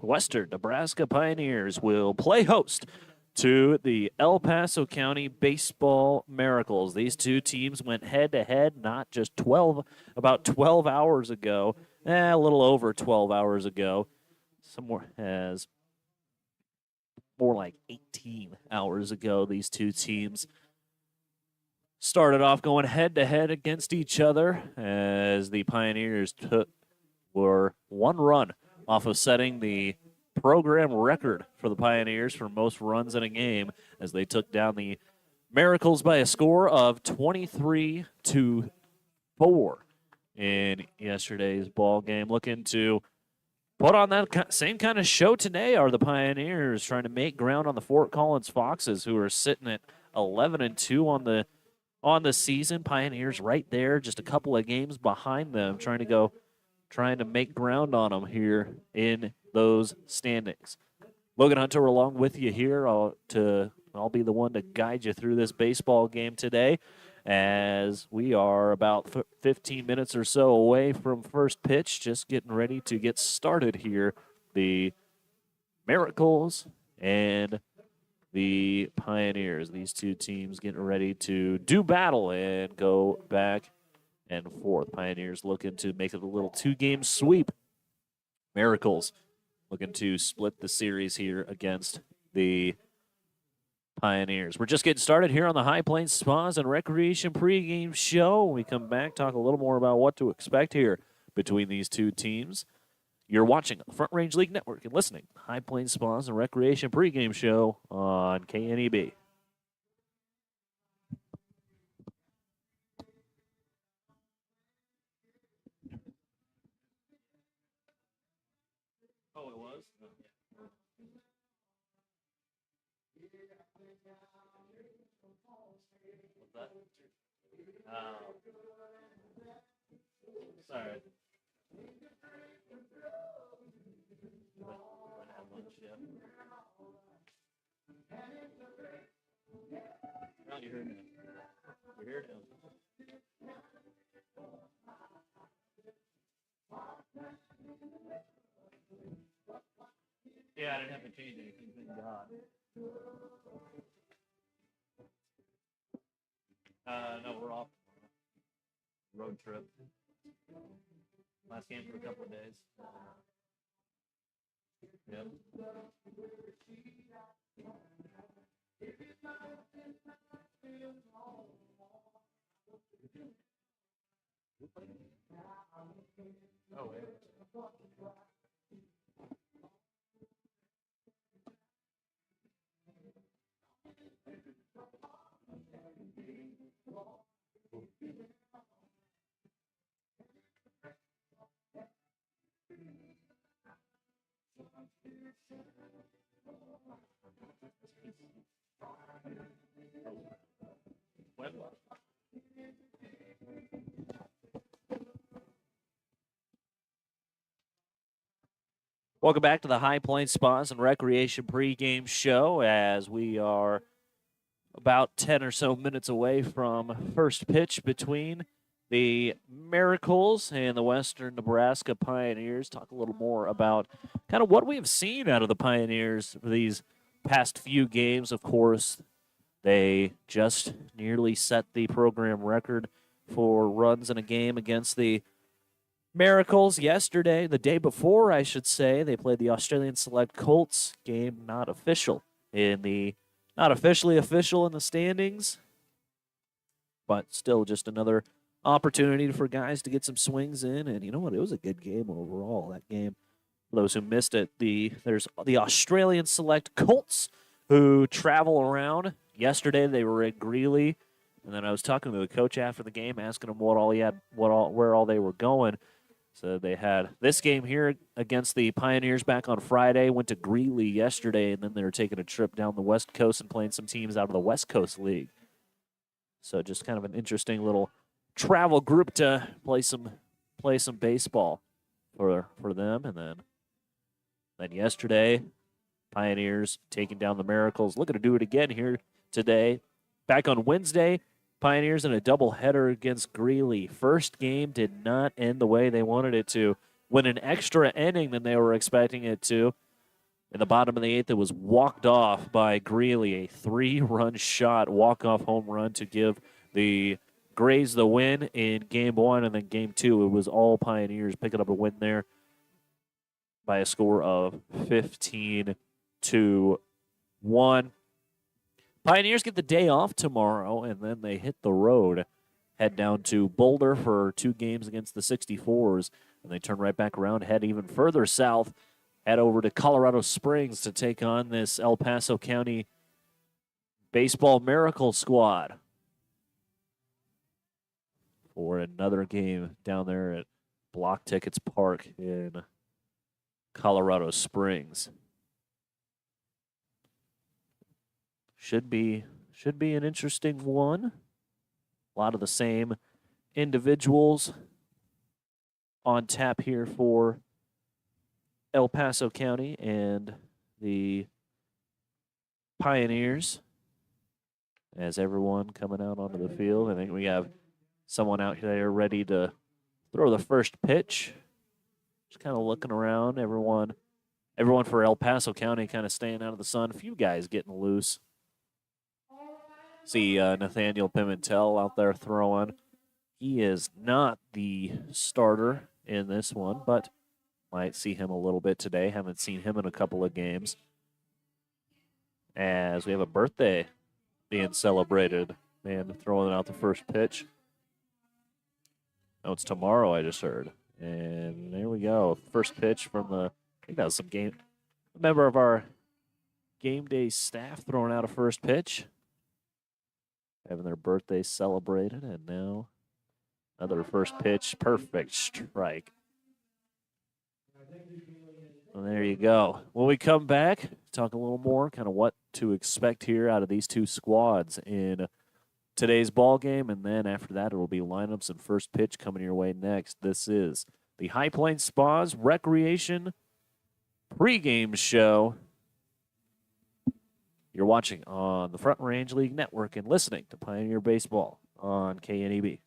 Western Nebraska Pioneers will play host to the El Paso County Baseball Miracles. These two teams went head-to-head not just about 12 hours ago, a little over 12 hours ago. Somewhere as more like 18 hours ago, these two teams started off going head-to-head against each other as the Pioneers were one run off of setting the program record for the Pioneers for most runs in a game as they took down the Miracles by a score of 23-4 in yesterday's ball game. Looking to put on that same kind of show today are the Pioneers, trying to make ground on the Fort Collins Foxes, who are sitting at 11-2 on the season. Pioneers right there, just a couple of games behind them, trying to make ground on them here in those standings. Logan Hunter along with you here. I'll be the one to guide you through this baseball game today, as we are about 15 minutes or so away from first pitch, just getting ready to get started here. The Miracles and the Pioneers, these two teams getting ready to do battle and go back and forth. Pioneers looking to make it a little two-game sweep. Miracles looking to split the series here against the Pioneers. We're just getting started here on the High Plains Spas and Recreation pregame show. We come back, talk a little more about what to expect here between these two teams. You're watching the Front Range League Network and listening to High Plains Spas and Recreation pregame show on KNEB. Oh, it was? What's that? Sorry. No, you heard him. You heard him. Yeah, I didn't have to change anything, thank God. No, we're off. Road trip. Last game for a couple of days. Yep. Oh, wait. Welcome back to the High Plains Spas and Recreation pregame show, as we are about 10 or so minutes away from first pitch between the Miracles and the Western Nebraska Pioneers. Talk a little more about kind of what we've seen out of the Pioneers for these past few games. Of course, they just nearly set the program record for runs in a game against the Miracles yesterday. The day before, I should say, they played the Australian Select Colts. Game not officially official in the standings, but still just another opportunity for guys to get some swings in. And you know what? It was a good game overall. That game, for those who missed it, there's the Australian Select Colts who travel around. Yesterday they were at Greeley, and then I was talking to the coach after the game, asking him where all they were going. So they had this game here against the Pioneers back on Friday, went to Greeley yesterday, and then they were taking a trip down the West Coast and playing some teams out of the West Coast League. So just kind of an interesting little travel group to play some baseball for them. And then yesterday, Pioneers taking down the Miracles, looking to do it again here today. Back on Wednesday, Pioneers in a doubleheader against Greeley. First game did not end the way they wanted it to. win an extra inning than they were expecting it to. In the bottom of the 8th, it was walked off by Greeley, a 3-run shot, walk-off home run to give the Grays the win in Game 1. And then Game 2, it was all Pioneers picking up a win there by a score of 15-1. Pioneers get the day off tomorrow, and then they hit the road, head down to Boulder for 2 games against the 64s, and they turn right back around, head even further south, head over to Colorado Springs to take on this El Paso County Baseball Miracle Squad for another game down there at Block Tickets Park in Colorado Springs. Should be an interesting one. A lot of the same individuals on tap here for El Paso County and the Pioneers. As everyone coming out onto the field, I think we have someone out there ready to throw the first pitch. Just kind of looking around. Everyone for El Paso County kind of staying out of the sun. A few guys getting loose. See Nathaniel Pimentel out there throwing. He is not the starter in this one, but might see him a little bit today. Haven't seen him in a couple of games. As we have a birthday being celebrated. Man, throwing out the first pitch. Oh, it's tomorrow, I just heard. And there we go. First pitch from I think that was some a member of our game day staff throwing out a first pitch. Having their birthday celebrated, and now another first pitch. Perfect strike. Well, there you go. When we come back, talk a little more kind of what to expect here out of these two squads in today's ball game, and then after that, it will be lineups and first pitch coming your way next. This is the High Plains Spas Recreation pregame show. You're watching on the Front Range League Network and listening to Pioneer Baseball on KNEB.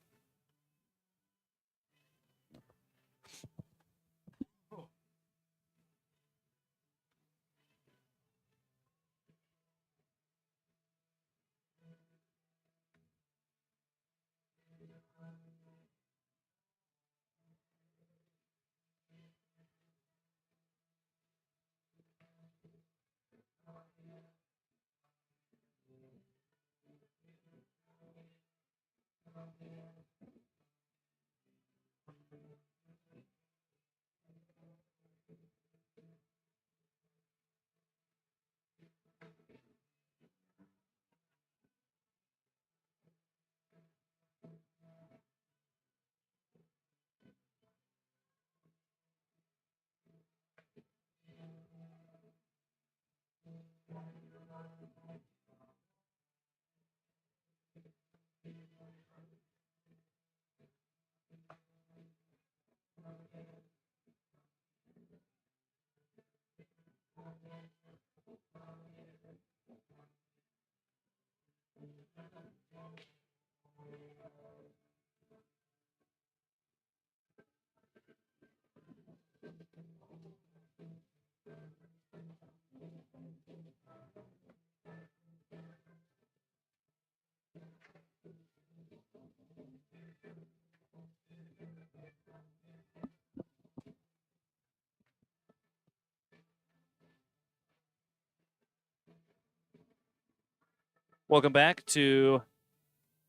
Welcome back to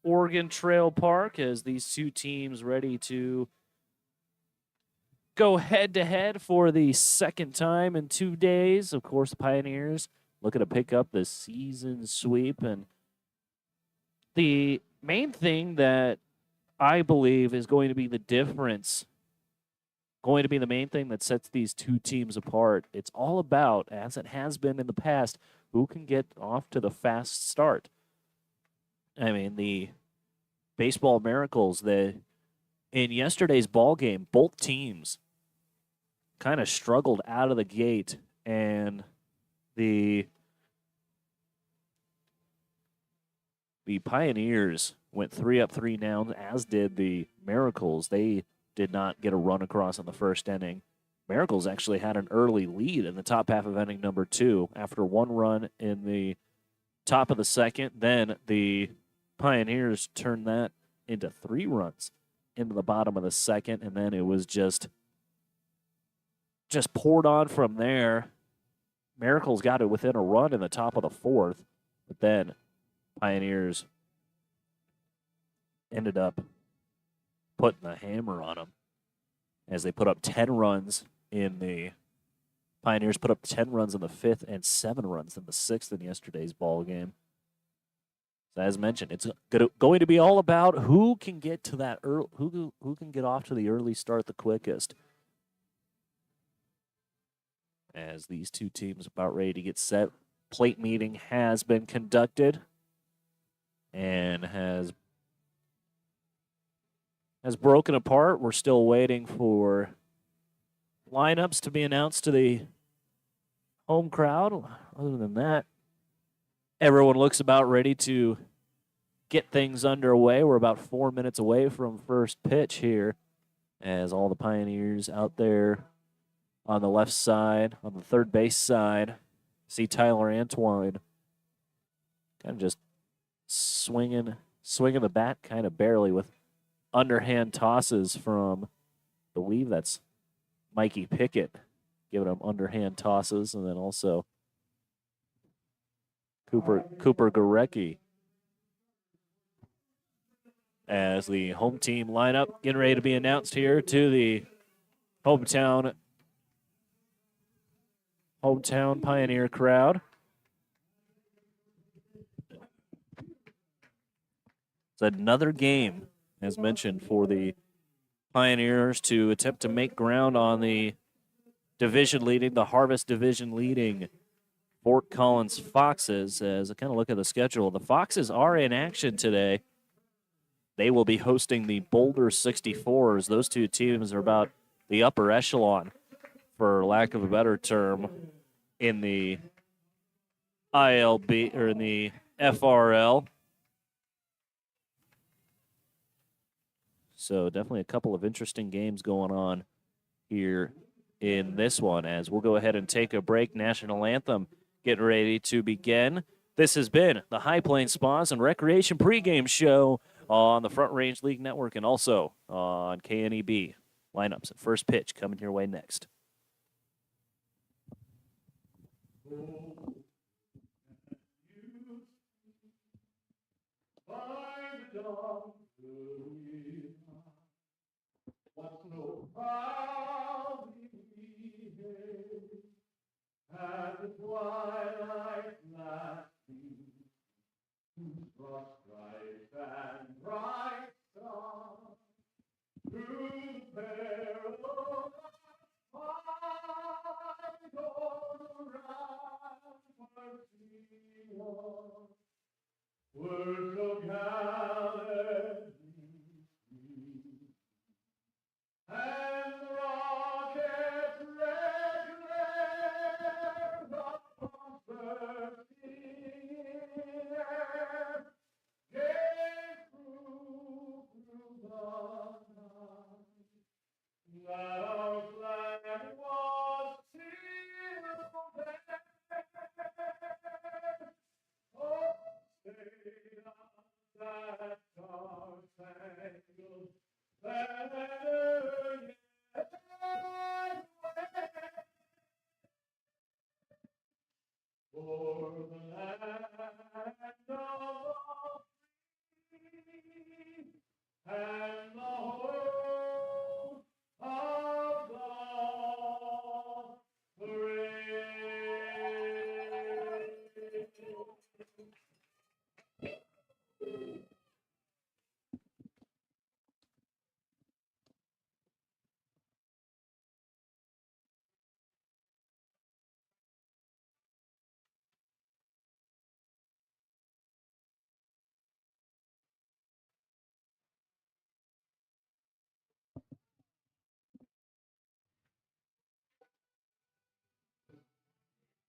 Oregon Trail Park as these two teams ready to go head-to-head for the second time in 2 days. Of course, the Pioneers looking to pick up the season sweep. And the main thing that I believe is going to be the difference, going to be the main thing that sets these two teams apart, it's all about, as it has been in the past, who can get off to the fast start. I mean, the Baseball Miracles, in yesterday's ball game, both teams kind of struggled out of the gate, and the Pioneers went 3 up, 3 down, as did the Miracles. They did not get a run across in the first inning. Miracles actually had an early lead in the top half of inning number 2 after 1 run in the top of the second. Then the Pioneers turned that into 3 runs into the bottom of the second, and then it was just poured on from there. Miracles got it within a run in the top of the 4th, but then Pioneers ended up putting the hammer on them as they put up 10 runs in the Pioneers put up 10 runs in the 5th and 7 runs in the 6th in yesterday's ball game. So as mentioned, it's going to be all about who can get to that who can get off to the early start the quickest. As these two teams about ready to get set, plate meeting has been conducted and has broken apart. We're still waiting for lineups to be announced to the home crowd. Other than that, everyone looks about ready to get things underway. We're about 4 minutes away from first pitch here as all the Pioneers out there on the left side, on the third base side, see Tyler Antwine kind of just swinging the bat kind of barely with underhand tosses from, I believe that's Mikey Pickett giving him underhand tosses, and then also Cooper Gorecki as the home team lineup getting ready to be announced here to the hometown Pioneer crowd. It's another game, as mentioned, for the Pioneers to attempt to make ground on the Harvest division leading Fort Collins Foxes. As I kind of look at the schedule, the Foxes are in action today. They will be hosting the Boulder 64s. Those two teams are about the upper echelon, for lack of a better term, in the ILB or in the FRL. So definitely a couple of interesting games going on here in this one, as we'll go ahead and take a break. National anthem getting ready to begin. This has been the High Plains Spas and Recreation pregame show on the Front Range League Network and also on KNEB. Lineups at first pitch coming your way next. At the twilight lasting, cross bright and bright star, through perilous fight, all around words of gallantry, and the rocket's red glare of bursting air gave proof through the night that our flag was still there. Oh, say that star-spangled banner yet for the land of the free and the home of the brave.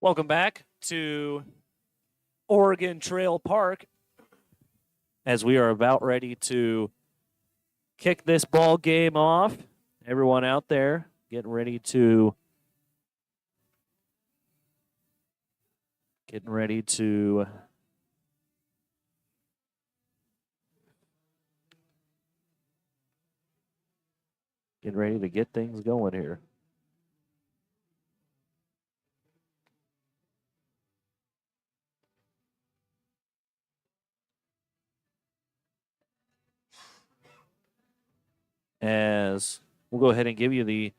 Welcome back to Oregon Trail Park as we are about ready to kick this ball game off. everyone out there getting ready to get ready to get things going here. As we'll go ahead and give you the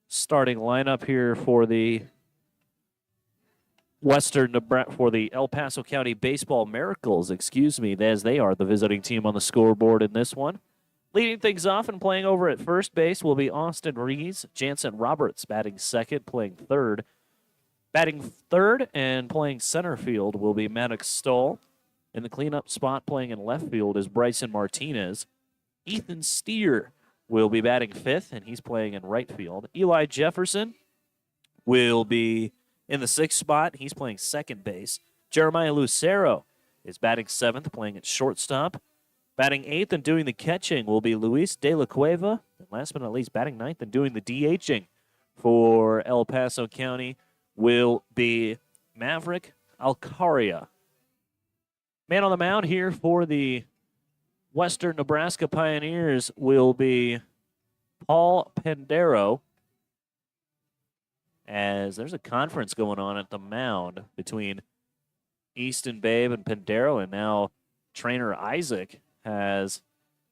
starting lineup here for the Western Nebraska, for the El Paso County Baseball Miracles, as they are the visiting team on the scoreboard in this one. Leading things off and playing over at first base will be Austin Rees. Jansen Roberts batting second, playing third. Batting third and playing center field will be Maddox Stoll. In the cleanup spot playing in left field is Bryson Martinez. Ethan Steer will be batting fifth, and he's playing in right field. Eli Jefferson will be in the sixth spot. He's playing second base. Jeremiah Lucero is batting seventh, playing at shortstop. Batting eighth and doing the catching will be Luis De La Cueva. And last but not least, batting ninth and doing the DHing for El Paso County will be Maverick Alcaria. Man on the mound here for the Western Nebraska Pioneers will be Paul Pandero, as there's a conference going on at the mound between Easton Babe and Pandero, and now trainer Isaac has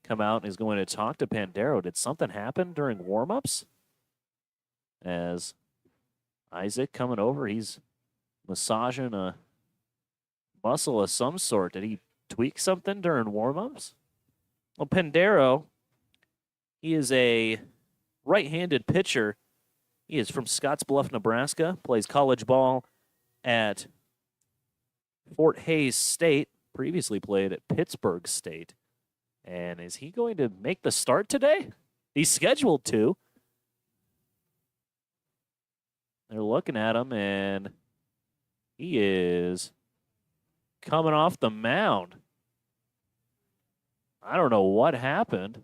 come out and is going to talk to Pandero. Did something happen during warmups? As Isaac coming over, he's massaging a muscle of some sort. Did he tweak something during warmups? Well, Pandero, he is a right-handed pitcher. He is from Scottsbluff, Nebraska, plays college ball at Fort Hays State, previously played at Pittsburgh State. And is he going to make the start today? He's scheduled to. They're looking at him, and he is coming off the mound. I don't know what happened,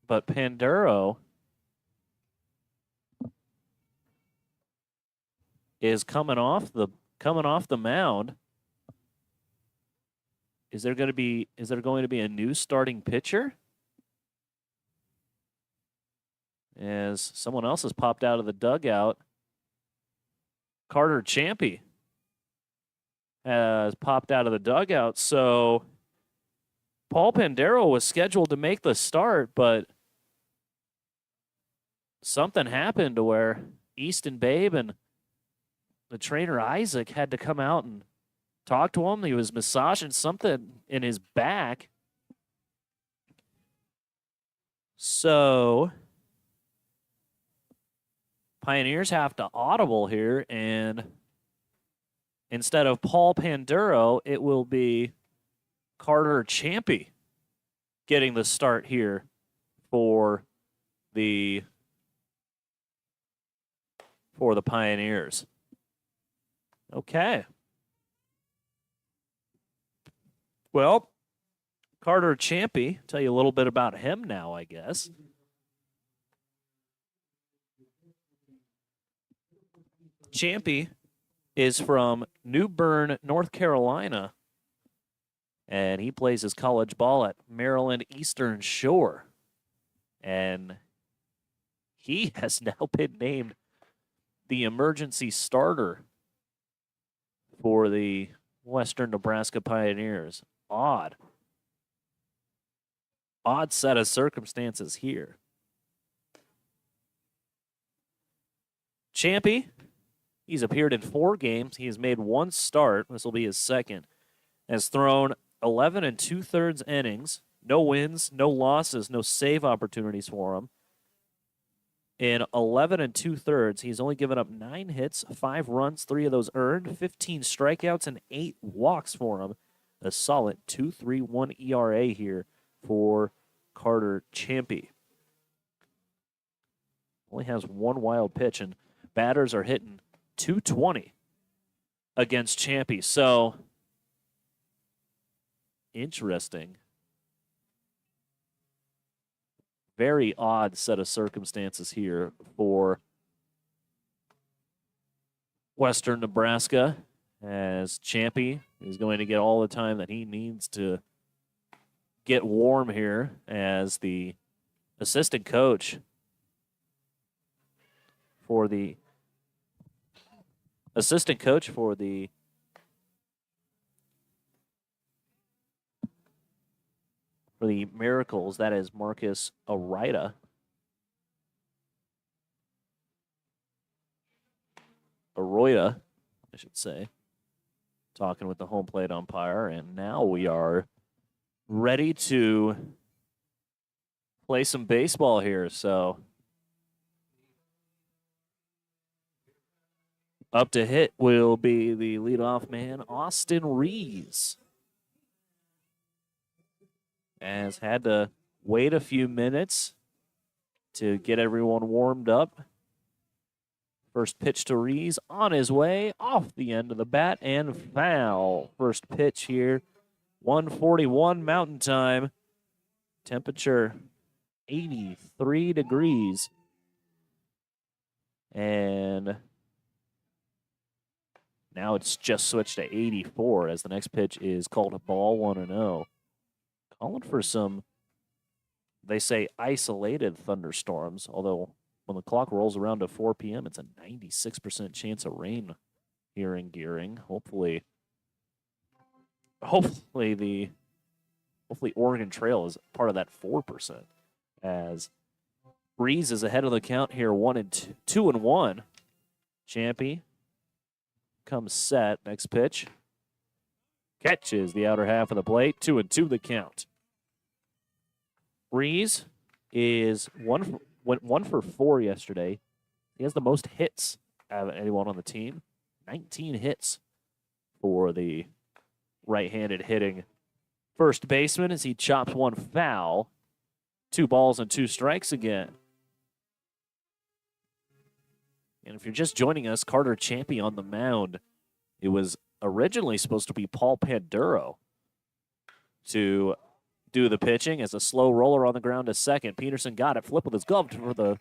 but Pandero is coming off the mound. Is there going to be a new starting pitcher? As someone else has popped out of the dugout. Carter Champy has popped out of the dugout. So Paul Pandero was scheduled to make the start, but something happened to where Easton Babe and the trainer Isaac had to come out and talk to him. He was massaging something in his back. So Pioneers have to audible here, and instead of Paul Pandero, it will be Carter Champy getting the start here for the Pioneers. Okay. Well, Carter Champy, tell you a little bit about him now, I guess. Champy is from New Bern, North Carolina, and he plays his college ball at Maryland Eastern Shore. And he has now been named the emergency starter for the Western Nebraska Pioneers. Odd set of circumstances here. Champy, he's appeared in 4 games. He has made 1 start. This will be his second. Has thrown 11 2/3 innings. No wins, no losses, no save opportunities for him. In 11 2/3, he's only given up 9 hits, 5 runs, 3 of those earned, 15 strikeouts, and 8 walks for him. A solid 2.31 ERA here for Carter Champy. Only has 1 wild pitch, and batters are hitting .220 against Champy. So, interesting. very odd set of circumstances here for Western Nebraska, as Champy is going to get all the time that he needs to get warm here, as the assistant coach for the Miracles, that is Marcus Arida. Arroyo, I should say, talking with the home plate umpire, and now we are ready to play some baseball here. So up to hit will be the leadoff man, Austin Rees. Has had to wait a few minutes to get everyone warmed up. First pitch to Rees, on his way, off the end of the bat, and foul. First pitch here, 1:41 Mountain Time. Temperature 83 degrees. And now it's just switched to 84 as the next pitch is called a ball, 1-0. Calling for some, they say, isolated thunderstorms, although when the clock rolls around to 4 p.m., it's a 96% chance of rain here in Gering. Hopefully Oregon Trail is part of that 4%, as Breeze is ahead of the count here, 2-1. Champy comes set. Next pitch catches the outer half of the plate. 2-2 the count. Breeze went 1 for 4 yesterday. He has the most hits out of anyone on the team. 19 hits for the right-handed hitting first baseman as he chops one foul. 2 balls and 2 strikes again. And if you're just joining us, Carter Champy on the mound. It was originally supposed to be Paul Panduro to do the pitching as a slow roller on the ground to second. Peterson got it. Flip with his glove for the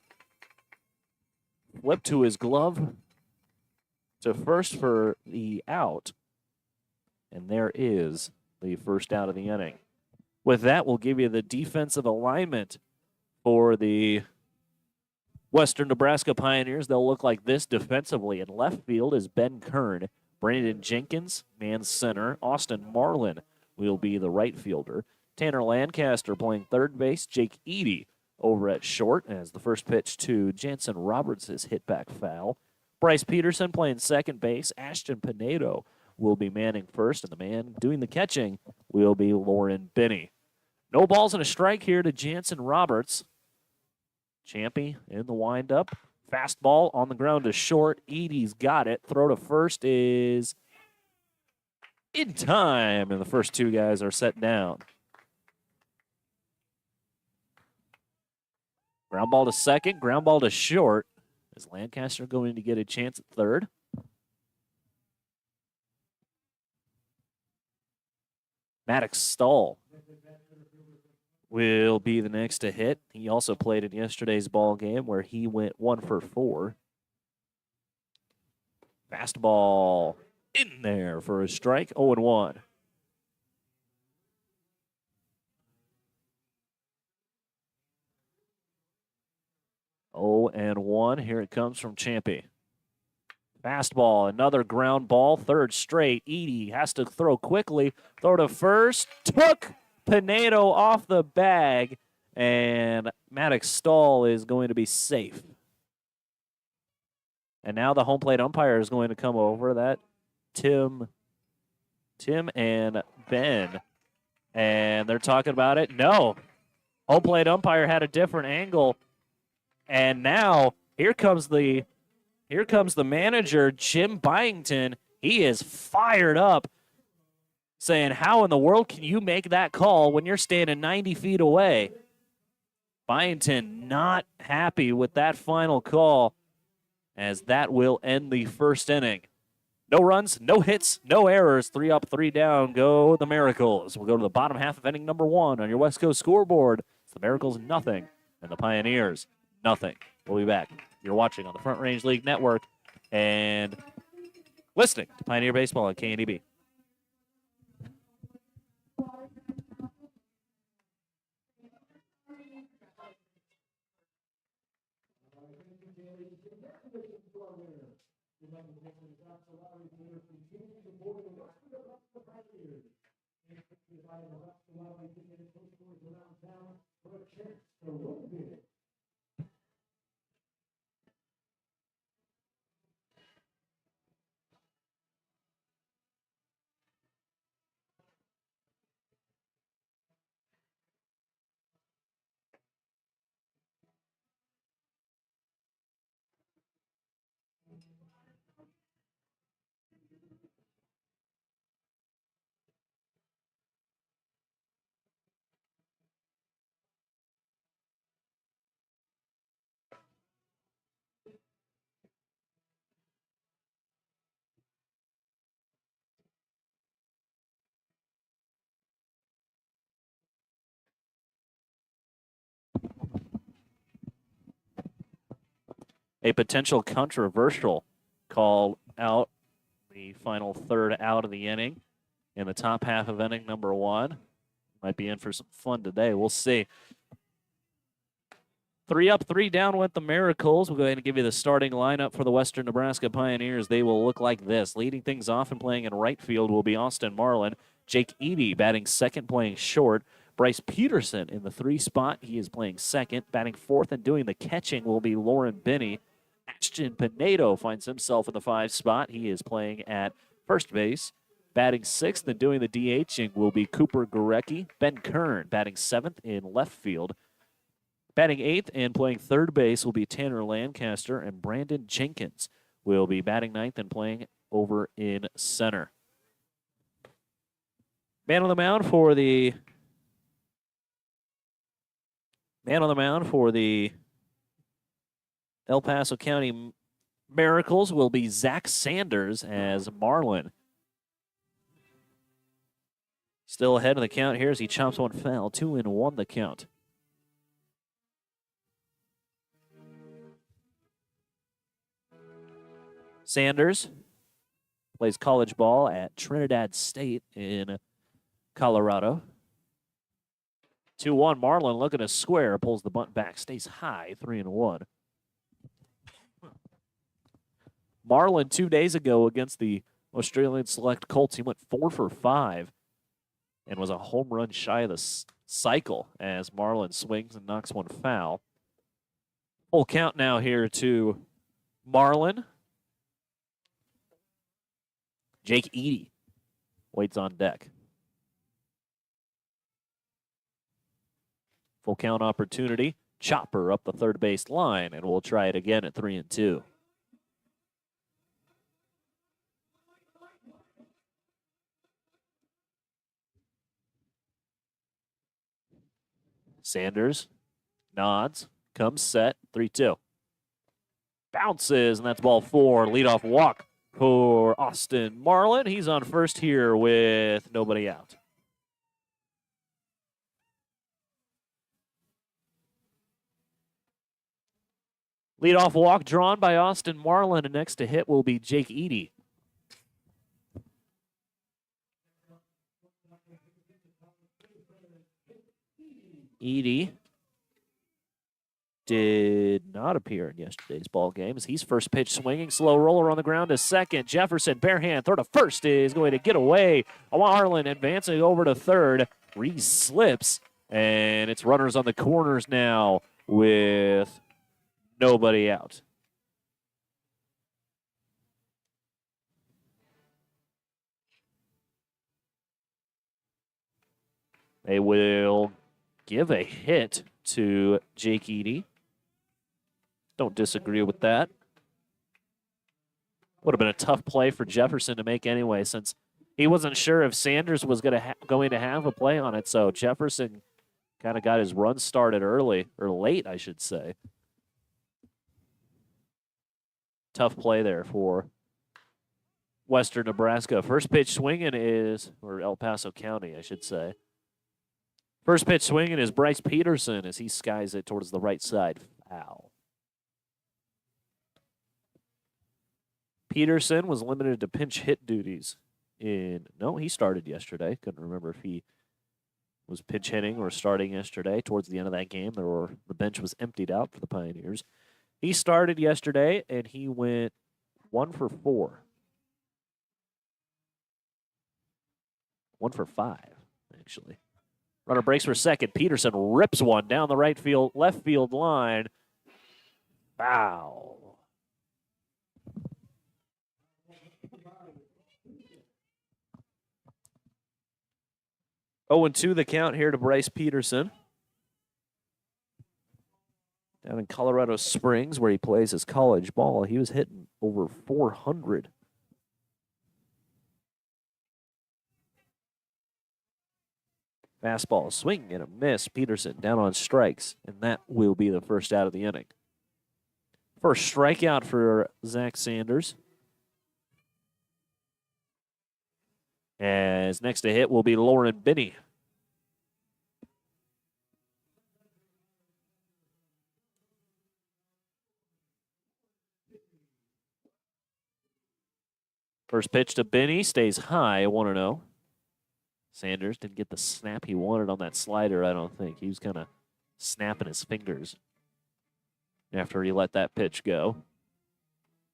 flip to his glove to first for the out. And there is the first out of the inning. With that, we'll give you the defensive alignment for the Western Nebraska Pioneers. They'll look like this defensively. In left field is Ben Kern. Brandon Jenkins, man center. Austin Marlin will be the right fielder. Tanner Lancaster playing third base. Jake Eady over at short as the first pitch to Jansen Roberts is hit back foul. Bryce Peterson playing second base. Ashton Pinedo will be manning first, and the man doing the catching will be Lauren Binney. No balls and a strike here to Jansen Roberts. Champy in the windup. Fastball on the ground to short. Eady's got it. Throw to first is in time, and the first 2 guys are set down. Ground ball to second, ground ball to short. Is Lancaster going to get a chance at third? Maddox Stahl will be the next to hit. He also played in yesterday's ball game where he went 1 for 4. Fastball in there for a strike, 0-1. Oh, and 1. Here it comes from Champy. Fastball, another ground ball, third straight. Eady has to throw quickly. Throw to first. Took Pinedo off the bag, and Maddox Stahl is going to be safe. And now the home plate umpire is going to come over. That Tim and Ben, and they're talking about it. No, home plate umpire had a different angle. And now here comes the manager, Jim Byington. He is fired up, saying, how in the world can you make that call when you're standing 90 feet away? Byington not happy with that final call, as that will end the first inning. No runs, no hits, no errors. 3 up, 3 down. Go the Miracles. We'll go to the bottom half of inning number 1 on your West Coast scoreboard. It's the Miracles 0, And the Pioneers, nothing. We'll be back. You're watching on the Front Range League Network and listening to Pioneer Baseball at KNEB. A potential controversial call out the final third out of the inning in the top half of inning number 1. Might be in for some fun today. We'll see. 3 up, 3 down with the Miracles. We'll go ahead and give you the starting lineup for the Western Nebraska Pioneers. They will look like this. Leading things off and playing in right field will be Austin Marlin. Jake Eady batting second, playing short. Bryce Peterson in the 3 spot. He is playing second. Batting fourth and doing the catching will be Lauren Binney. Ashton Pinedo finds himself in the 5 spot. He is playing at first base. Batting sixth and doing the DHing will be Cooper Gorecki. Ben Kern batting seventh in left field. Batting eighth and playing third base will be Tanner Lancaster, and Brandon Jenkins will be batting ninth and playing over in center. Man on the mound for the El Paso County Miracles will be Zach Sanders, as Marlin still ahead of the count here as he chops one foul. 2-1 the count. Sanders plays college ball at Trinidad State in Colorado. 2-1, Marlin looking to square, pulls the bunt back, stays high, 3-1. Marlin 2 days ago against the Australian Select Colts, he went 4 for 5 and was a home run shy of the cycle as Marlin swings and knocks one foul. Full count now here to Marlin. Jake Eady waits on deck. Full count opportunity. Chopper up the third base line, and we'll try it again at 3-2. Sanders nods, comes set, 3-2. Bounces, and that's ball 4. Leadoff walk for Austin Marlin. He's on first here with nobody out. Leadoff walk drawn by Austin Marlin, and next to hit will be Jake Eady. Eady did not appear in yesterday's ball game as he's first pitch swinging. Slow roller on the ground to second. Jefferson, bare hand, throw to first is going to get away. Marlin advancing over to third. Reese slips, and it's runners on the corners now with nobody out. They will give a hit to Jake Eady. Don't disagree with that. Would have been a tough play for Jefferson to make anyway, since he wasn't sure if Sanders was going to have a play on it. So Jefferson kind of got his run started early, or late, I should say. Tough play there for Western Nebraska. First pitch swinging is, or El Paso County, I should say. First pitch swinging is Bryce Peterson as he skies it towards the right side. Foul. Peterson was limited to pinch hit duties no, he started yesterday. Couldn't remember if he was pinch hitting or starting yesterday. Towards the end of that game, the bench was emptied out for the Pioneers. He started yesterday, and he went 1 for 4. 1 for 5, actually. Runner breaks for second. Peterson rips one down the left field line. Foul. 0-2 the count here to Bryce Peterson. Down in Colorado Springs, where he plays his college ball, he was hitting over 400. Fastball, swing and a miss. Peterson down on strikes, and that will be the first out of the inning. First strikeout for Zach Sanders. As next to hit will be Lauren Binney. First pitch to Binney stays high, 1-0. Sanders didn't get the snap he wanted on that slider, I don't think. He was kind of snapping his fingers after he let that pitch go.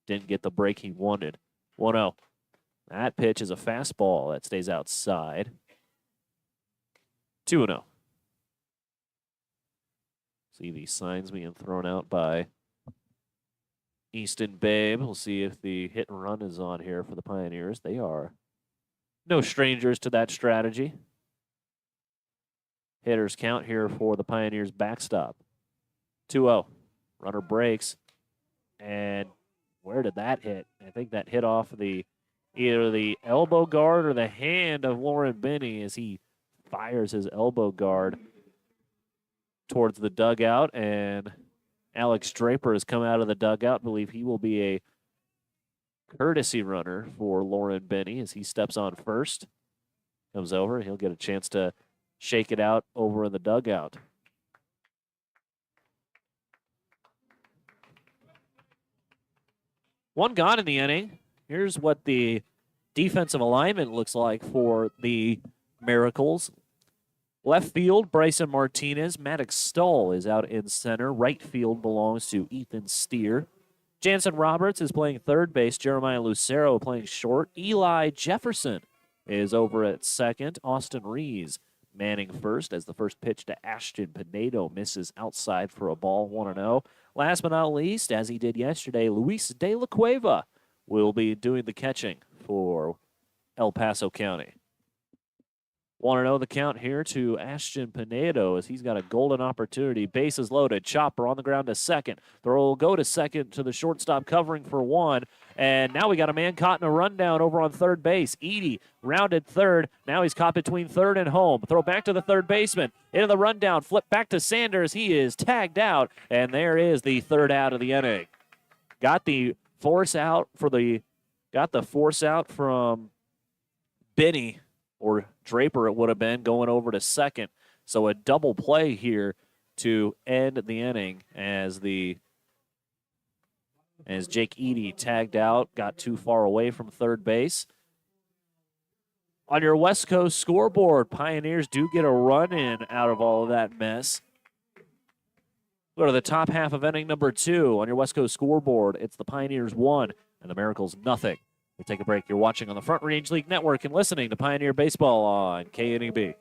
Didn't get the break he wanted. 1-0. That pitch is a fastball that stays outside. 2-0. See these signs being thrown out by Easton Babe. We'll see if the hit and run is on here for the Pioneers. They are no strangers to that strategy. Hitters count here for the Pioneers backstop. 2-0. Runner breaks. And where did that hit? I think that hit off either the elbow guard or the hand of Lauren Binney as he fires his elbow guard towards the dugout. And Alex Draper has come out of the dugout. I believe he will be a courtesy runner for Lauren Binney as he steps on first. Comes over. He'll get a chance to shake it out over in the dugout. One gone in the inning. Here's what the defensive alignment looks like for the Miracles. Left field, Bryson Martinez. Maddox Stull is out in center. Right field belongs to Ethan Steer. Jansen Roberts is playing third base. Jeremiah Lucero playing short. Eli Jefferson is over at second. Austin Rees manning first as the first pitch to Ashton Pinedo misses outside for a ball, 1-0. Last but not least, as he did yesterday, Luis De La Cueva will be doing the catching for El Paso County. 1-0 the count here to Ashton Pinedo as he's got a golden opportunity. Bases loaded. Chopper on the ground to second. Throw will go to second to the shortstop covering for one. And now we got a man caught in a rundown over on third base. Edie rounded third. Now he's caught between third and home. Throw back to the third baseman. Into the rundown. Flip back to Sanders. He is tagged out. And there is the third out of the inning. Got the force out from Binney. Or Draper, it would have been, going over to second. So a double play here to end the inning as Jake Edie tagged out, got too far away from third base. On your West Coast scoreboard, Pioneers do get a run in out of all of that mess. Go to the top half of inning number 2. On your West Coast scoreboard, it's the Pioneers 1 and the Miracles nothing. We'll take a break. You're watching on the Front Range League Network and listening to Pioneer Baseball on KNEB.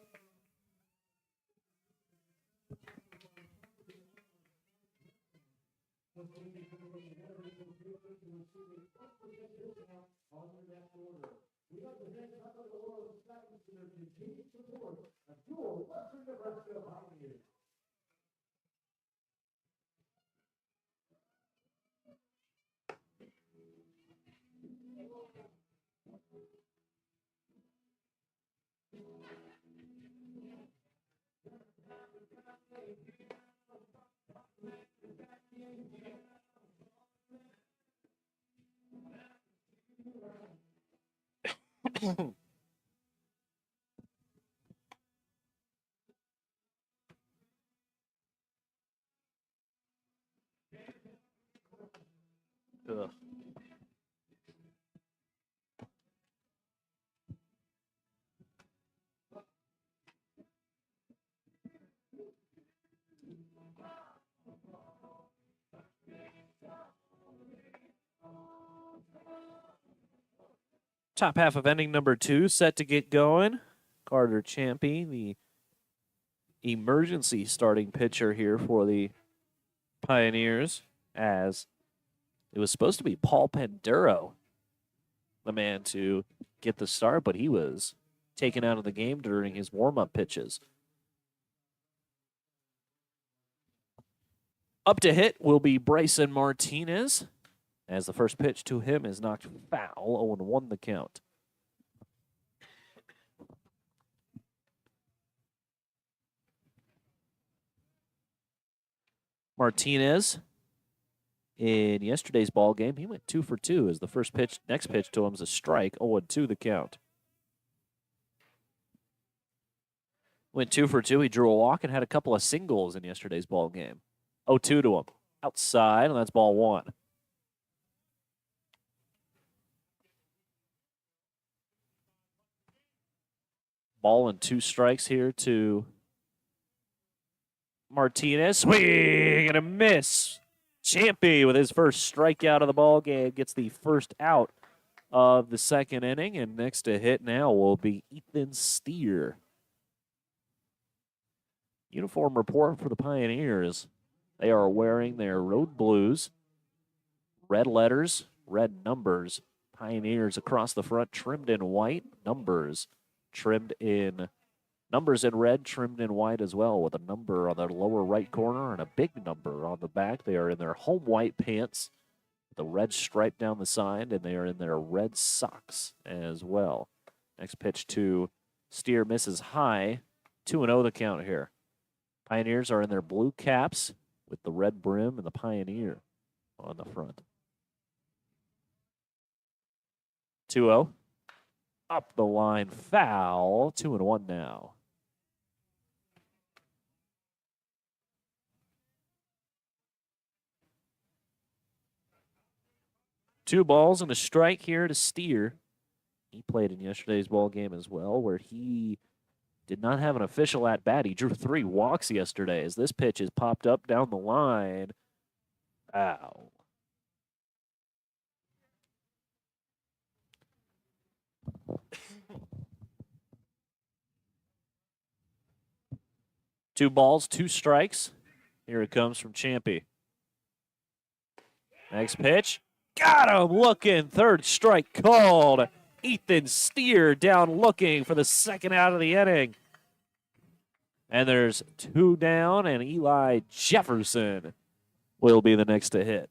Top half of inning number 2 set to get going. Carter Champy, the emergency starting pitcher here for the Pioneers, as it was supposed to be Paul Penduro, the man to get the start, but he was taken out of the game during his warm-up pitches. Up to hit will be Bryson Martinez, as the first pitch to him is knocked foul, 0-1 the count. Martinez, in yesterday's ball game, he went 2 for 2 as the next pitch to him is a strike, 0-2 the count. Went 2 for 2. He drew a walk and had a couple of singles in yesterday's ball game. 0-2 to him. Outside, and that's ball 1. Ball and 2 strikes here to Martinez. Swing and a miss. Champy with his first strikeout of the ball game gets the first out of the second inning, and next to hit now will be Ethan Steer. Uniform report for the Pioneers. They are wearing their road blues, red letters, red numbers. Pioneers across the front trimmed in white, numbers in red, trimmed in white as well, with a number on the lower right corner and a big number on the back. They are in their home white pants, the red stripe down the side, and they are in their red socks as well. Next pitch to Steer misses high, 2-0 the count here. Pioneers are in their blue caps with the red brim and the Pioneer on the front. 2-0. Up the line, foul, 2-1 now. Two balls and a strike here to Steer. He played in yesterday's ball game as well, where he did not have an official at bat. He drew 3 walks yesterday as this pitch is popped up down the line. Foul. Two balls, 2 strikes. Here it comes from Champy. Next pitch. Got him looking. Third strike called. Ethan Steer down looking for the second out of the inning. And there's 2 down, and Eli Jefferson will be the next to hit.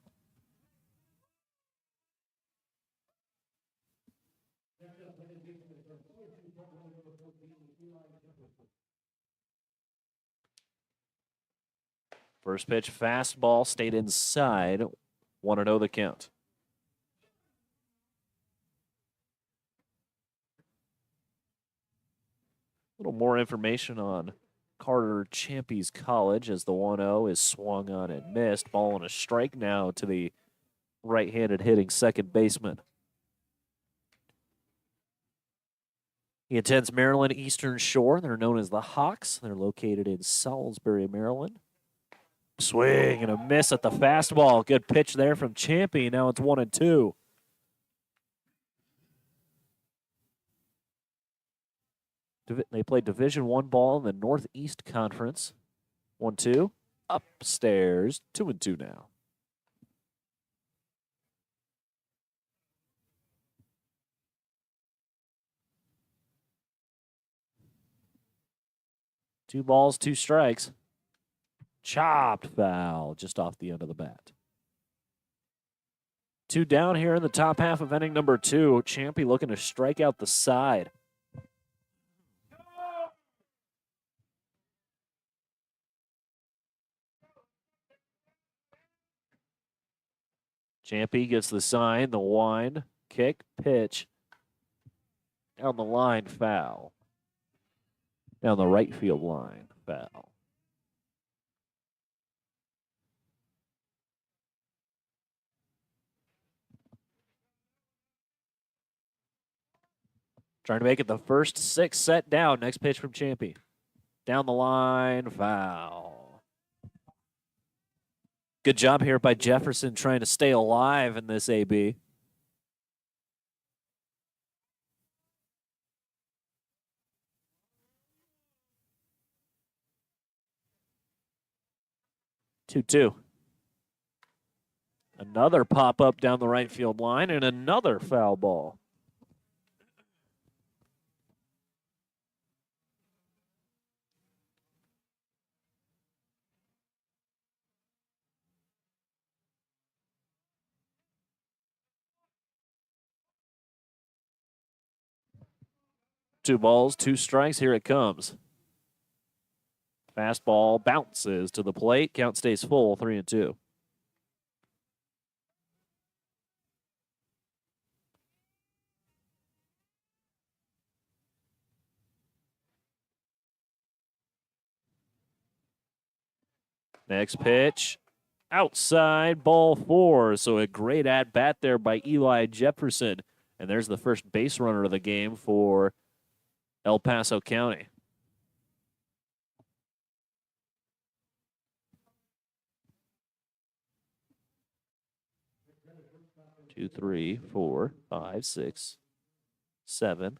First pitch, fastball, stayed inside. 1-0 the count. A little more information on Carter Champy's college as the 1-0 is swung on and missed. Ball and a strike now to the right-handed hitting second baseman. He attends Maryland Eastern Shore. They're known as the Hawks. They're located in Salisbury, Maryland. Swing and a miss at the fastball. Good pitch there from Champy. Now it's 1-2. They played Division I ball in the Northeast Conference. 1-2. Upstairs. 2-2 now. Two balls, 2 strikes. Chopped foul just off the end of the bat. 2 down here in the top half of inning number 2. Champy looking to strike out the side. Champy gets the sign, the wind, kick, pitch. Down the line, foul. Down the right field line, foul. Trying to make it the first 6 set down. Next pitch from Champy. Down the line, foul. Good job here by Jefferson trying to stay alive in this AB. 2-2. Another pop-up down the right field line and another foul ball. Two balls, two strikes. Here it comes. Fastball bounces to the plate. Count stays full, 3-2. Next pitch, outside, ball 4. So a great at-bat there by Eli Jefferson. And there's the first base runner of the game for El Paso County. Two, 3, 4, 5, 6, 7.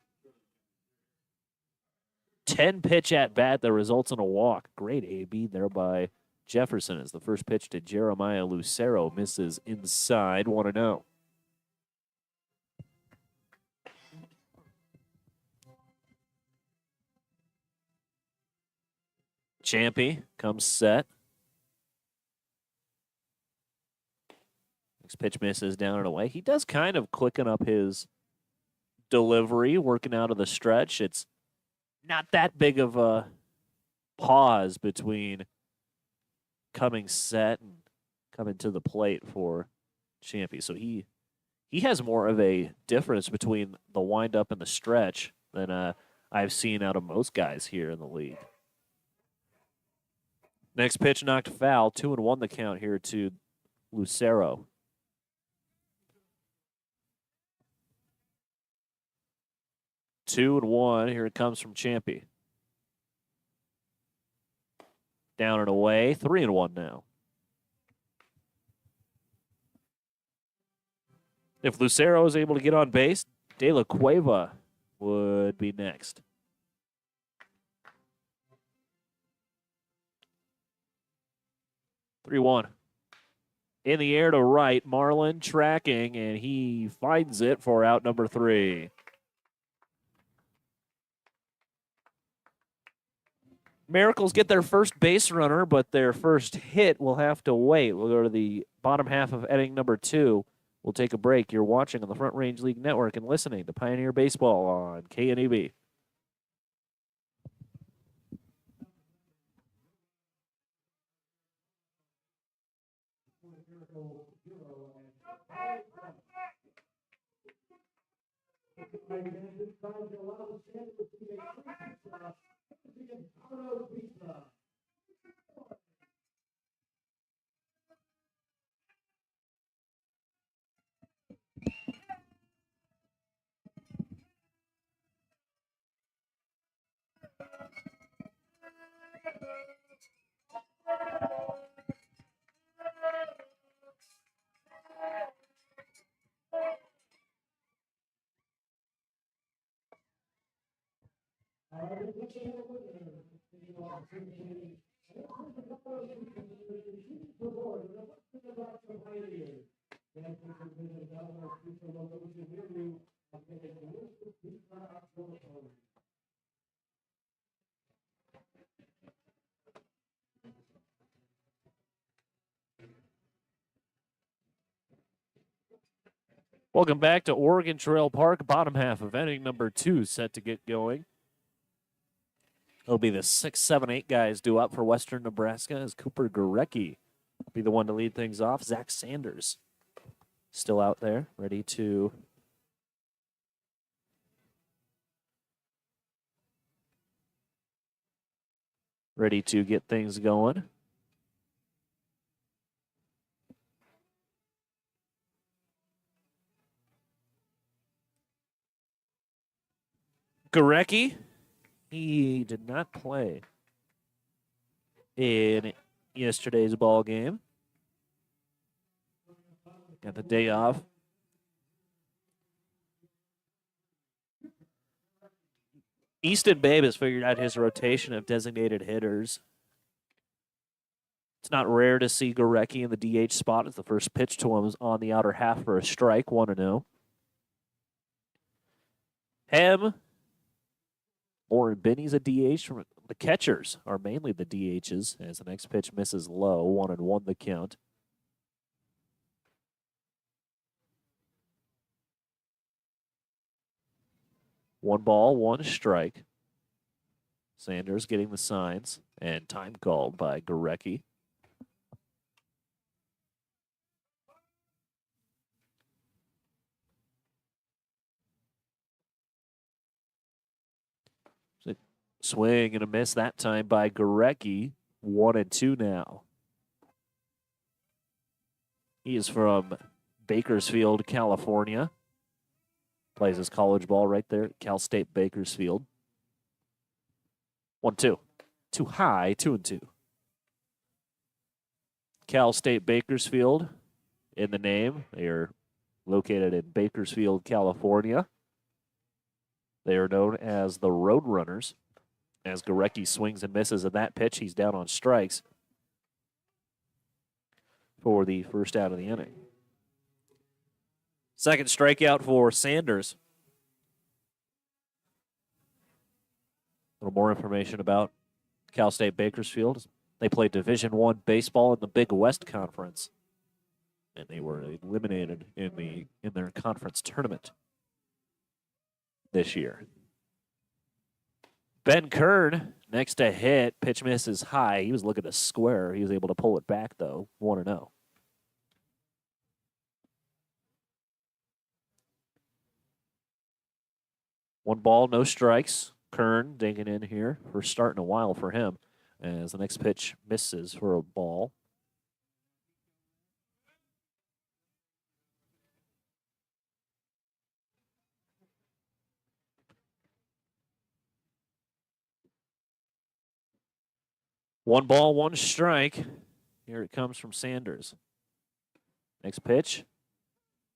10 pitch at bat that results in a walk. Great AB there by Jefferson as the first pitch to Jeremiah Lucero misses inside, 1-0. Champy comes set. Next pitch misses down and away. He does kind of quicken up his delivery, working out of the stretch. It's not that big of a pause between coming set and coming to the plate for Champy. So he has more of a difference between the windup and the stretch than I've seen out of most guys here in the league. Next pitch knocked foul. 2-1 the count here to Lucero. 2-1. Here it comes from Champy. Down and away. 3-1 now. If Lucero is able to get on base, De La Cueva would be next. Three-one. In the air to right, Marlin tracking, and he finds it for out number 3. Miracles get their first base runner, but their first hit will have to wait. We'll go to the bottom half of inning number 2. We'll take a break. You're watching on the Front Range League Network and listening to Pioneer Baseball on KNEB. Welcome back to Oregon Trail Park. Bottom half of inning number 2 set to get going. It'll be the 6, 7, 8 guys due up for Western Nebraska as Cooper Gorecki will be the one to lead things off. Zach Sanders still out there, ready to get things going. Gorecki, he did not play in yesterday's ball game. Got the day off. Easton Babe has figured out his rotation of designated hitters. It's not rare to see Gorecki in the DH spot as the first pitch to him is on the outer half for a strike, 1-0. Hem or Benny's a DH. From the catchers are mainly the DHs as the next pitch misses low, 1-1 the count. One ball, one strike. Sanders getting the signs and time called by Gorecki. Swing and a miss that time by Gorecki. 1-2 now. He is from Bakersfield, California. Plays his college ball right there at Cal State Bakersfield. 1-2. Too high, 2-2. Cal State Bakersfield in the name. They are located in Bakersfield, California. They are known as the Roadrunners. As Gorecki swings and misses at that pitch, he's down on strikes for the first out of the inning. Second strikeout for Sanders. A little more information about Cal State Bakersfield. They played Division I baseball in the Big West Conference, and they were eliminated in their conference tournament this year. Ben Kern, next to hit, pitch misses high. He was looking to square. He was able to pull it back, though, 1-0. One ball, no strikes. Kern digging in here. First start in a while for him as the next pitch misses for a ball. One ball, one strike. Here it comes from Sanders. Next pitch.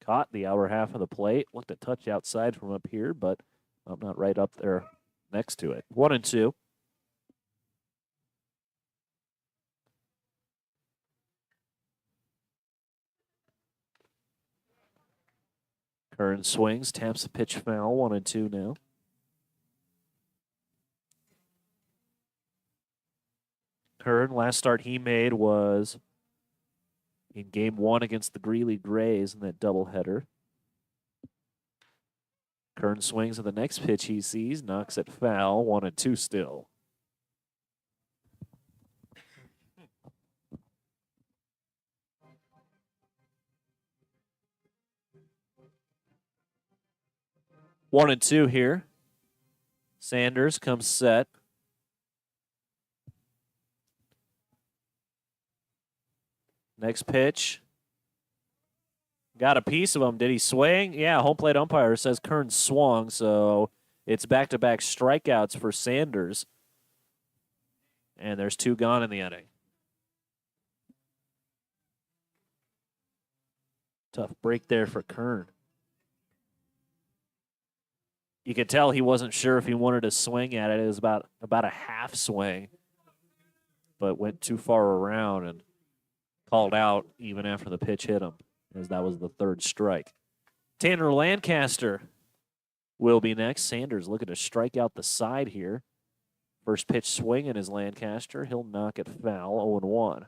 Caught the outer half of the plate. Looked a touch outside from up here, but I'm not right up there next to it. 1-2. Kern swings, taps the pitch foul. 1-2 now. Kern, last start he made was in Game 1 against the Greeley Grays in that doubleheader. Kern swings at the next pitch he sees, knocks it foul. 1-2 still. One and two here. Sanders comes set. Next pitch. Got a piece of him. Did he swing? Yeah, home plate umpire says Kern swung, so it's back-to-back strikeouts for Sanders. And there's two gone in the inning. Tough break there for Kern. You could tell he wasn't sure if he wanted to swing at it. It was about a half swing, but went too far around and called out even after the pitch hit him, as that was the third strike. Tanner Lancaster will be next. Sanders looking to strike out the side here. First pitch swinging is Lancaster. He'll knock it foul, 0-1.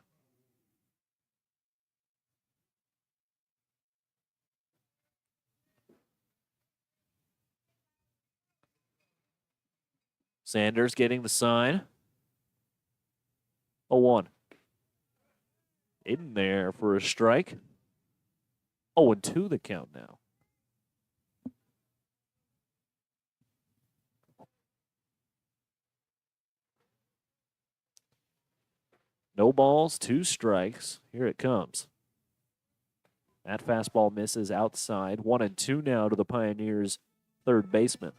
Sanders getting the sign. 0-1. In there for a strike. 0-2 the count now. No balls, two strikes. Here it comes. That fastball misses outside. 1-2 now to the Pioneers' third baseman.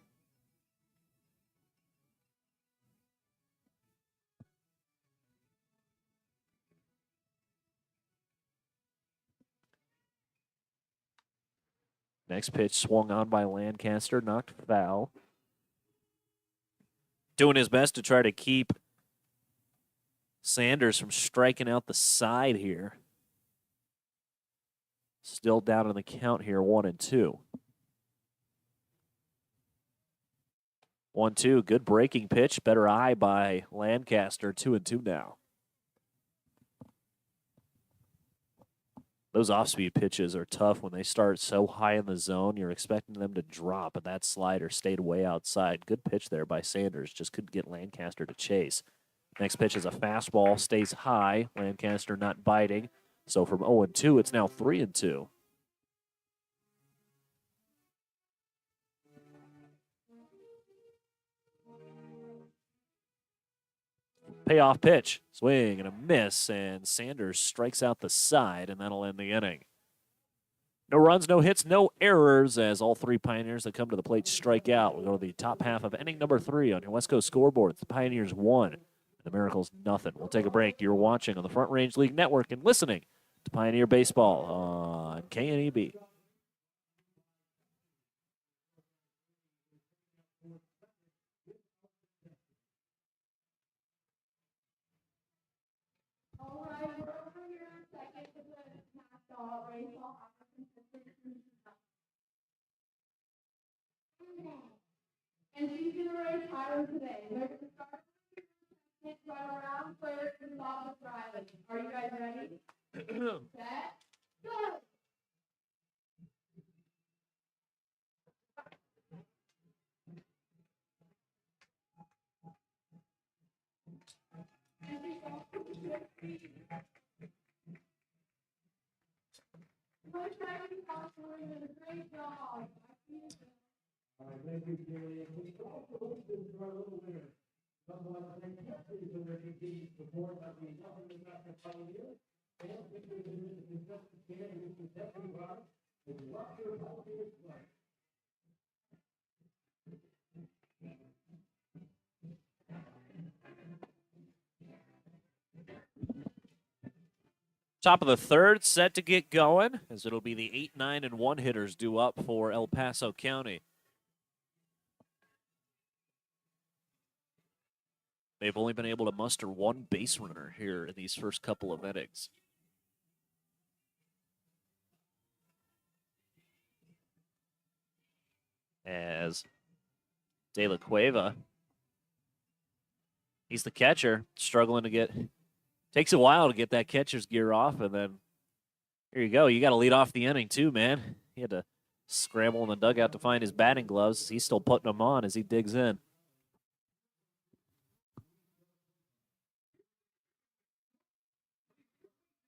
Next pitch swung on by Lancaster, knocked foul. Doing his best to try to keep Sanders from striking out the side here. Still down in the count here, 1-2. 1-2, good breaking pitch. Better eye by Lancaster, 2-2 now. Those off-speed pitches are tough when they start so high in the zone. You're expecting them to drop, but that slider stayed way outside. Good pitch there by Sanders. Just couldn't get Lancaster to chase. Next pitch is a fastball, stays high. Lancaster not biting. So from 0-2, it's now 3-2. Payoff pitch, swing and a miss, and Sanders strikes out the side, and that'll end the inning. No runs, no hits, no errors as all three Pioneers that come to the plate strike out. We'll go to the top half of inning number 3 on your West Coast scoreboard. The Pioneers 1, the Miracles nothing. We'll take a break. You're watching on the Front Range League Network and listening to Pioneer Baseball on KNEB. And she's going to race higher today. They're going to start right around players to stop with Riley. Are you guys ready? Set, go! Great job. Thank you, Gering. We also this for a little winner. Someone that is a refugee support of the Nebraska Pioneers. And this is the contestant here, this is Deputy Rob, the Roger Pioneers play. Top of the third, set to get going, as it'll be the 8, 9, and 1 hitters due up for El Paso County. They've only been able to muster one base runner here in these first couple of innings. As De La Cueva, he's the catcher, struggling to get, takes a while to get that catcher's gear off, and then here you go. You got to lead off the inning too, man. He had to scramble in the dugout to find his batting gloves. He's still putting them on as he digs in.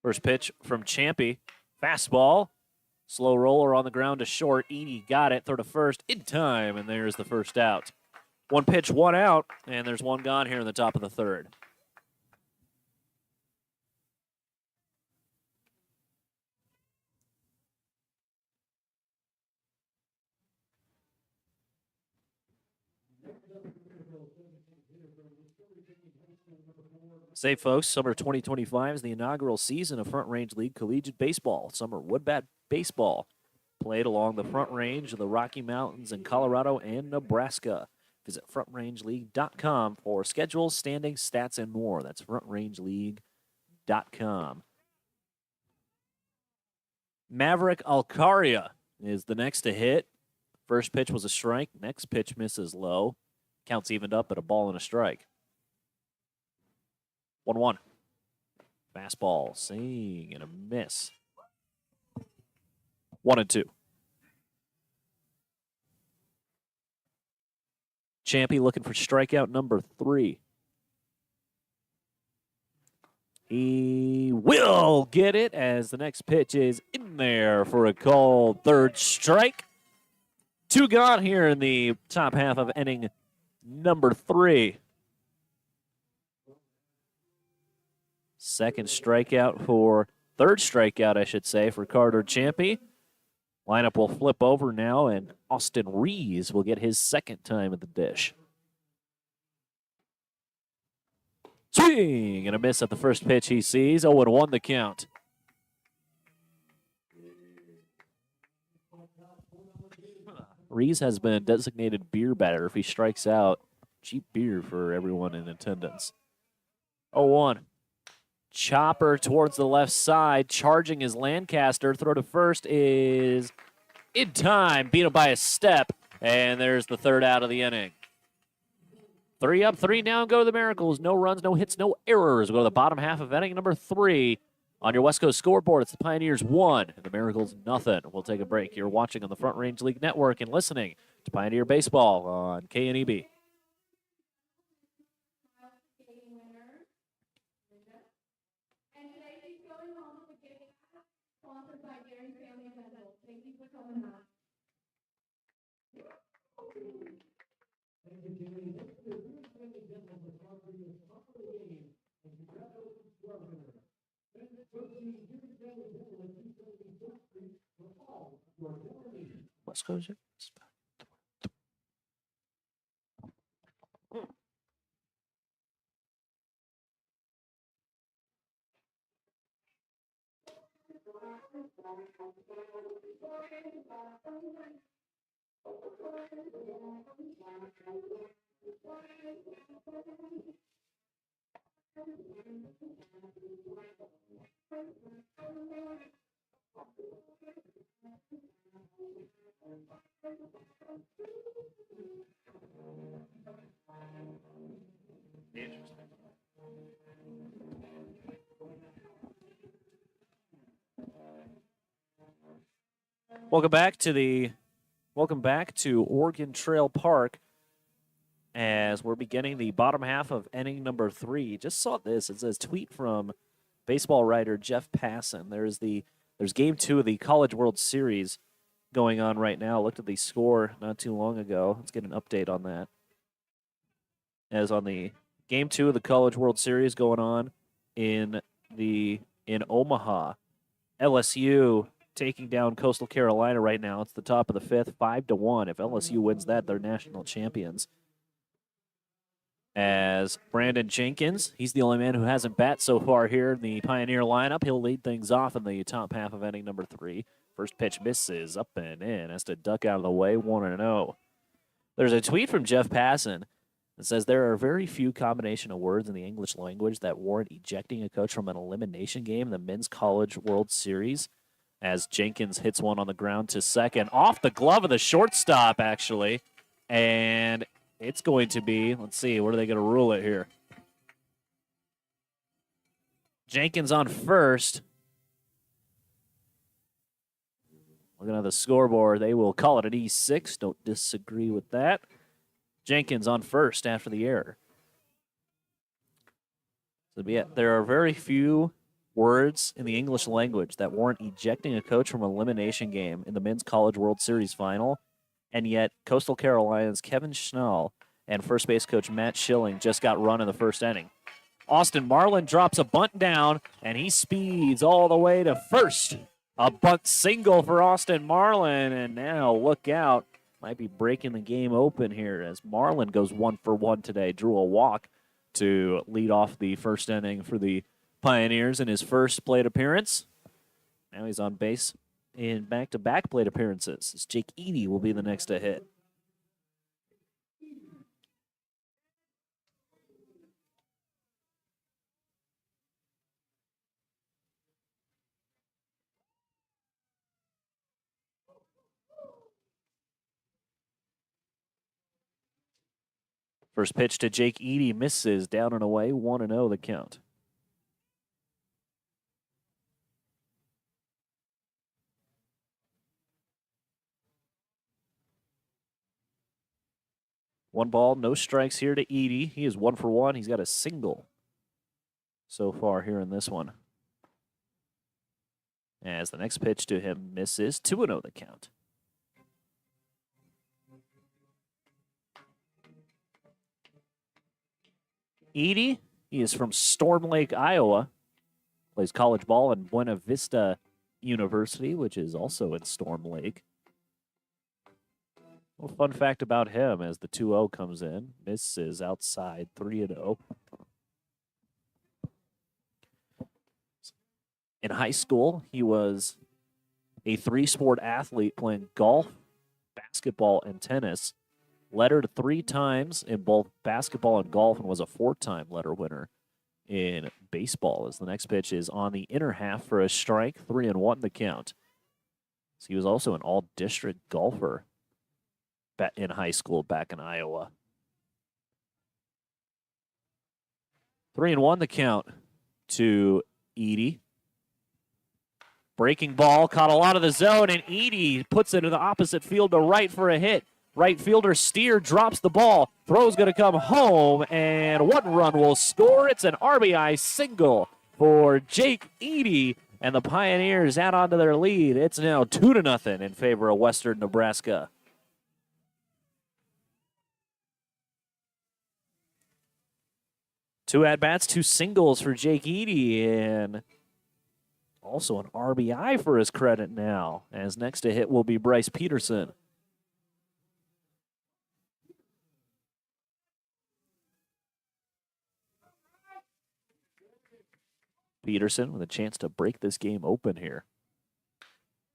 First pitch from Champy. Fastball. Slow roller on the ground to short. Edie got it. Throw to first in time, and there's the first out. One pitch, one out, and there's one gone here in the top of the third. Say, folks, summer 2025 is the inaugural season of Front Range League Collegiate Baseball. Summer woodbat baseball played along the Front Range of the Rocky Mountains in Colorado and Nebraska. Visit frontRangeLeague.com for schedules, standings, stats, and more. That's frontRangeLeague.com. Maverick Alcaria is the next to hit. First pitch was a strike. Next pitch misses low. Counts evened up at a ball and a strike. 1-1. Fastball, swing, and a miss. 1-2. Champy looking for strikeout number 3. He will get it as the next pitch is in there for a called third strike. 2 gone here in the top half of inning number 3. Third strikeout, I should say, for Carter Champy. Lineup will flip over now, and Austin Rees will get his second time at the dish. Swing and a miss at the first pitch he sees. 0-1 the count. Rees has been a designated beer batter if he strikes out. Cheap beer for everyone in attendance. 0-1. Chopper towards the left side. Charging is Lancaster. Throw to first is in time. Beat him by a step. And there's the third out of the inning. 3 up, 3 down. Go to the Miracles. No runs, no hits, no errors. Go to the bottom half of inning number 3. On your West Coast scoreboard, it's the Pioneers 1 and the Miracles nothing. We'll take a break. You're watching on the Front Range League Network and listening to Pioneer Baseball on KNEB. And today she's going home with a gift sponsored by Gering Family Dental. Thank you for coming out. West Coast. Welcome back to Oregon Trail Park as we're beginning the bottom half of inning number 3. Just saw this. It says tweet from baseball writer Jeff Passan. There's game 2 of the College World Series going on right now. Looked at the score not too long ago. Let's get an update on that. As on the game 2 of the College World Series going on in Omaha. LSU taking down Coastal Carolina right now. It's the top of the 5th, 5-1. If LSU wins that, they're national champions. As Brandon Jenkins, he's the only man who hasn't bat so far here in the Pioneer lineup. He'll lead things off in the top half of inning number 3. First pitch misses, up and in. Has to duck out of the way, 1-0. There's a tweet from Jeff Passan that says there are very few combination of words in the English language that warrant ejecting a coach from an elimination game in the Men's College World Series. As Jenkins hits one on the ground to second, off the glove of the shortstop, actually. And it's going to be, let's see, what are they going to rule it here? Jenkins on first. Looking at the scoreboard, they will call it an E6. Don't disagree with that. Jenkins on first after the error. So yeah, there are very few words in the English language that warrant ejecting a coach from an elimination game in the Men's College World Series final, and yet Coastal Carolina's Kevin Schnall and first base coach Matt Schilling just got run in the first inning. Austin Marlin drops a bunt down, and he speeds all the way to first. A bunt single for Austin Marlin, and now look out. Might be breaking the game open here as Marlin goes 1 for 1 today. Drew a walk to lead off the first inning for the Pioneers in his first plate appearance. Now he's on base in back-to-back plate appearances. As Jake Eady will be the next to hit. First pitch to Jake Eady misses, down and away, 1-0 the count. One ball, no strikes here to Eady. He is 1 for 1. He's got a single so far here in this one. As the next pitch to him misses, 2-0 the count. Eady, he is from Storm Lake, Iowa. Plays college ball in Buena Vista University, which is also in Storm Lake. Well, fun fact about him as the 2-0 comes in. Misses outside, 3-0. In high school, he was a 3-sport athlete playing golf, basketball, and tennis. Lettered 3 times in both basketball and golf and was a 4-time letter winner in baseball, as the next pitch is on the inner half for a strike, 3-1 the count. So he was also an all-district golfer in high school back in Iowa. 3-1 the count to Edie. Breaking ball, caught a lot of the zone, and Edie puts it in the opposite field to right for a hit. Right fielder Steer drops the ball. Throw's going to come home, and one run will score. It's an RBI single for Jake Edie, and the Pioneers add on to their lead. It's now 2-0 in favor of Western Nebraska. Two at-bats, two singles for Jake Edie, and also an RBI for his credit now, as next to hit will be Bryce Peterson. Peterson with a chance to break this game open here.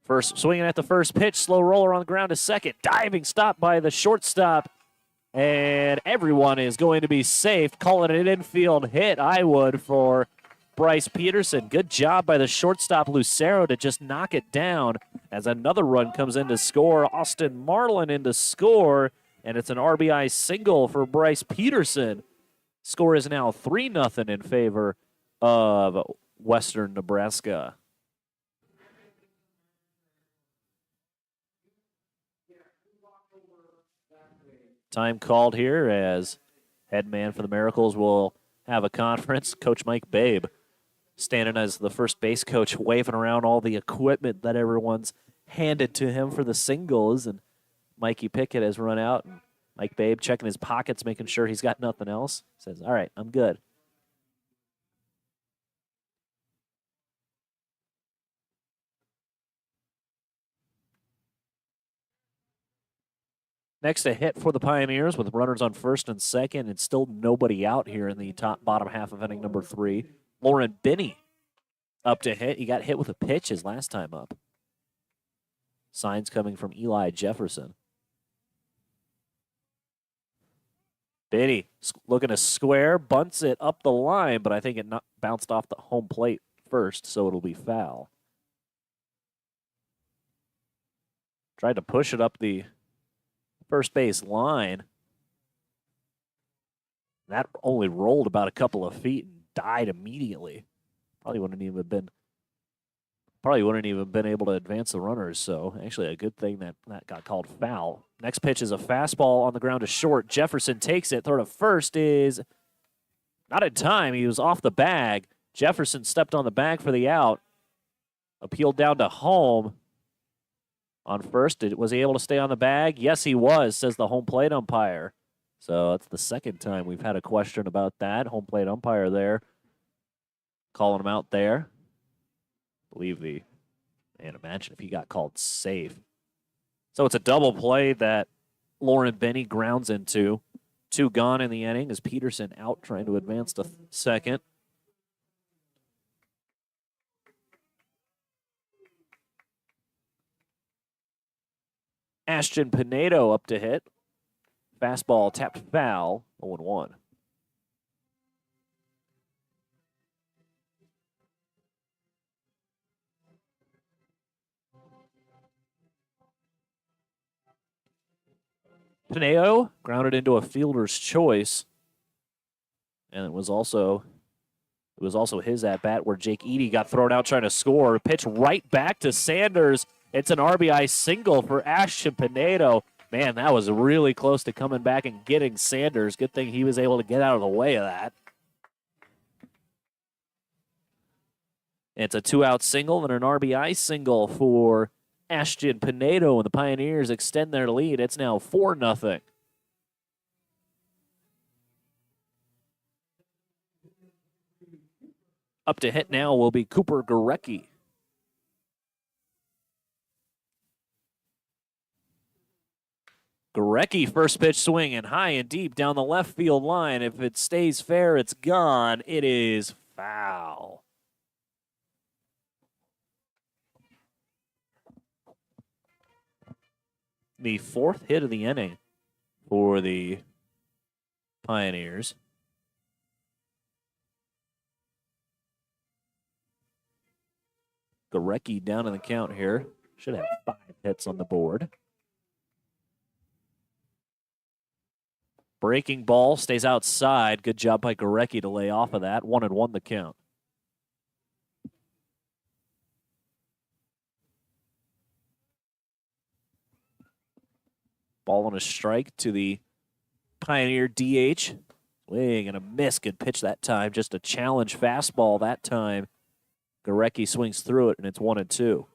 First, swinging at the first pitch, slow roller on the ground to second. Diving stop by the shortstop. And everyone is going to be safe. Calling it an infield hit, I would, for Bryce Peterson. Good job by the shortstop, Lucero, to just knock it down as another run comes in to score. Austin Marlin in to score, and it's an RBI single for Bryce Peterson. Score is now 3-0 in favor of Western Nebraska. Time called here as head man for the Miracles will have a conference. Coach Mike Babe standing as the first base coach, waving around all the equipment that everyone's handed to him for the singles. And Mikey Pickett has run out. And Mike Babe checking his pockets, making sure he's got nothing else. Says, all right, I'm good. Next, a hit for the Pioneers with runners on first and second, and still nobody out here in the bottom half of inning number 3. Lauren Binney up to hit. He got hit with a pitch his last time up. Signs coming from Eli Jefferson. Binney looking to square, bunts it up the line, but I think it bounced off the home plate first, so it'll be foul. Tried to push it up the first base line. That only rolled about a couple of feet and died immediately. Probably wouldn't even been able to advance the runners. So actually a good thing that got called foul. Next pitch is a fastball on the ground to short. Jefferson takes it. Throw to first is not in time. He was off the bag. Jefferson stepped on the bag for the out. Appealed down to home. On first, was he able to stay on the bag? Yes, he was, says the home plate umpire. So that's the second time we've had a question about that. Home plate umpire there, calling him out there. Man, imagine if he got called safe. So it's a double play that Lauren Binney grounds into. 2 gone in the inning as Peterson out trying to advance to second. Ashton Pinedo up to hit. Fastball tapped foul, 0-1. Pinedo grounded into a fielder's choice. And it was also his at-bat where Jake Edie got thrown out trying to score. Pitch right back to Sanders. It's an RBI single for Ashton Pinedo. Man, that was really close to coming back and getting Sanders. Good thing he was able to get out of the way of that. It's a 2-out single and an RBI single for Ashton Pinedo, and the Pioneers extend their lead. It's now 4-0. Up to hit now will be Cooper Gorecki. Gorecki, first pitch swinging high and deep down the left field line. If it stays fair, it's gone. It is foul. The 4th hit of the inning for the Pioneers. Gering down in the count here. Should have 5 hits on the board. Breaking ball stays outside. Good job by Gering to lay off of that. 1-1 the count. Ball on a strike to the Pioneer DH. Swing and a miss. Good pitch that time. Just a challenge fastball that time. Gering swings through it, and it's 1-2.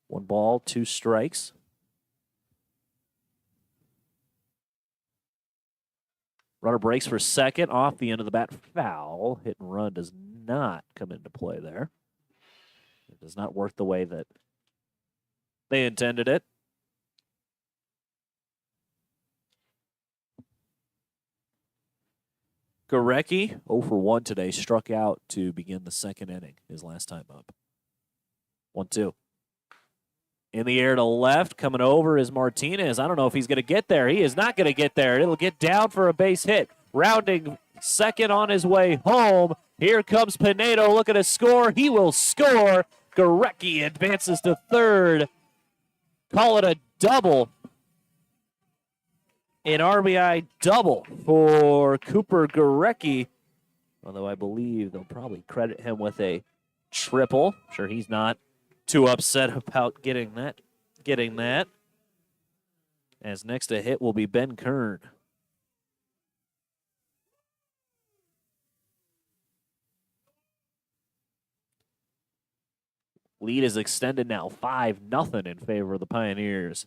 One ball, 2 strikes. Runner breaks for second. Off the end of the bat. Foul. Hit and run does not come into play there. It does not work the way that they intended it. Gering, 0 for 1 today, struck out to begin the second inning, his last time up. 1-2. In the air to left, coming over is Martinez. I don't know if he's going to get there. He is not going to get there. It'll get down for a base hit. Rounding second on his way home. Here comes Pinedo looking to score. He will score. Gering advances to third. Call it a double. An RBI double for Cooper Gering. Although I believe they'll probably credit him with a triple. I'm sure he's not too upset about getting that. As next to hit will be Ben Kern. Lead is extended now 5-0 in favor of the Pioneers.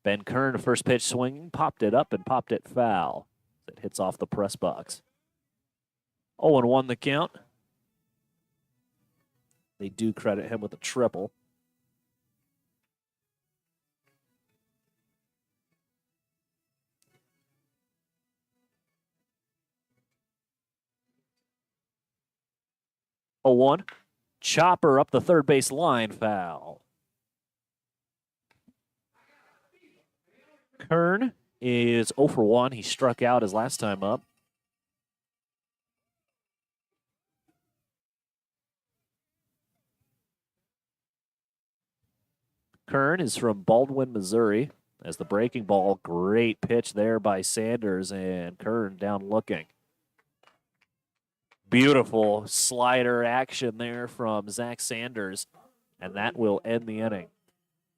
Ben Kern, first pitch swinging, popped it up and popped it foul. It hits off the press box. 0-1 the count. They do credit him with a triple. A 1. Chopper up the third base line, foul. Kern is 0 for 1. He struck out his last time up. Kern is from Baldwin, Missouri. As the breaking ball, great pitch there by Sanders, and Kern down looking. Beautiful slider action there from Zach Sanders, and that will end the inning.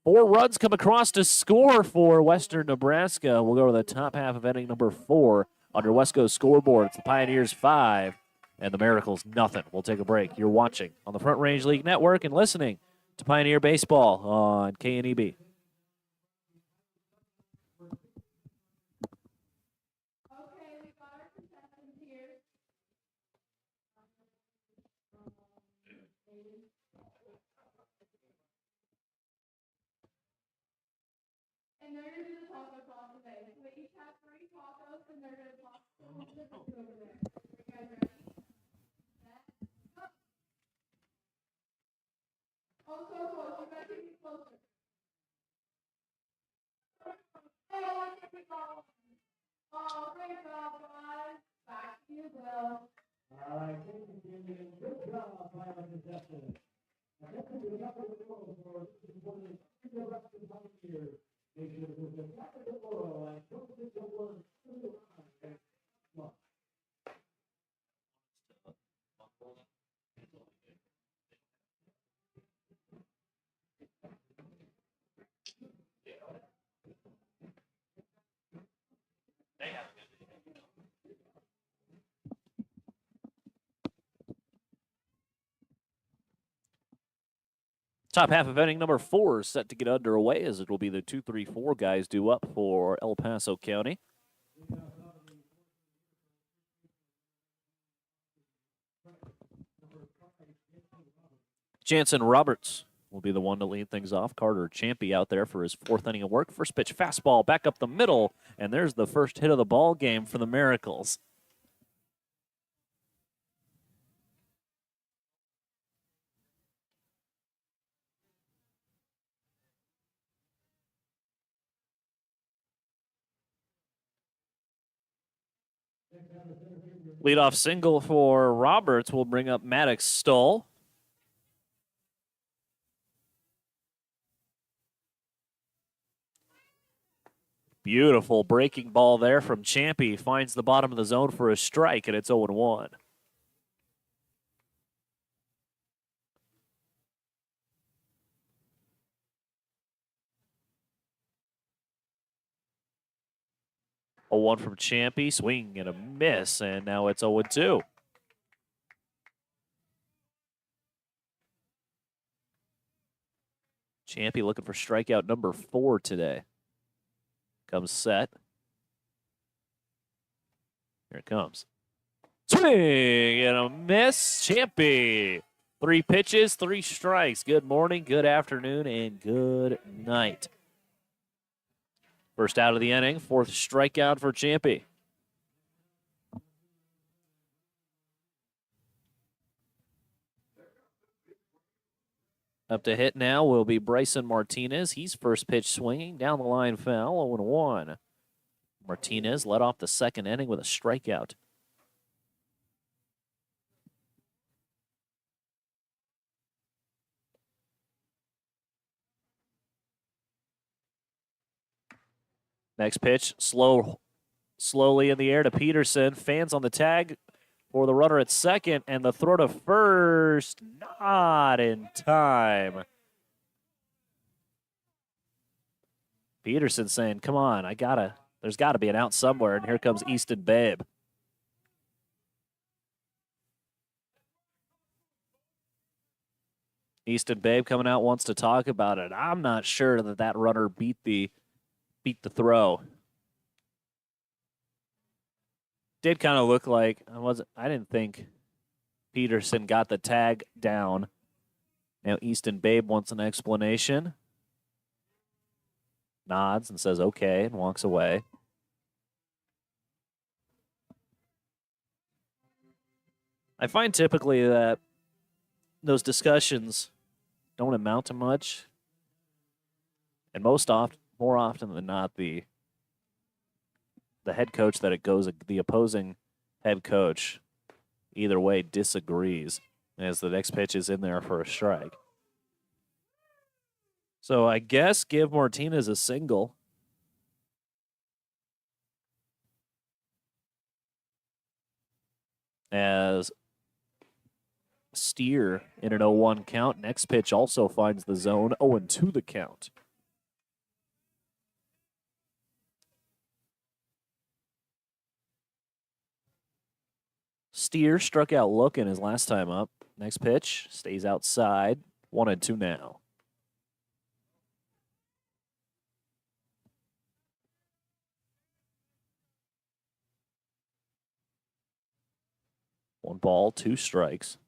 4 runs come across to score for Western Nebraska. We'll go to the top half of inning number 4 under Wesco's scoreboard. It's the Pioneers 5 and the Miracles nothing. We'll take a break. You're watching on the Front Range League Network and listening to Pioneer Baseball on KNEB. And they're going to do the taco sauce today. So they each have 3 tacos, and they're going to toss them over there. Are you guys ready? Oh, so close. You got to get closer. Oh, great job, guys. Back to you, Bill. All right, good job, pilot contestant. Now, this is the number of the world for the rest of the Pioneers. Make sure to put the back of the world and don't forget the word to the line. Come on. Top half of inning number 4 is set to get underway as it will be the 2-3-4 guys due up for El Paso County. Jansen Roberts will be the one to lead things off. Carter Champy out there for his 4th inning of work. First pitch fastball back up the middle, and there's the first hit of the ball game for the Miracles. Leadoff single for Roberts will bring up Maddox Stoll. Beautiful breaking ball there from Champy. Finds the bottom of the zone for a strike, and it's 0-1. A 1 from Champy. Swing and a miss, and now it's 0-2. Champy looking for strikeout number 4 today. Comes set. Here it comes. Swing and a miss. Champy. 3 pitches, 3 strikes. Good morning, good afternoon, and good night. First out of the inning, 4th strikeout for Champy. Up to hit now will be Bryson Martinez. He's first pitch swinging. Down the line foul, 0-1. Martinez led off the second inning with a strikeout. Next pitch, slowly in the air to Peterson. Fans on the tag for the runner at second, and the throw to first, not in time. Peterson saying, come on, there's got to be an out somewhere, and here comes Easton Babe. Easton Babe coming out, wants to talk about it. I'm not sure that runner beat the throw. Did kind of look like I didn't think Peterson got the tag down. Now Easton Babe wants an explanation. Nods and says okay and walks away. I find typically that those discussions don't amount to much. And more often than not, the head coach that it goes, the opposing head coach, either way disagrees as the next pitch is in there for a strike. So I guess give Martinez a single. As Steer in an 0-1 count. Next pitch also finds the zone. 0-2 the count. Steer struck out looking his last time up. Next pitch stays outside. 1-2 now. One ball, 2 strikes.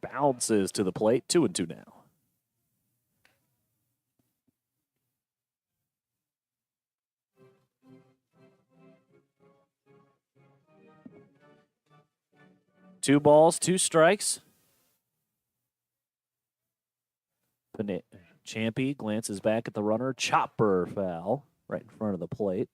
Bounces to the plate. 2-2 now. Two balls, 2 strikes. Champy glances back at the runner. Chopper foul right in front of the plate.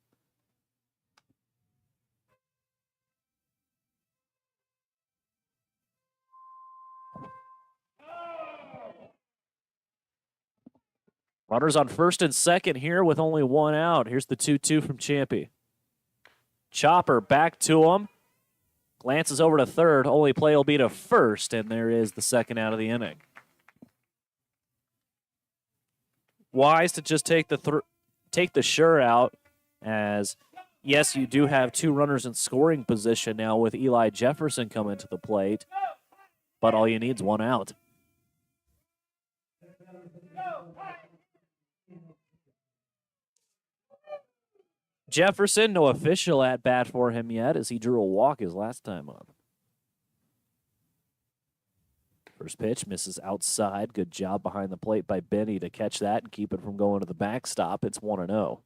Runners on first and second here with only 1 out. Here's the 2-2 from Champy. Chopper back to him. Glances over to third. Only play will be to first, and there is the second out of the inning. Wise to just take the sure out, as yes, you do have 2 runners in scoring position now with Eli Jefferson coming to the plate, but all you need is 1 out. Jefferson, no official at bat for him yet, as he drew a walk his last time up. First pitch misses outside. Good job behind the plate by Benny to catch that and keep it from going to the backstop. It's 1-0.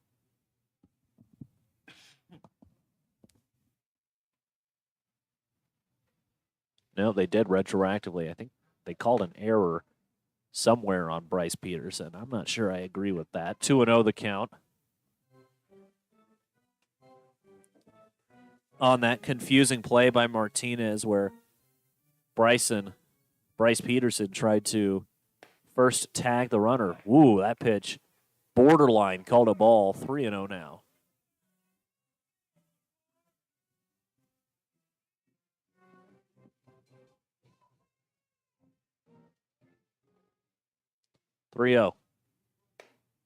No, they did retroactively. I think they called an error somewhere on Bryce Peterson. I'm not sure I agree with that. 2-0 the count. on that confusing play by Martinez where Bryce Peterson tried to first tag the runner. Ooh, that pitch. Borderline called a ball. 3-0 now.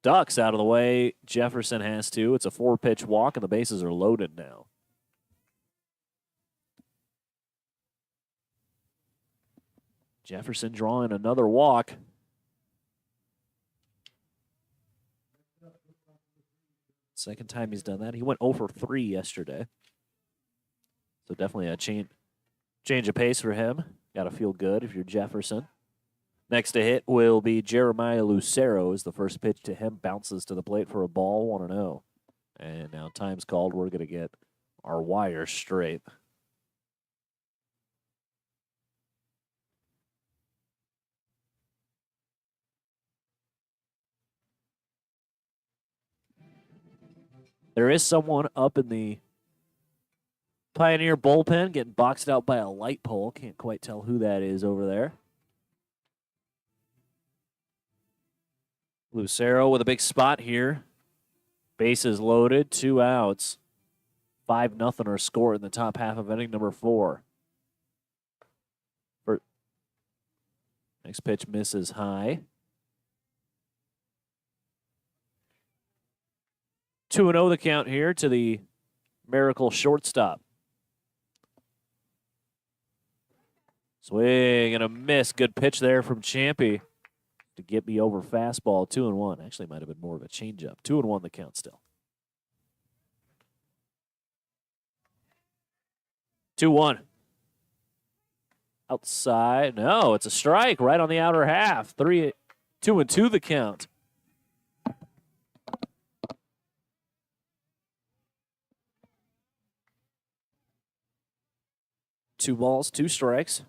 Ducks out of the way. Jefferson has to. It's a 4-pitch walk, and the bases are loaded now. Jefferson drawing another walk. Second time he's done that. He went 0 for 3 yesterday. So definitely a change of pace for him. Got to feel good if you're Jefferson. Next to hit will be Jeremiah Lucero as the first pitch to him bounces to the plate for a ball, 1-0. And now time's called. We're going to get our wires straight. There is someone up in the Pioneer bullpen getting boxed out by a light pole. Can't quite tell who that is over there. Lucero with a big spot here. Bases loaded, 2 outs. 5-0 our score in the top half of inning number 4. Next pitch misses high. 2-0 the count here to the Miracle shortstop. Swing and a miss. Good pitch there from Champy to get me over fastball. 2-1. Actually, might have been more of a changeup. 2-1 the count still. 2-1. Outside. No, it's a strike right on the outer half. 2-2 the count. Two balls, 2 strikes.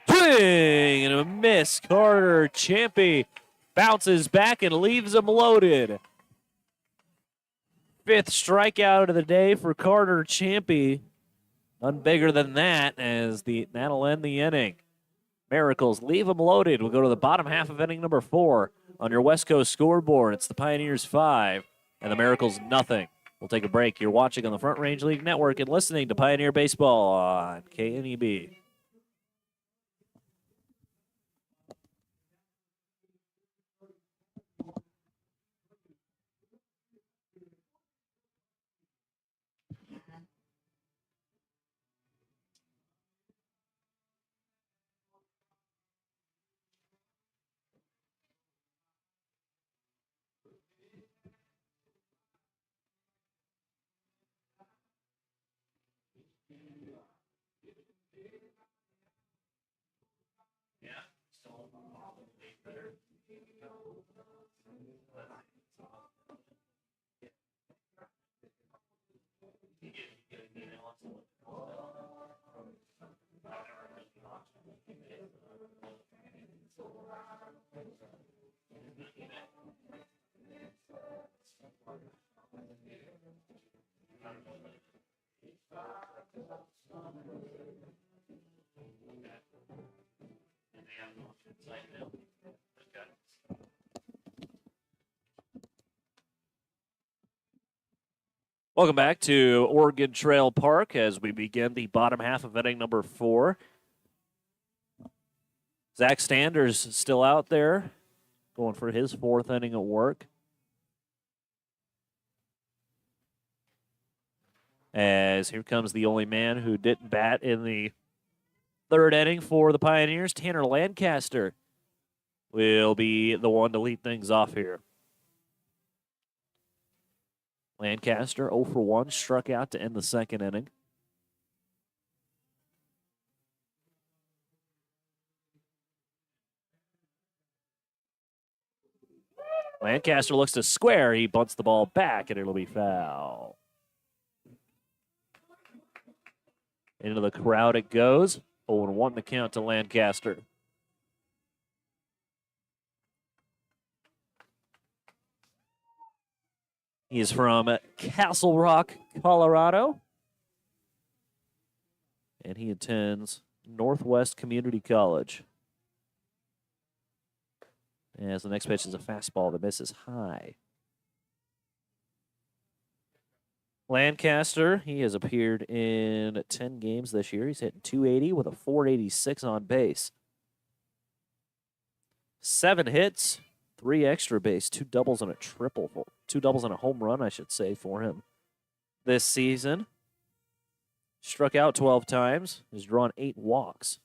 Swing and a miss. Carter Champy bounces back and leaves him loaded. 5th strikeout of the day for Carter Champy. None bigger than that, as that'll end the inning. Miracles leave them loaded. We'll go to the bottom half of inning number 4 on your West Coast scoreboard. It's the Pioneers 5 and the Miracles nothing. We'll take a break. You're watching on the Front Range League Network and listening to Pioneer Baseball on KNEB. Welcome back to Oregon Trail Park as we begin the bottom half of inning number 4. Zach Standers still out there, going for his 4th inning of work. As here comes the only man who didn't bat in the 3rd inning for the Pioneers, Tanner Lancaster, will be the one to lead things off here. Lancaster 0 for 1, struck out to end the 2nd inning. Lancaster looks to square. He bunts the ball back, and it'll be foul. Into the crowd it goes. 0-1 the count to Lancaster. He is from Castle Rock, Colorado. And he attends Northwest Community College. As the next pitch is a fastball that misses high. Lancaster, he has appeared in 10 games this year. He's hitting .280 with a .486 on base. 7 hits, 3 extra base, 2 doubles and a triple, 2 doubles and a home run, I should say, for him this season. Struck out 12 times, has drawn 8 walks.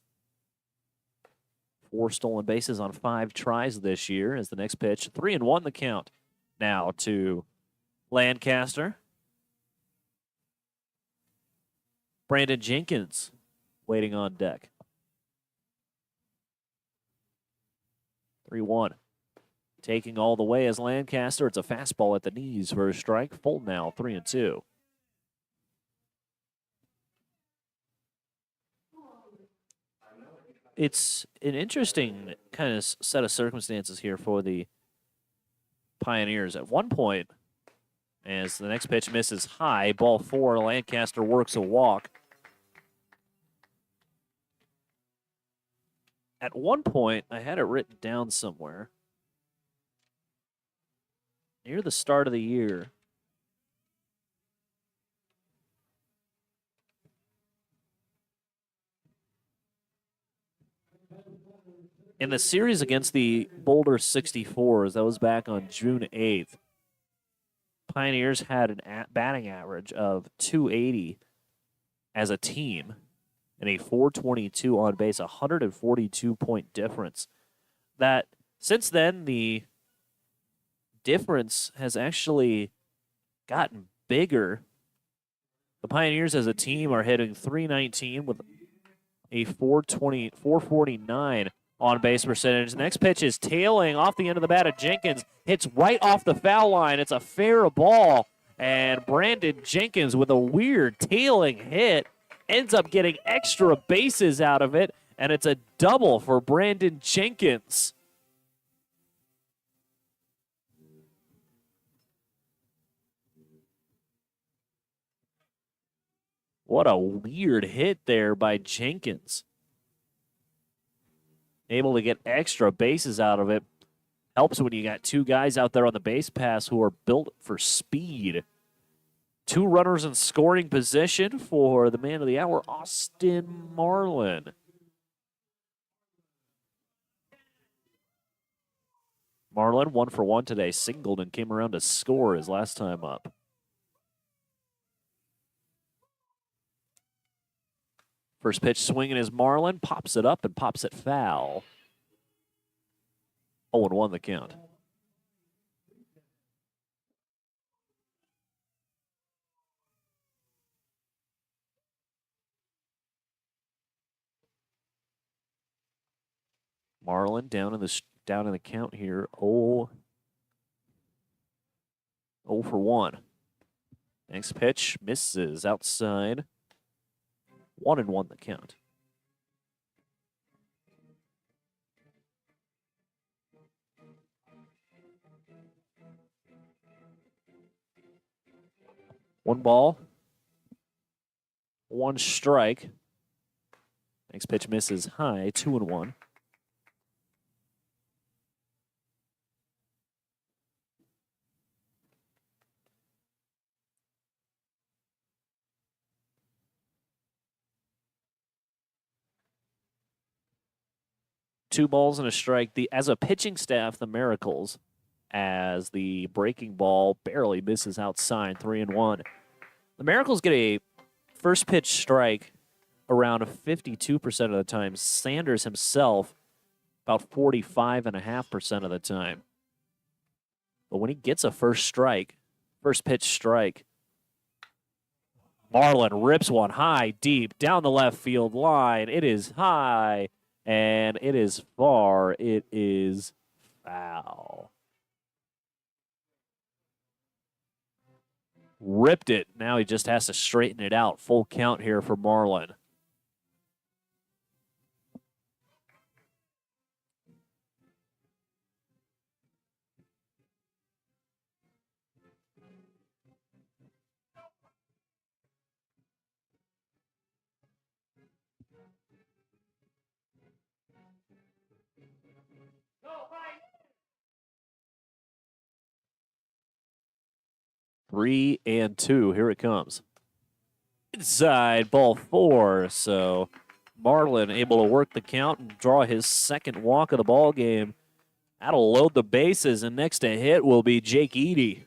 4 stolen bases on 5 tries this year as the next pitch. 3-1 the count now to Lancaster. Brandon Jenkins waiting on deck. 3-1. Taking all the way as Lancaster. It's a fastball at the knees for a strike. Full now, 3-2. It's an interesting kind of set of circumstances here for the Pioneers. At one point, as the next pitch misses high, ball 4, Lancaster works a walk. At one point, I had it written down somewhere. Near the start of the year, in the series against the Boulder 64s, that was back on June 8th, Pioneers had a batting average of .280 as a team and a .422 on base, 142-point difference. That since then, the difference has actually gotten bigger. The Pioneers as a team are hitting .319 with a .449 on base percentage. The next pitch is tailing off the end of the bat of Jenkins. Hits right off the foul line. It's a fair ball. And Brandon Jenkins with a weird tailing hit ends up getting extra bases out of it. And it's a double for Brandon Jenkins. What a weird hit there by Jenkins. Able to get extra bases out of it. Helps when you got 2 guys out there on the base pass who are built for speed. 2 runners in scoring position for the man of the hour, Austin Marlin. Marlin 1 for 1 today, singled and came around to score his last time up. First pitch swinging is Marlin, pops it up and pops it foul. 0-1 the count. Marlin down in the count here. 0 for 1. Next pitch misses outside. 1-1 the count. One ball, 1 strike. Next pitch misses high, 2-1. Two balls and a strike. As a pitching staff, the Miracles, as the breaking ball barely misses outside, 3-1. The Miracles get a first pitch strike around 52% of the time. Sanders himself about 45.5% of the time. But when he gets a first pitch strike, Marlin rips one high, deep, down the left field line. It is high, and it is far. It is foul. Ripped it. Now he just has to straighten it out. Full count here for Marlin. 3-2. Here it comes. Inside, ball 4. So Marlin able to work the count and draw his second walk of the ball game. That'll load the bases, and next to hit will be Jake Eady.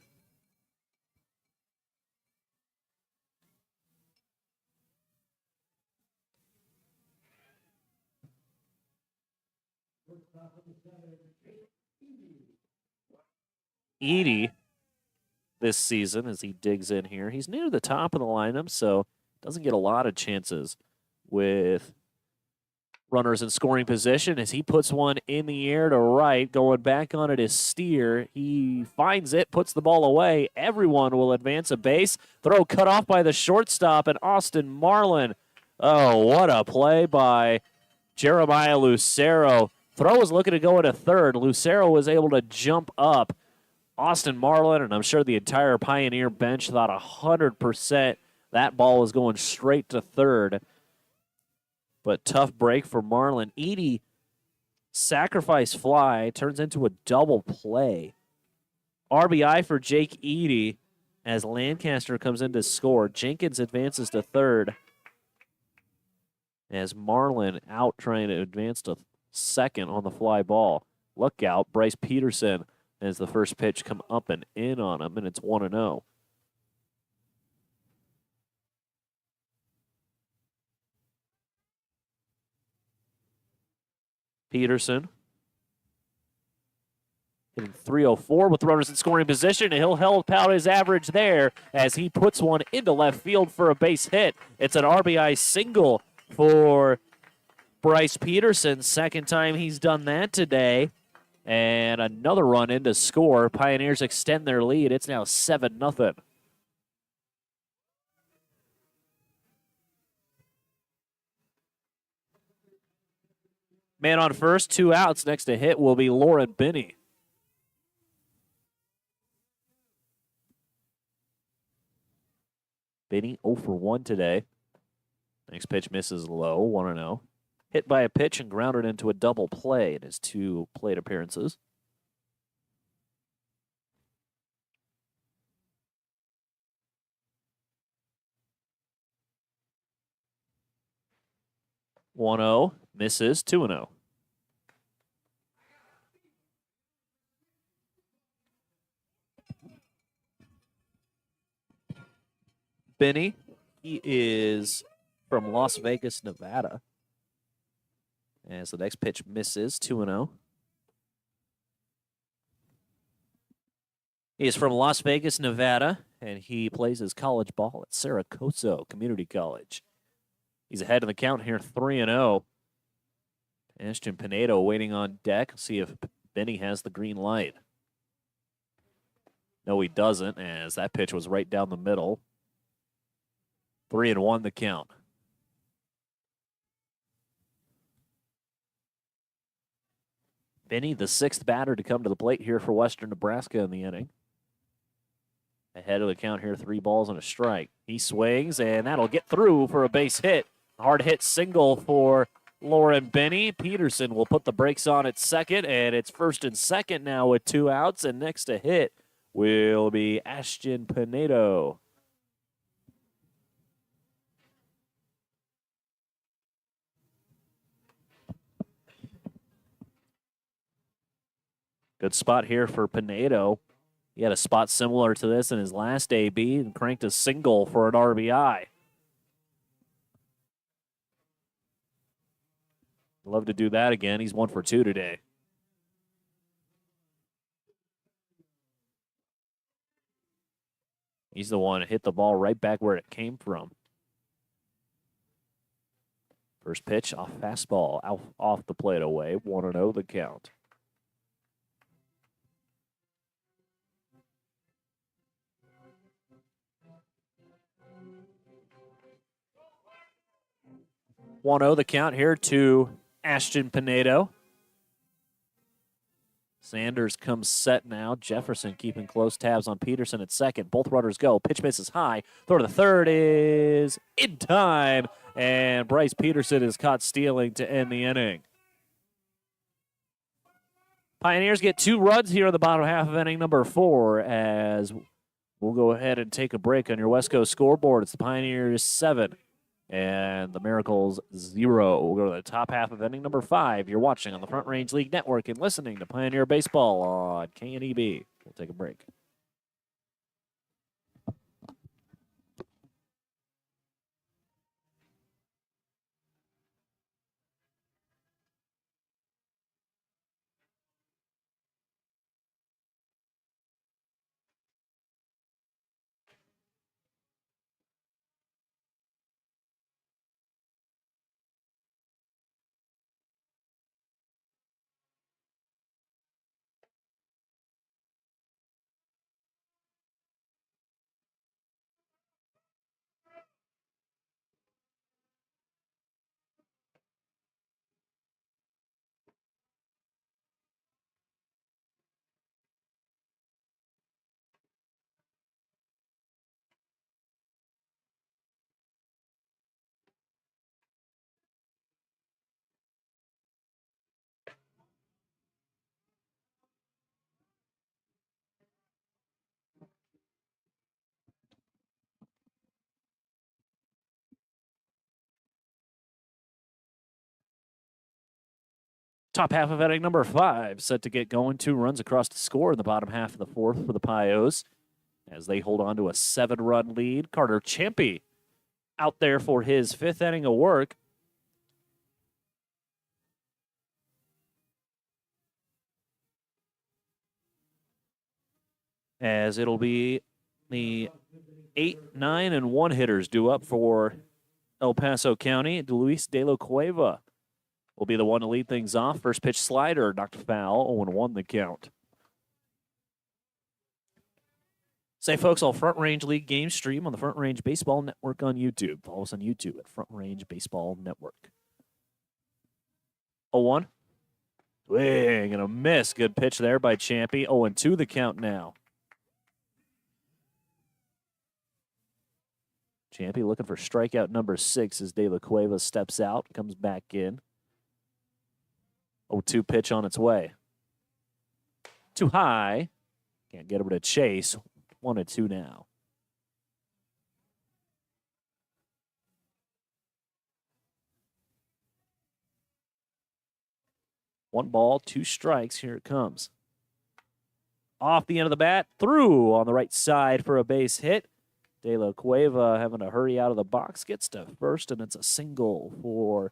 Eady this season, as he digs in here, he's near the top of the lineup, so doesn't get a lot of chances with runners in scoring position as he puts one in the air to right, going back on it is Steer. He finds it, puts the ball away. Everyone will advance a base. Throw cut off by the shortstop, and Austin Marlin. Oh, what a play by Jeremiah Lucero. Throw was looking to go into third. Lucero was able to jump up. Austin Marlin, and I'm sure the entire Pioneer bench thought 100% that ball was going straight to third. But tough break for Marlin. Eady, sacrifice fly, turns into a double play. RBI for Jake Eady as Lancaster comes in to score. Jenkins advances to third as Marlin out trying to advance to second on the fly ball. Look out, Bryce Peterson as the first pitch come up and in on him, and it's 1-0. Peterson hitting .304 with runners in scoring position, and he'll help out his average there as he puts one into left field for a base hit. It's an RBI single for Bryce Peterson. Second time he's done that today. And another run in to score. Pioneers extend their lead. It's now 7-0. Man on first, 2 outs. Next to hit will be Lauren Binney. Binney 0 for 1 today. Next pitch misses low, 1-0. Hit by a pitch and grounded into a double play in his 2 plate appearances. .10 misses, 2-0. Binney, he is from Las Vegas, Nevada. As the next pitch misses, 2-0. He is from Las Vegas, Nevada, and he plays his college ball at Saracoso Community College. He's ahead in the count here, 3-0. Ashton Pinedo waiting on deck. See if Binney has the green light. No, he doesn't, as that pitch was right down the middle. 3-1 the count. Binney, the 6th batter to come to the plate here for Western Nebraska in the inning. Ahead of the count here, 3 balls and a strike. He swings, and that'll get through for a base hit. Hard hit single for Lauren Binney. Peterson will put the brakes on at second, and it's first and second now with 2 outs, and next to hit will be Ashton Pinedo. Good spot here for Pinedo. He had a spot similar to this in his last AB and cranked a single for an RBI. Love to do that again. He's 1 for 2 today. He's the one who hit the ball right back where it came from. First pitch, off fastball, off the plate away. 1-0 the count. The count here to Ashton Pinedo. Sanders comes set now. Jefferson keeping close tabs on Peterson at second. Both runners go. Pitch misses high. Throw to the third is in time. And Bryce Peterson is caught stealing to end the inning. Pioneers get 2 runs here in the bottom half of inning number 4 as we'll go ahead and take a break on your West Coast scoreboard. It's the Pioneers 7 and the Miracles 0. We'll go to the top half of inning number 5. You're watching on the Front Range League Network and listening to Pioneer Baseball on KNEB. We'll take a break. Top half of inning number 5 set to get going. 2 runs across the score in the bottom half of the 4th for the Pios as they hold on to a 7-run lead. Carter Champy out there for his 5th inning of work. As it'll be the 8, 9, and 1 hitters due up for El Paso County. Luis De La Cueva will be the one to lead things off. First pitch slider knocked foul, 0-1 the count. Say, folks, all Front Range League game stream on the Front Range Baseball Network on YouTube. Follow us on YouTube at Front Range Baseball Network. 0-1. Swing and a miss. Good pitch there by Champy. 0-2 the count now. Champy looking for strikeout number 6 as De La Cueva steps out, comes back in. 0-2 pitch on its way. Too high. Can't get over to chase. 1-2 now. One ball, 2 strikes. Here it comes. Off the end of the bat, through on the right side for a base hit. De La Cueva having to hurry out of the box, gets to first, and it's a single for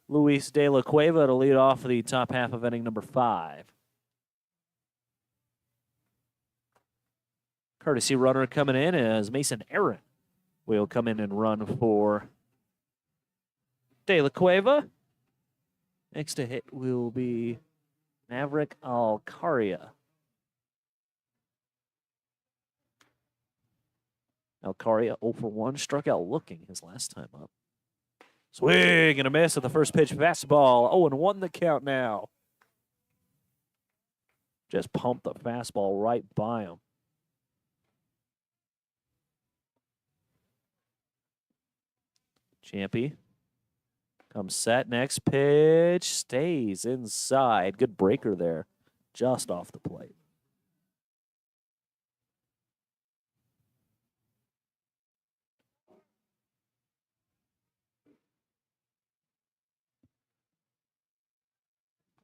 Luis De La Cueva to lead off the top half of inning number 5. Courtesy runner coming in as Mason Aaron will come in and run for De La Cueva. Next to hit will be Maverick Alcaria. Alcaria 0 for 1, struck out looking his last time up. Swing and a miss at the first pitch fastball. 0-1 the count now. Just pumped the fastball right by him. Champy comes set. Next pitch stays inside. Good breaker there, just off the plate.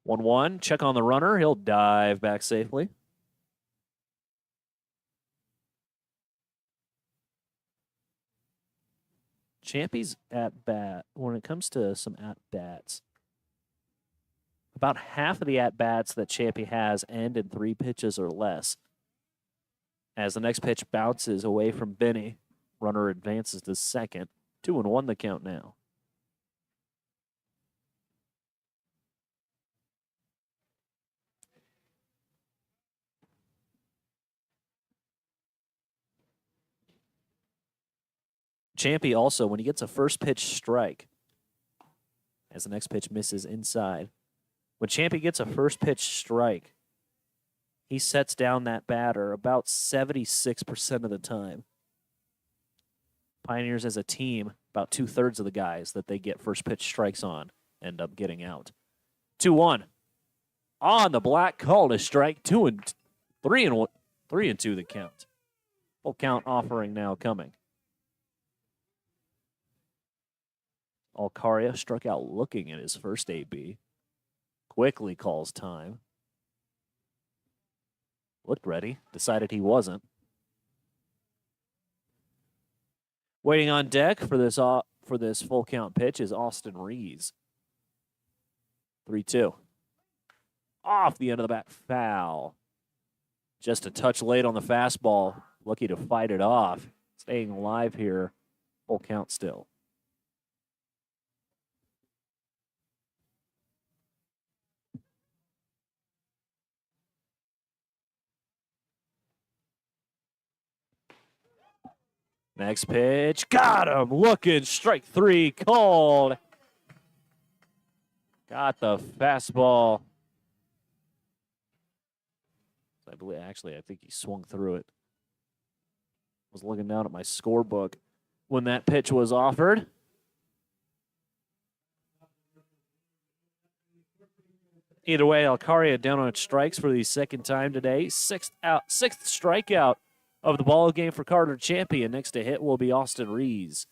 One, check on the runner. He'll dive back safely. Champy's at bat, when it comes to some at bats, about half of the at bats that Champy has end in 3 pitches or less. As the next pitch bounces away from Benny, runner advances to second. 2-1 the count now. Champy also, when he gets a first pitch strike, as the next pitch misses inside, when Champy gets a first pitch strike, he sets down that batter about 76% of the time. Pioneers as a team, about 2/3 of the guys that they get first pitch strikes on end up getting out. 2-1. On the black, called a strike. 3-2 the count. Full count offering now coming. Alcaria struck out looking at his first AB. Quickly calls time. Looked ready. Decided he wasn't. Waiting on deck for this full count pitch is Austin Rees. 3-2. Off the end of the bat, foul. Just a touch late on the fastball. Lucky to fight it off. Staying alive here. Full count still. Next pitch. Got him. Looking. Strike 3 called. Got the fastball. I think he swung through it. Was looking down at my scorebook when that pitch was offered. Either way, Alcaria down on strikes for the second time today. Sixth strikeout of the ball game for Carter Champion. Next to hit will be Austin Rees.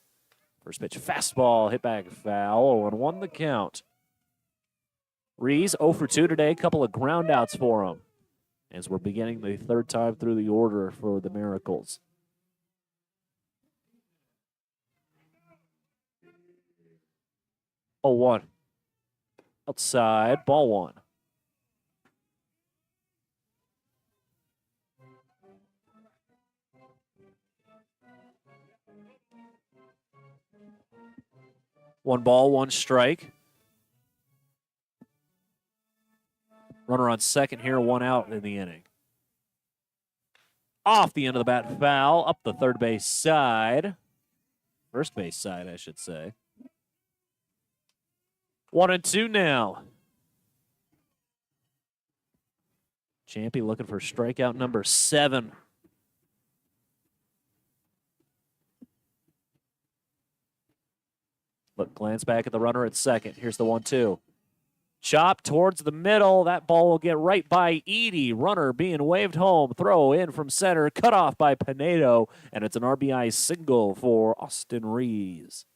First pitch, fastball, hit back foul, 0-1 the count. Rees 0 for 2 today, couple of ground outs for him as we're beginning the third time through the order for the Miracles. 0-1. Outside, ball 1. One ball, one strike. Runner on second here, one out in the inning. Off the end of the bat, foul, up the third base side. First base side, I should say. 1-2 now. Champy looking for strikeout number 7. Look, glance back at the runner at second. Here's the 1-2. Chop towards the middle. That ball will get right by Edie. Runner being waved home. Throw in from center. Cut off by Pinedo. And it's an RBI single for Austin Rees.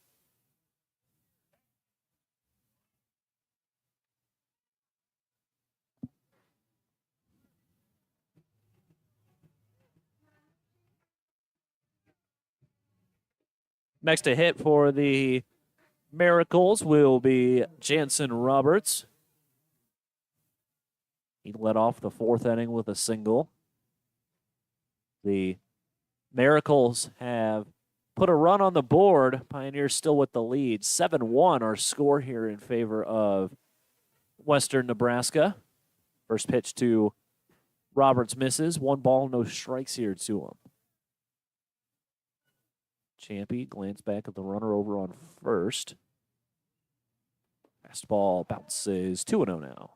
Next to hit for the Miracles will be Jansen Roberts. He led off the 4th inning with a single. The Miracles have put a run on the board. Pioneers still with the lead. 7-1 our score here in favor of Western Nebraska. First pitch to Roberts misses. 1 ball, no strikes here to him. Champy glance back at the runner over on first. Fastball bounces 2-0 now.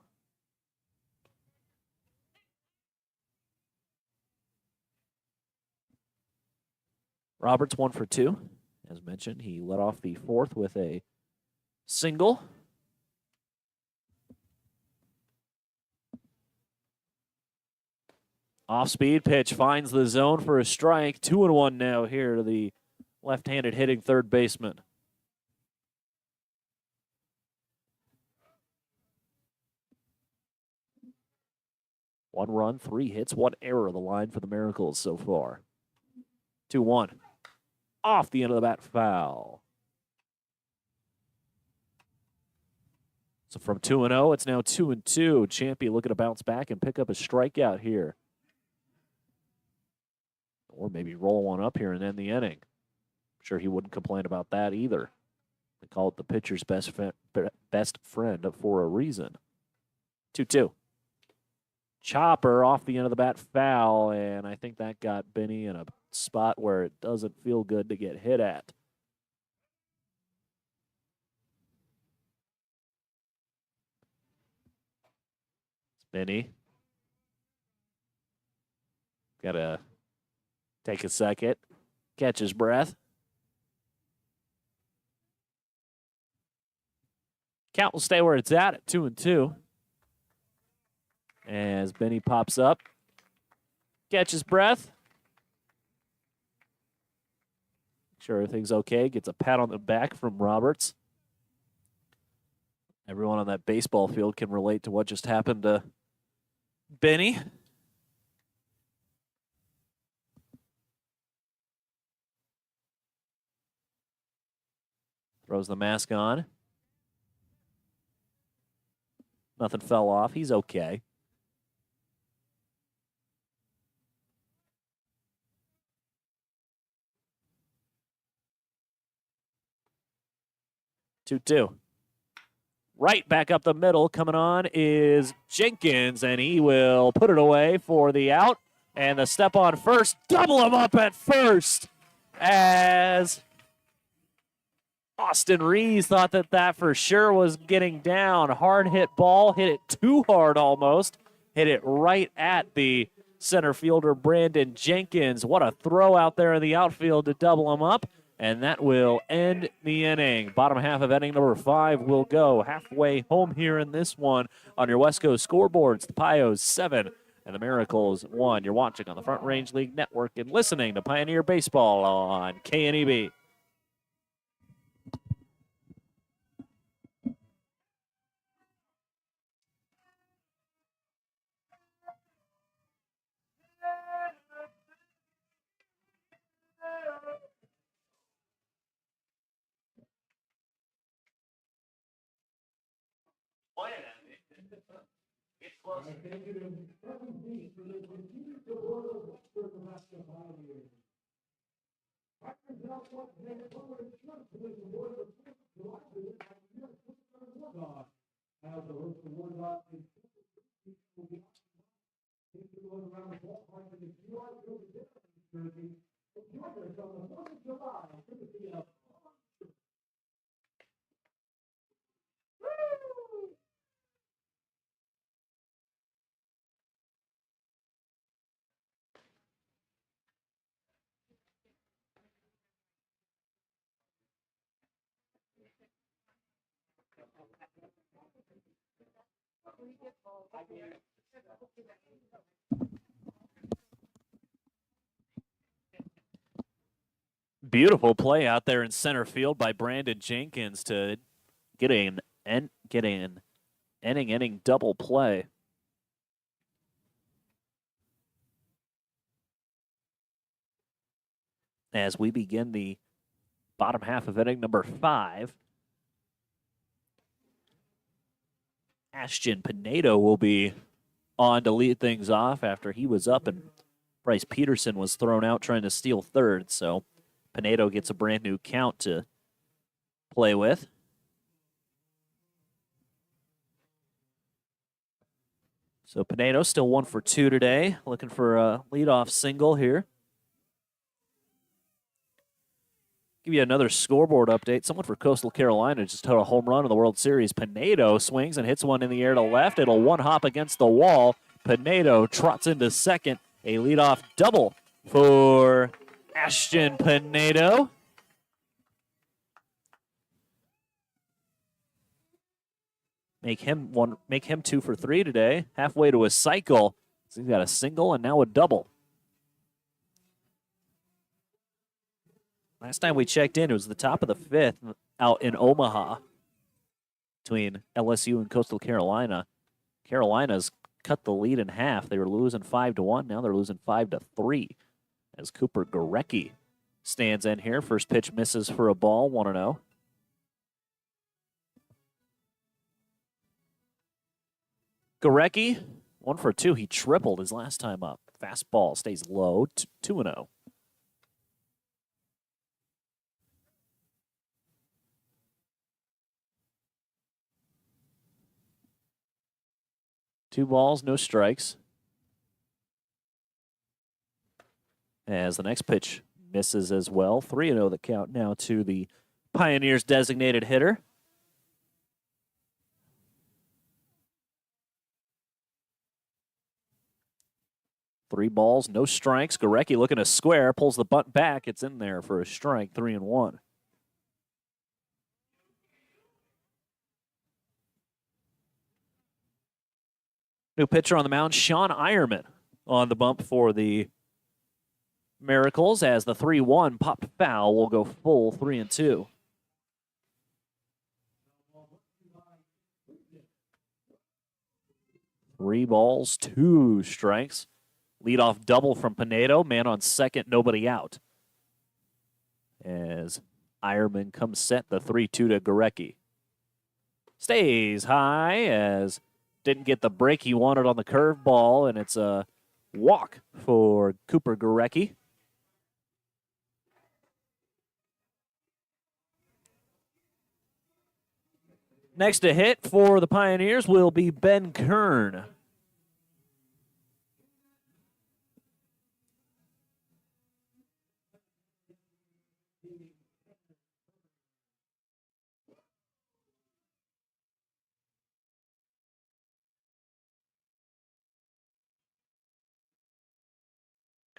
Roberts 1 for 2. As mentioned, he led off the 4th with a single. Off-speed pitch finds the zone for a strike. 2-1 now here to the left-handed hitting third baseman. One run, 3 hits, 1 error, the line for the Miracles so far. 2-1. Off the end of the bat, foul. So from 2-0, it's now 2-2. Champy looking to bounce back and pick up a strikeout here. Or maybe roll one up here and end the inning. I'm sure he wouldn't complain about that either. They call it the pitcher's best friend for a reason. 2-2. Chopper off the end of the bat, foul, and I think that got Benny in a spot where it doesn't feel good to get hit at. Benny. Got to take a second, catch his breath. Count will stay where it's at 2-2. As Benny pops up, catches breath. Sure everything's okay. Gets a pat on the back from Roberts. Everyone on that baseball field can relate to what just happened to Benny. Throws the mask on. Nothing fell off. He's okay. Two. Right back up the middle. Coming on is Jenkins, and he will put it away for the out. And the step on first. Double him up at first as Austin Rees thought that for sure was getting down. Hard hit ball. Hit it too hard almost. Hit it right at the center fielder, Brandon Jenkins. What a throw out there in the outfield to double him up. And that will end the inning. Bottom half of inning number 5 will go halfway home here in this one on your West Coast scoreboards. The Pios 7 and the Miracles 1. You're watching on the Front Range League Network and listening to Pioneer Baseball on KNEB. Beautiful play out there in center field by Brandon Jenkins to get an inning double play. As we begin the bottom half of inning number 5. Ashton Pinedo will be on to lead things off after he was up and Bryce Peterson was thrown out trying to steal third. So Pinedo gets a brand new count to play with. So Pinedo still 1 for 2 today, looking for a leadoff single here. Give you another scoreboard update. Someone for Coastal Carolina just hit a home run in the World Series. Pinedo swings and hits one in the air to left. It'll one hop against the wall. Pinedo trots into second. A leadoff double for Ashton Pinedo. Make him 2 for 3 today. Halfway to a cycle. So he's got a single and now a double. Last time we checked in, it was the top of the 5th out in Omaha between LSU and Coastal Carolina. Carolina's cut the lead in half. They were losing 5-1. Now they're losing 5-3 as Cooper Gorecki stands in here. First pitch misses for a ball, 1-0. Gorecki, 1 for 2. He tripled his last time up. Fastball stays low, 2-0. 2 balls, no strikes. As the next pitch misses as well. 3-0 the count now to the Pioneers' designated hitter. Three balls, no strikes. Gorecki looking to square, pulls the bunt back. It's in there for a strike, 3-1. New pitcher on the mound, Sean Eierman on the bump for the Miracles as the 3-1 popped foul will go full 3-2. Three balls, 2 strikes. Leadoff double from Pinedo. Man on second, nobody out. As Ironman comes set, the 3-2 to Gorecki. Stays high as didn't get the break he wanted on the curveball, and it's a walk for Cooper Gorecki. Next to hit for the Pioneers will be Ben Kern.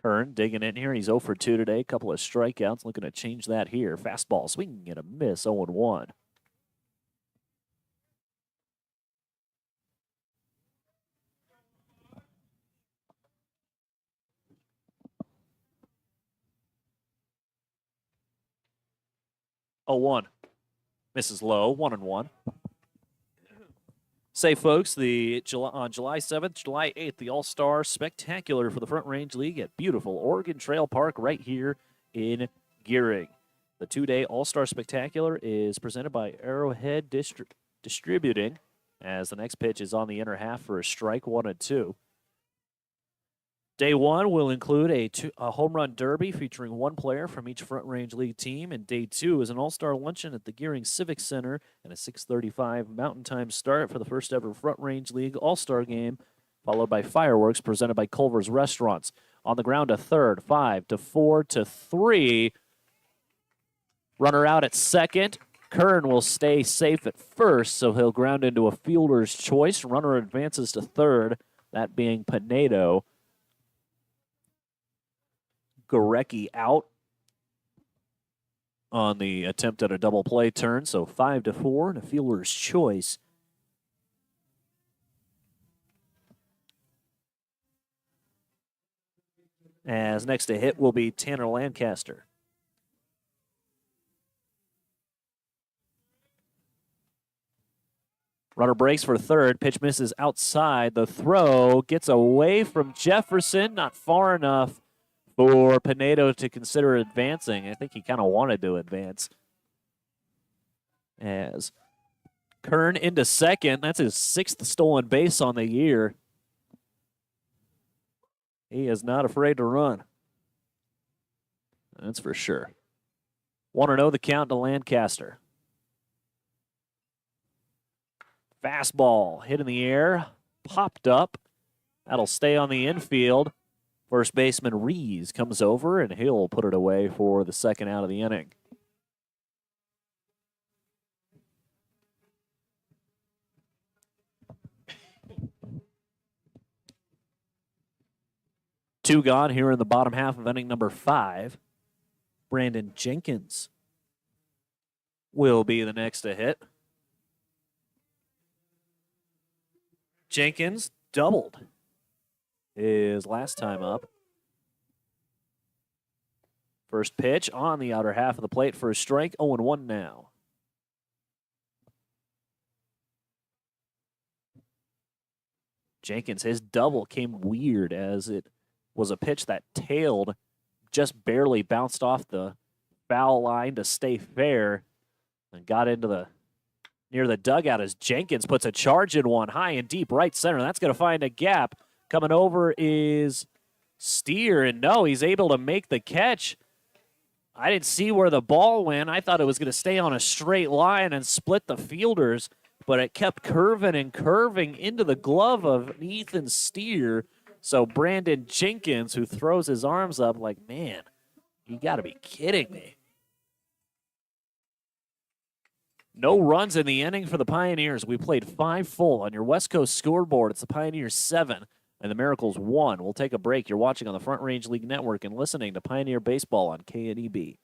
Kern digging in here. He's 0 for 2 today. Couple of strikeouts. Looking to change that here. Fastball swing and a miss. 0-1. Oh, 1. Misses low. 1-1. Say, folks, on July 7th, July 8th, the All-Star Spectacular for the Front Range League at beautiful Oregon Trail Park right here in Gering. The 2-day All-Star Spectacular is presented by Arrowhead Distributing, as the next pitch is on the inner half for a strike, 1-2. Day 1 will include a home run derby featuring one player from each Front Range League team, and Day 2 is an all-star luncheon at the Gering Civic Center and a 6:35 Mountain Time start for the first ever Front Range League all-star game, followed by fireworks presented by Culver's Restaurants. On the ground to third, 5-4-3. Runner out at second. Kern will stay safe at first, so he'll ground into a fielder's choice. Runner advances to third, that being Pinedo. Gorecki out on the attempt at a double play turn, so 5-4 and a fielder's choice. As next to hit will be Tanner Lancaster. Runner breaks for third. Pitch misses outside. The throw gets away from Jefferson, not far enough for Pinedo to consider advancing. I think he kind of wanted to advance. As Kern into second. That's his 6th stolen base on the year. He is not afraid to run. That's for sure. 1-0 the count to Lancaster. Fastball hit in the air, popped up. That'll stay on the infield. First baseman Rees comes over, and he'll put it away for the second out of the inning. Two gone here in the bottom half of inning number 5. Brandon Jenkins will be the next to hit. Jenkins doubled his last time up. First pitch on the outer half of the plate for a strike, 0-1 now. Jenkins, his double came weird as it was a pitch that tailed, just barely bounced off the foul line to stay fair and got into near the dugout as Jenkins puts a charge in one high and deep right center. That's going to find a gap. Coming over is Steer, and no, he's able to make the catch. I didn't see where the ball went. I thought it was going to stay on a straight line and split the fielders, but it kept curving and curving into the glove of Ethan Steer. So Brandon Jenkins, who throws his arms up like, man, you got to be kidding me. No runs in the inning for the Pioneers. We played 5 full. On your West Coast scoreboard, it's the Pioneers 7 and the Miracles 1. We'll take a break. You're watching on the Front Range League Network and listening to Pioneer Baseball on KNEB.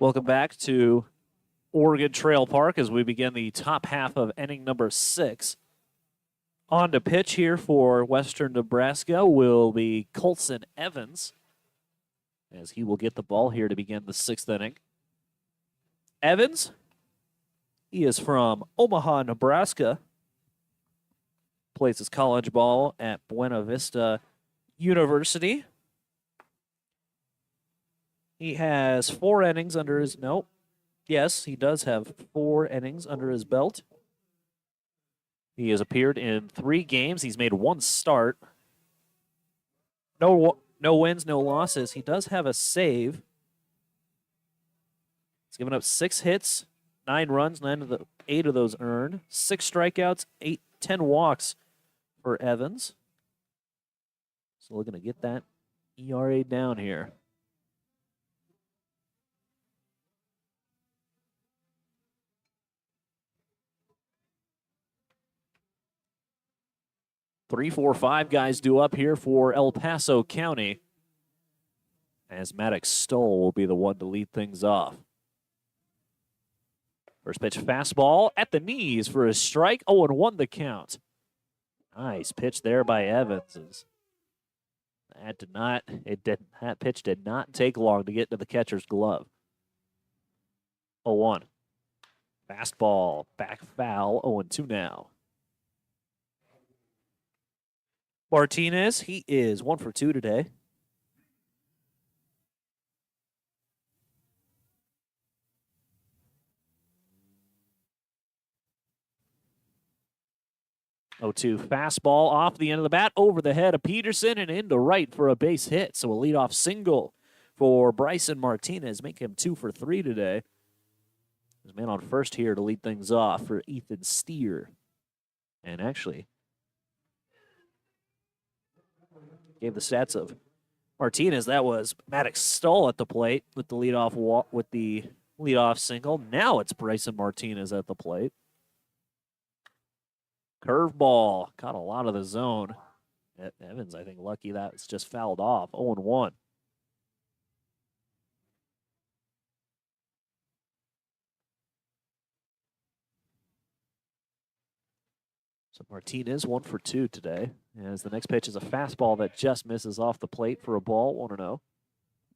Welcome back to Oregon Trail Park as we begin the top half of inning number 6. On to pitch here for Western Nebraska will be Colson Evans, as he will get the ball here to begin the 6th inning. Evans, he is from Omaha, Nebraska. Plays his college ball at Buena Vista University. He has 4 innings under his... Nope. Yes, he does have 4 innings under his belt. He has appeared in 3 games. He's made 1 start. No wins, no losses. He does have a save. He's given up 6 hits, 9 runs, 8 of those earned. 6 strikeouts, 10 walks for Evans. So looking to get that ERA down here. Three, 4, 5 guys due up here for El Paso County, as Maddox Stoll will be the one to lead things off. First pitch fastball at the knees for a strike. 0-1 the count. Nice pitch there by Evans. That pitch did not take long to get to the catcher's glove. 0-1. Fastball back foul. 0-2 now. Martinez, he is 1 for 2 today. Oh, 2 fastball off the end of the bat, over the head of Peterson and into right for a base hit. So a leadoff single for Bryson Martinez, make him 2 for 3 today. There's a man on first here to lead things off for Ethan Steer. And actually, gave the stats of Martinez. That was Maddox Stoll at the plate with the leadoff single. Now it's Bryson Martinez at the plate. Curveball caught a lot of the zone. Evans, I think, lucky that's just fouled off. 0-1. So Martinez 1 for 2 today. As the next pitch is a fastball that just misses off the plate for a ball. 1-0.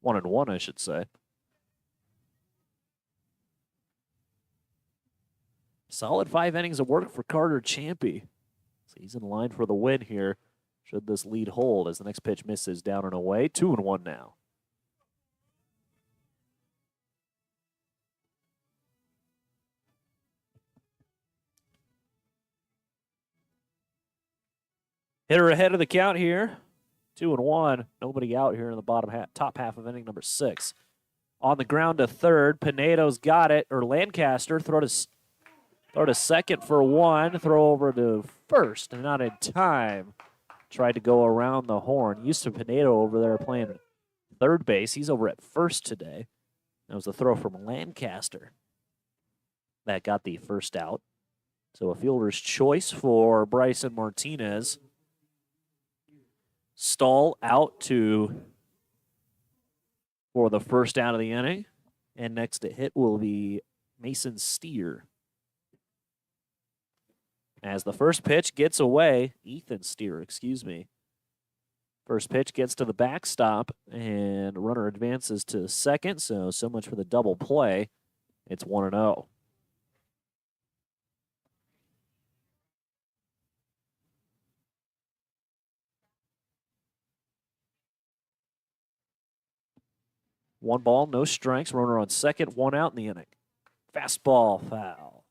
1-1, I should say. Solid 5 innings of work for Carter Champy. So he's in line for the win here, should this lead hold, as the next pitch misses down and away. 2-1 now. Hitter ahead of the count here. 2-1. Nobody out here in the top half of inning number 6. On the ground to third. Pinedo's got it. Or Lancaster throw to second for 1. Throw over to first, and not in time. Tried to go around the horn. Houston Pinedo over there playing third base. He's over at first today. That was a throw from Lancaster that got the first out. So a fielder's choice for Bryson Martinez. Stoll out for the first out of the inning. And next to hit will be Mason Steer. As the first pitch gets away, Ethan Steer, excuse me. First pitch gets to the backstop, and runner advances to second. So much for the double play. It's 1-0. One ball, no strikes. Runner on second, 1 out in the inning. Fastball foul.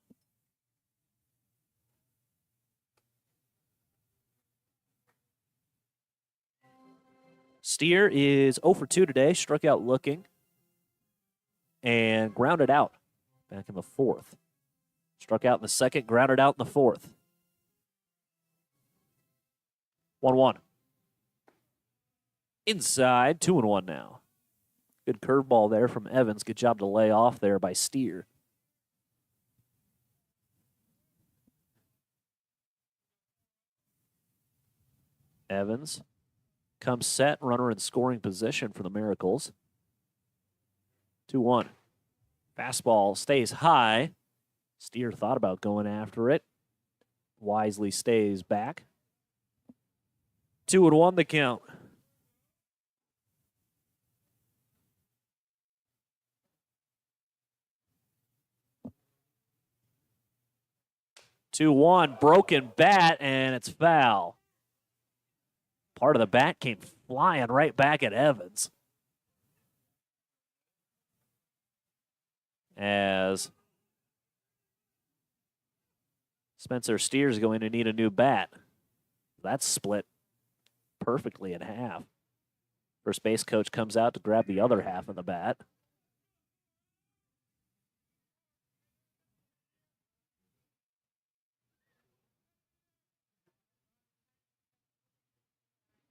Steer is 0 for 2 today. Struck out looking. And grounded out back in the 4th. Struck out in the 2nd, grounded out in the 4th. 1-1. Inside, 2-1 now. Good curveball there from Evans. Good job to lay off there by Steer. Evans comes set, runner in scoring position for the Miracles. 2-1. Fastball stays high. Steer thought about going after it. Wisely stays back. 2-1 the count. Two one, broken bat, and it's foul. Part of the bat came flying right back at Evans. As Spencer Steer's going to need a new bat. That's split perfectly in half. First base coach comes out to grab the other half of the bat.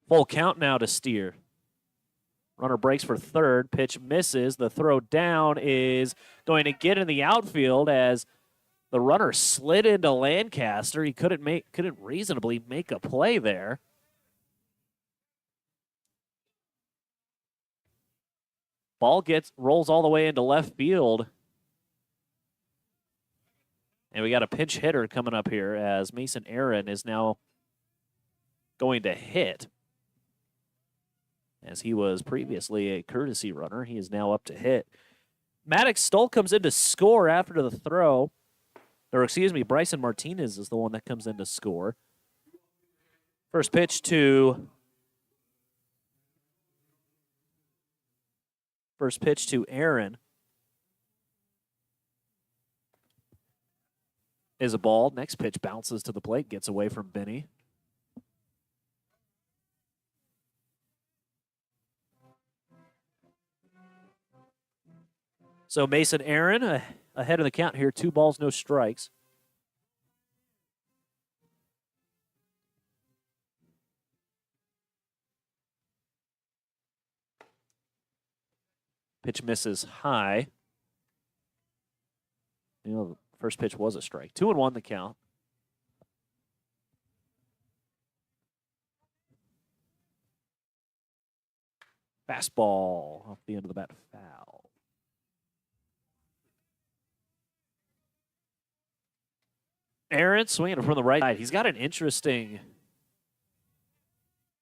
Full count now to Steer. Runner breaks for third. Pitch misses. The throw down is going to get in the outfield as the runner slid into Lancaster. He couldn't reasonably make a play there. Ball rolls all the way into left field. And we got a pinch hitter coming up here as Mason Aaron is now going to hit. As he was previously a courtesy runner, he is now up to hit. Maddox Stoll comes in to score after the throw. Or excuse me, Bryson Martinez is the one that comes in to score. First pitch to Aaron is a ball. Next pitch bounces to the plate, gets away from Benny. So Mason Aaron ahead of the count here, 2 balls, no strikes. Pitch misses high. You know, the first pitch was a strike. 2-1 the count. Fastball off the end of the bat, foul. Aaron swinging from the right side. He's got an interesting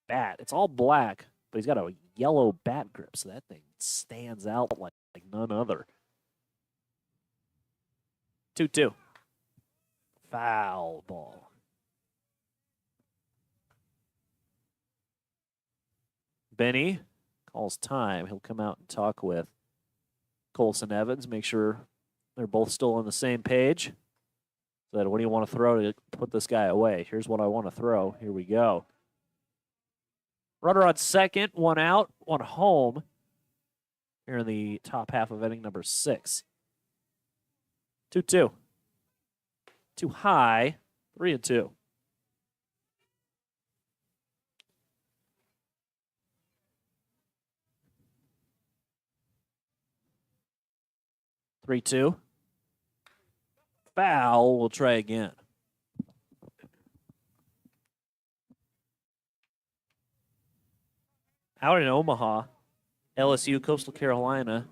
bat. It's all black, but he's got a yellow bat grip, so that thing stands out like none other. 2-2. Foul ball. Benny calls time. He'll come out and talk with Colson Evans, make sure they're both still on the same page. Said, what do you want to throw to put this guy away? Here's what I want to throw. Here we go. Runner on second, 1 out, 1 home. Here in the top half of inning number 6. 2-2. Too high, 3-2. Three-two. Foul. We'll try again. Out in Omaha, LSU, Coastal Carolina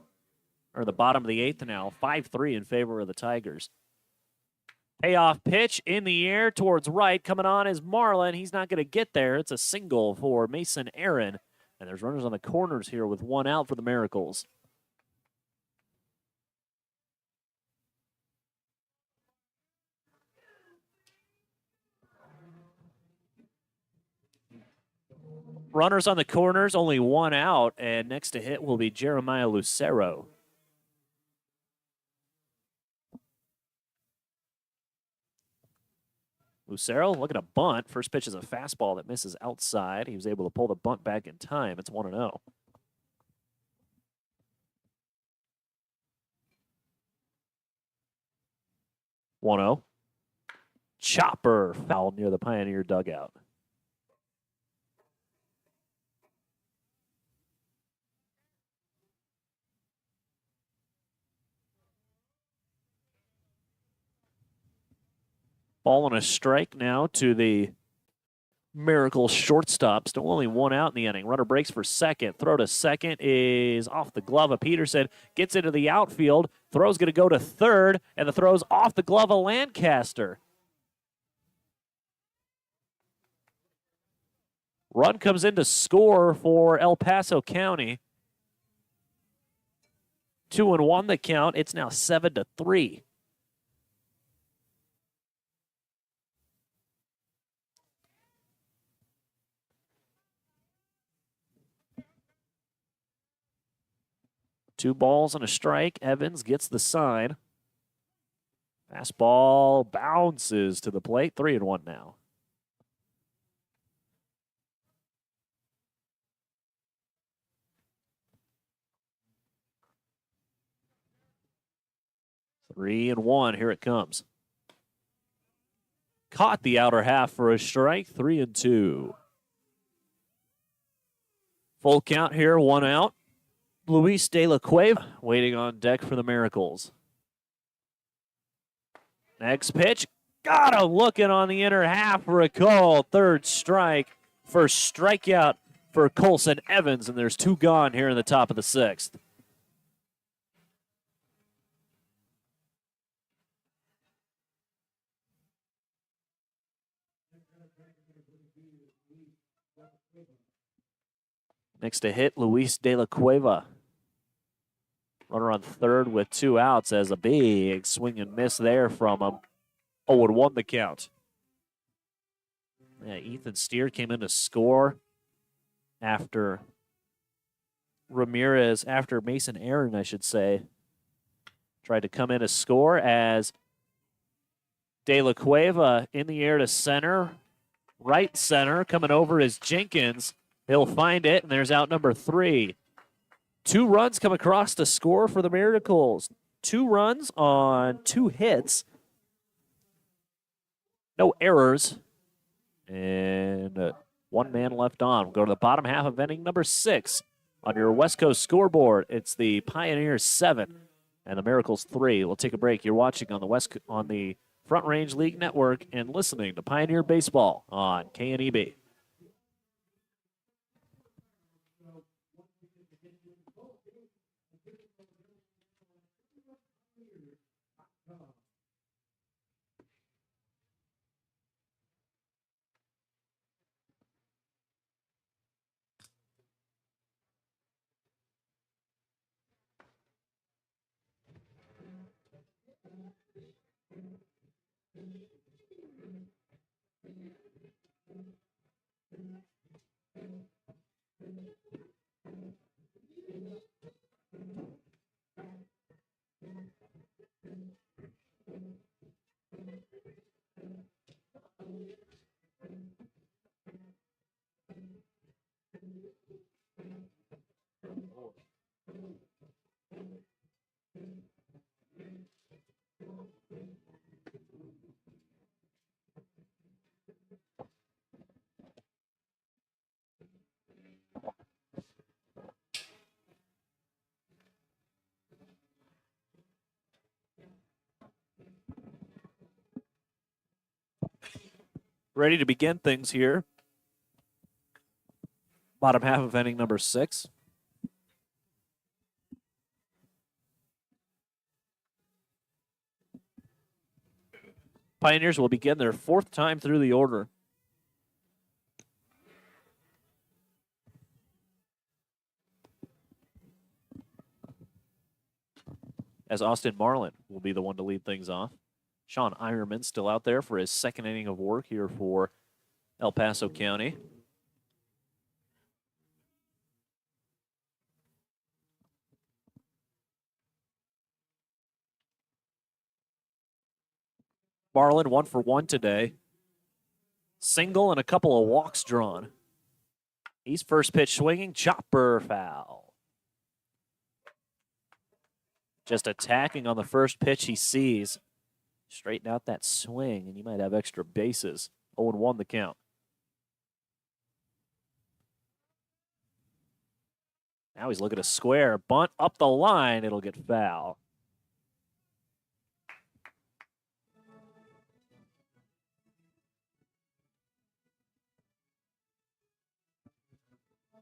are the bottom of the 8th now, 5-3 in favor of the Tigers. Payoff pitch in the air towards right. Coming on is Marlin. He's not going to get there. It's a single for Mason Aaron. And there's runners on the corners here with 1 out for the Miracles. Runners on the corners, only 1 out, and next to hit will be Jeremiah Lucero. Lucero looking to bunt. First pitch is a fastball that misses outside. He was able to pull the bunt back in time. It's 1-0. Chopper foul near the Pioneer dugout. Ball on a strike now to the Miracle shortstop. Still only one out in the inning. Runner breaks for second. Throw to second is off the glove of Peterson. Gets into the outfield. Throw's going to go to third, and the throw's off the glove of Lancaster. Run comes in to score for El Paso County. 2-1 the count. It's now 7-3. Two balls and a strike. Evans gets the sign. Fastball bounces to the plate. 3-1 now. Three and one. Here it comes. Caught the outer half for a strike. 3-2. Full count here. One out. Luis De La Cueva waiting on deck for the Miracles. Next pitch. Got him looking on the inner half for a call. Third strike. First strikeout for Colson Evans, and there's two gone here in the top of the sixth. Next to hit, Luis De La Cueva. Runner on third with two outs as a big swing and miss there from him. 0-1 the count. Yeah, Ethan Steer came in to score after Mason Aaron, I should say, tried to come in to score as De La Cueva in the air to center. Right center coming over is Jenkins. He'll find it, and there's out number 3. 2 runs come across to score for the Miracles. 2 runs on 2 hits. No errors. And 1 man left on. We'll go to the bottom half of inning number 6. On your West Coast scoreboard, it's the Pioneers 7 and the Miracles 3. We'll take a break. You're watching on the Front Range League Network and listening to Pioneer Baseball on KNEB. Ready to begin things here. Bottom half of inning number 6. Pioneers will begin their 4th time through the order. As Austin Marlin will be the one to lead things off. Sean Ironman still out there for his 2nd inning of work here for El Paso County. Marlin 1 for 1 today. Single and a couple of walks drawn. He's first pitch swinging, chopper foul. Just attacking on the first pitch he sees. Straighten out that swing, and you might have extra bases. 0-1 the count. Now he's looking to square. Bunt up the line. It'll get foul.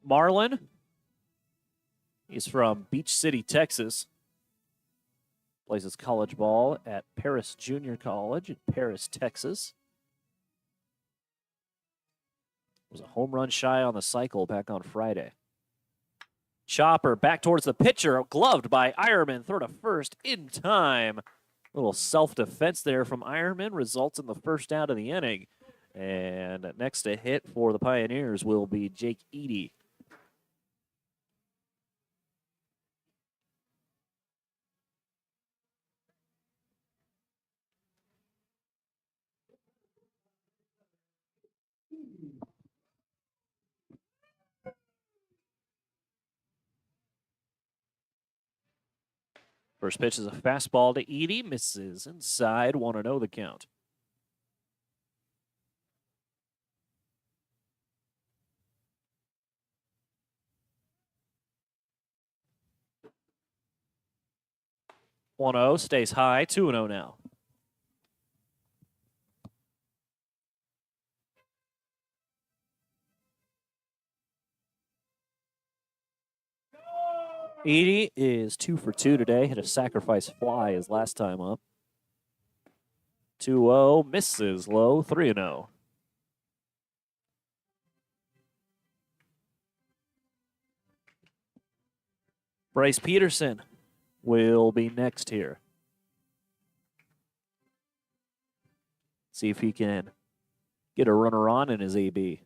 Marlin. He's from Beach City, Texas. Plays his college ball at Paris Junior College in Paris, Texas. Was a home run shy on the cycle back on Friday. Chopper back towards the pitcher, gloved by Ironman, throw to first in time. Little self-defense there from Ironman results in the first out of the inning. And next to hit for the Pioneers will be Jake Eady. First pitch is a fastball to Eady, misses inside, 1-0 the count. One 0 stays high, 2-0 now. Eady is 2 for 2 today. Hit a sacrifice fly his last time up. 2-0, misses low, 3-0. Bryce Peterson will be next here. See if he can get a runner on in his AB.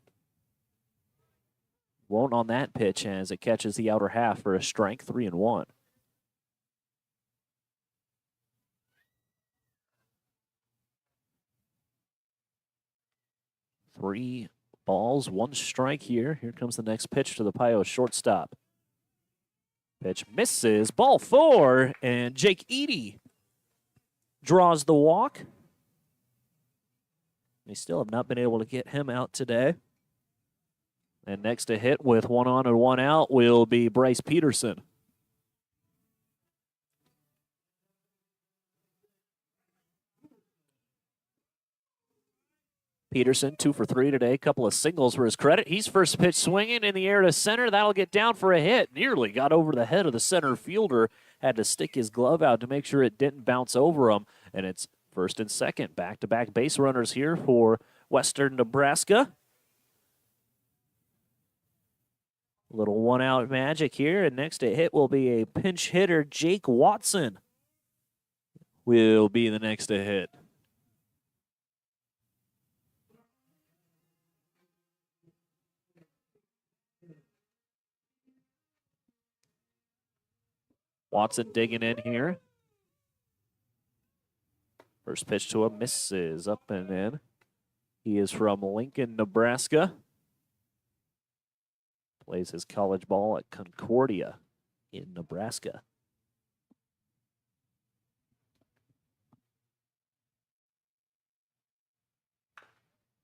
Won't on that pitch as it catches the outer half for a strike, 3-1. Three balls, 1 strike here. Here comes the next pitch to the Pio shortstop. Pitch misses, ball 4, and Jake Eady draws the walk. They still have not been able to get him out today. And next to hit with 1 on and 1 out will be Bryce Peterson. Peterson, 2 for 3 today. Couple of singles for his credit. He's first pitch swinging in the air to center. That'll get down for a hit. Nearly got over the head of the center fielder. Had to stick his glove out to make sure it didn't bounce over him. And it's first and second. Back-to-back base runners here for Western Nebraska. Little 1-out magic here, and next to hit will be a pinch hitter, Jake Watson. Will be the next to hit. Watson digging in here. First pitch to him, misses up and in. He is from Lincoln, Nebraska. Plays his college ball at Concordia in Nebraska.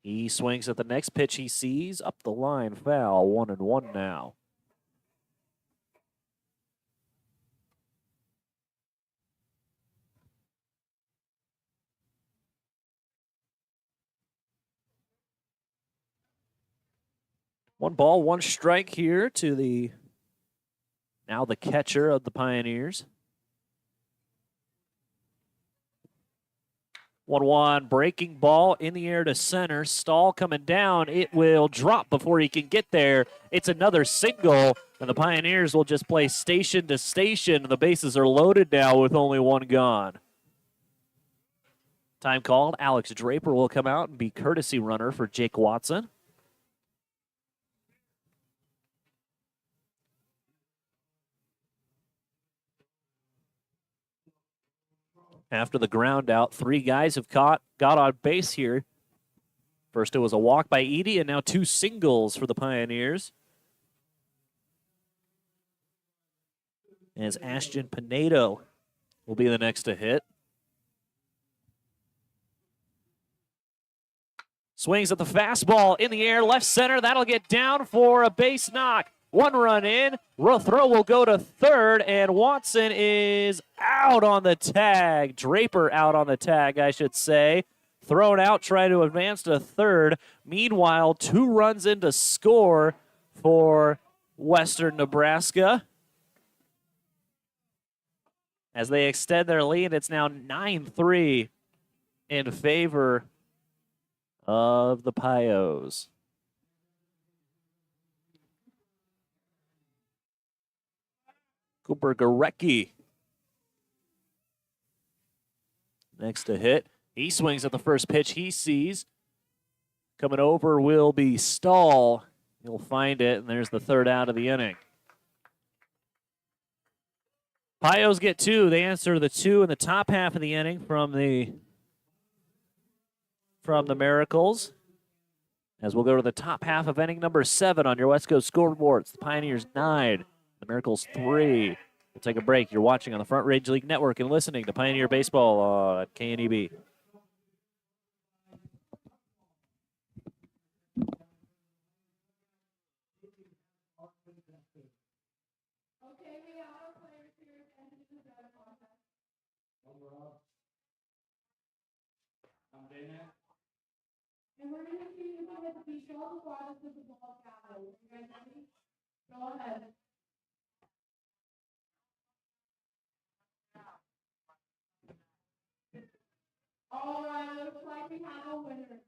He swings at the next pitch he sees. Up the line, foul, 1-1 now. One ball, 1 strike here to the now the catcher of the Pioneers. 1-1, breaking ball in the air to center. Stahl coming down. It will drop before he can get there. It's another single, and the Pioneers will just play station to station. The bases are loaded now with only 1 gone. Time called. Alex Draper will come out and be courtesy runner for Jake Watson. After the ground out, 3 guys have got on base here. First it was a walk by Eady, and now 2 singles for the Pioneers. As Ashton Pinedo will be the next to hit. Swings at the fastball in the air, left center. That'll get down for a base knock. 1 run in. Throw will go to third, and Watson is out on the tag. Draper out on the tag, I should say. Thrown out, trying to advance to third. Meanwhile, 2 runs in to score for Western Nebraska. As they extend their lead, it's now 9-3 in favor of the Pios. Cooper Gorecki next to hit. He swings at the first pitch he sees. Coming over will be Stahl. He'll find it, and there's the third out of the inning. Pios get two. They answer the two in the top half of the inning from the Miracles. As we'll go to the top half of inning number 7 on your West Coast scoreboards. The Pioneers 9, the Miracles 3. We'll take a break. You're watching on the Front Range League Network and listening to Pioneer Baseball on KNEB. And we're going to see if I have to be all the ball to the ball gather. You guys ready? Go ahead. All right, looks like we have a winner.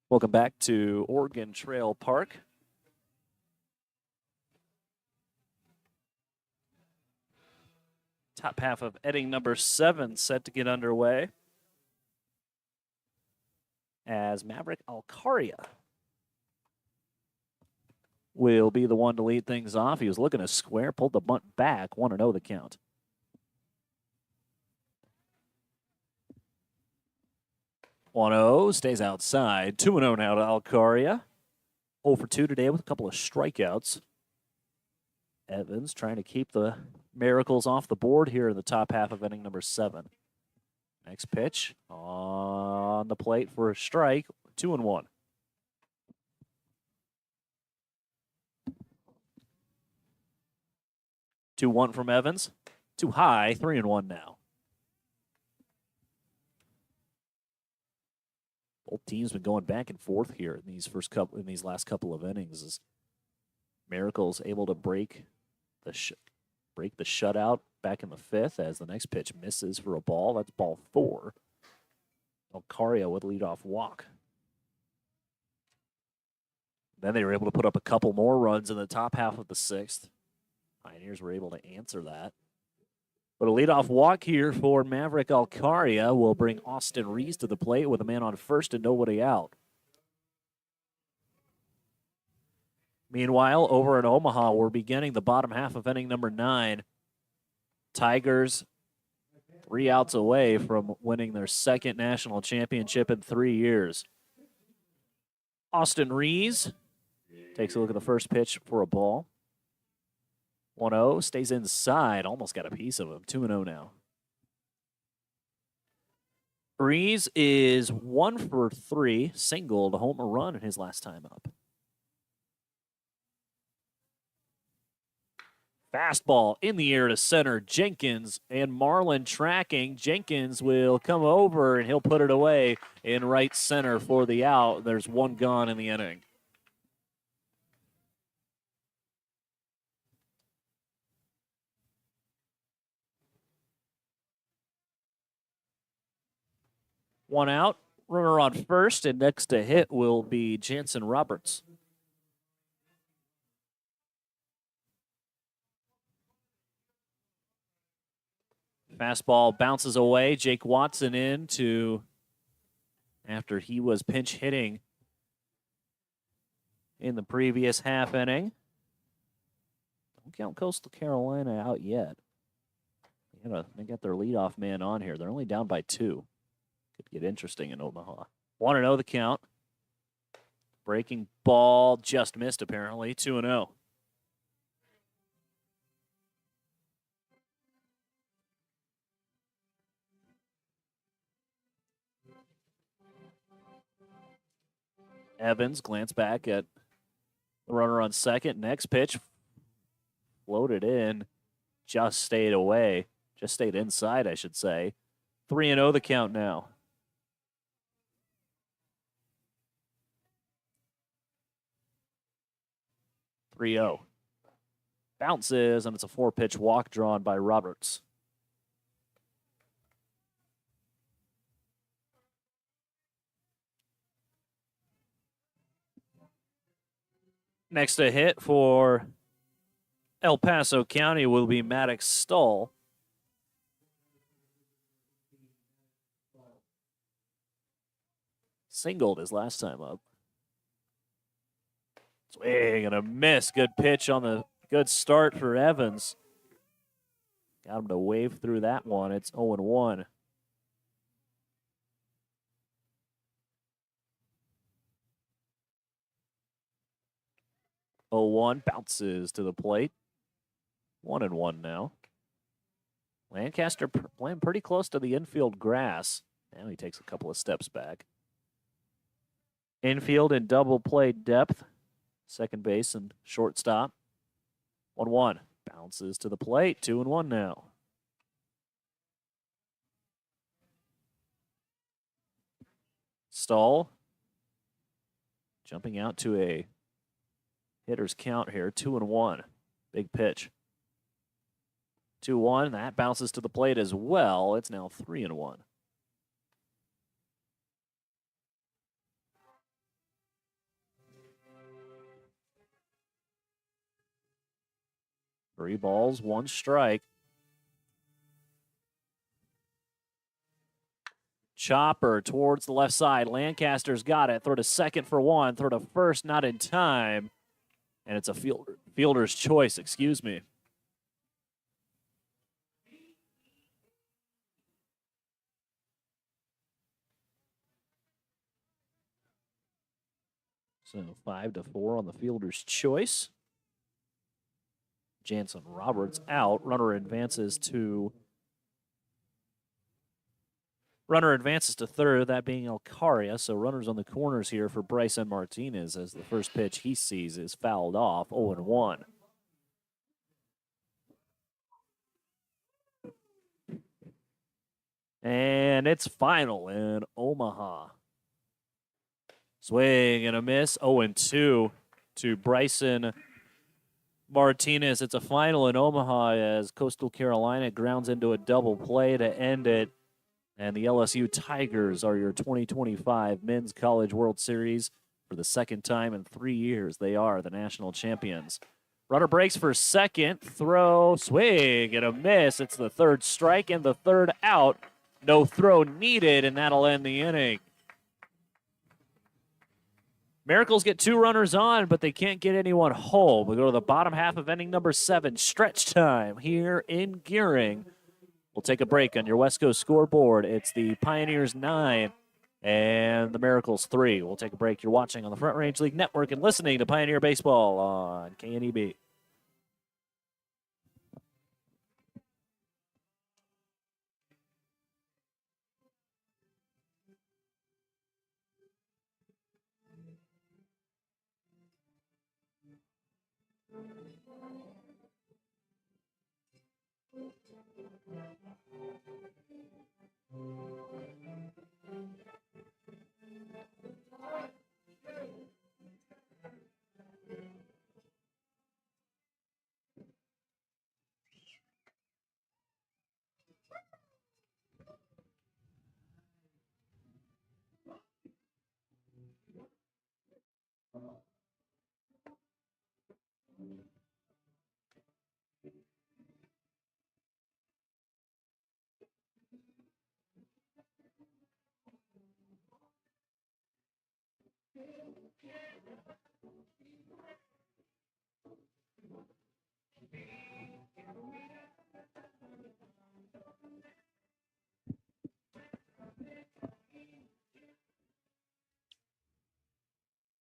Welcome back to Oregon Trail Park. Top half of inning number 7 set to get underway. As Maverick Alcaria will be the one to lead things off. He was looking to square, pulled the bunt back, 1-0 the count. 1-0, stays outside. 2-0 now to Alcaria. 0 for 2 today with a couple of strikeouts. Evans trying to keep the Miracles off the board here in the top half of inning number 7. Next pitch on the plate for a strike. 2-1. Two one from Evans. Too high. 3-1 now. Both teams been going back and forth here in these last couple of innings. As Miracles able to break the shutout back in the 5th as the next pitch misses for a ball. That's ball 4. Alcaria with leadoff walk. Then they were able to put up a couple more runs in the top half of the 6th. Pioneers were able to answer that. But a leadoff walk here for Maverick Alcaria will bring Austin Rees to the plate with a man on first and nobody out. Meanwhile, over in Omaha, we're beginning the bottom half of inning number 9. Tigers 3 outs away from winning their 2nd national championship in 3 years. Austin Rees takes a look at the first pitch for a ball. 1-0, stays inside, almost got a piece of him. 2-0 now. Rees is 1 for 3, singled, a home run in his last time up. Fastball in the air to center. Jenkins and Marlin tracking. Jenkins will come over and he'll put it away in right center for the out. There's 1 gone in the inning. One out, runner on first, and next to hit will be Jansen Roberts. Fastball bounces away. Jake Watson in to after he was pinch hitting in the previous half inning. Don't count Coastal Carolina out yet. They got their leadoff man on here. They're only down by 2. Could get interesting in Omaha. 1-0 the count. Breaking ball just missed, apparently. 2-0. Evans glance back at the runner on second. Next pitch floated in. Just stayed away. Just stayed inside, I should say. 3-0 the count now. Bounces, and it's a 4-pitch walk drawn by Roberts. Next to hit for El Paso County will be Maddox Stull. Singled his last time up. Swing and a miss. Good pitch on the good start for Evans. Got him to wave through that one. It's 0-1. Bounces to the plate. 1-1 now. Lancaster playing pretty close to the infield grass. Now he takes a couple of steps back. Infield and double play depth. Second base and shortstop. 1-1. Bounces to the plate. 2-1 now. Stull. Jumping out to a hitter's count here. 2-1. Big pitch. 2-1. That bounces to the plate as well. It's now 3-1. Three balls, 1 strike. Chopper towards the left side. Lancaster's got it. Throw to second for 1. Throw to first, not in time. And it's a fielder's choice, excuse me. So 5-4 on the fielder's choice. Jansen Roberts out. Runner advances to third, that being Alcaria. So runners on the corners here for Bryson Martinez as the first pitch he sees is fouled off. 0-1. And it's final in Omaha. Swing and a miss. 0-2 to Bryson Martinez. It's a final in Omaha as Coastal Carolina grounds into a double play to end it. And the LSU Tigers are your 2025 Men's College World Series. For the second time in 3 years, they are the national champions. Runner breaks for second. Throw, swing, and a miss. It's the third strike and the third out. No throw needed, and that'll end the inning. Miracles get 2 runners on, but they can't get anyone home. We go to the bottom half of inning number 7. Stretch time here in Gering. We'll take a break on your West Coast scoreboard. It's the Pioneers 9 and the Miracles 3. We'll take a break. You're watching on the Front Range League Network and listening to Pioneer Baseball on KNEB.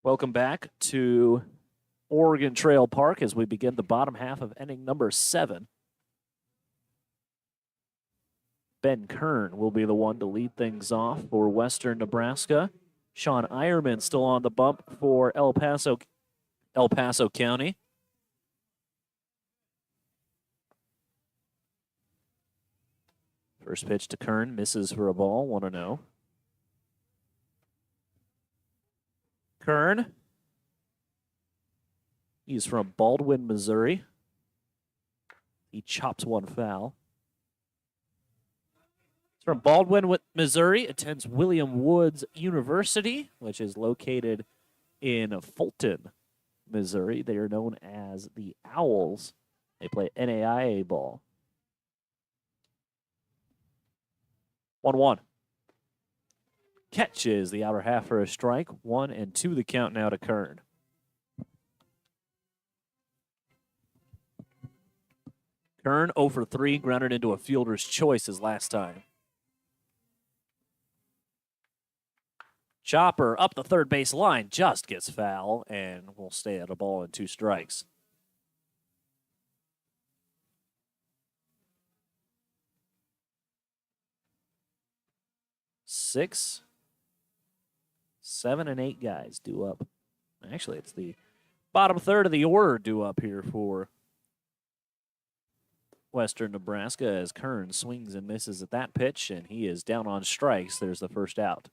Welcome back to Oregon Trail Park as we begin the bottom half of inning number 7. Ben Kern will be the one to lead things off for Western Nebraska. Sean Eierman still on the bump for El Paso County. First pitch to Kern, misses for a ball, 1-0. Kern, he's from Baldwin, Missouri. He chops one foul. He's from Baldwin, Missouri, attends William Woods University, which is located in Fulton, Missouri. They are known as the Owls. They play NAIA ball. 1-1. Catches the outer half for a strike. 1-2 the count now to Kern. Kern 0 for 3, grounded into a fielder's choice his last time. Chopper up the third base line, just gets foul, and will stay at a ball and 2 strikes. Six, 7, and 8 guys due up. Actually, it's the bottom third of the order due up here for Western Nebraska as Kern swings and misses at that pitch, and he is down on strikes. There's the first out.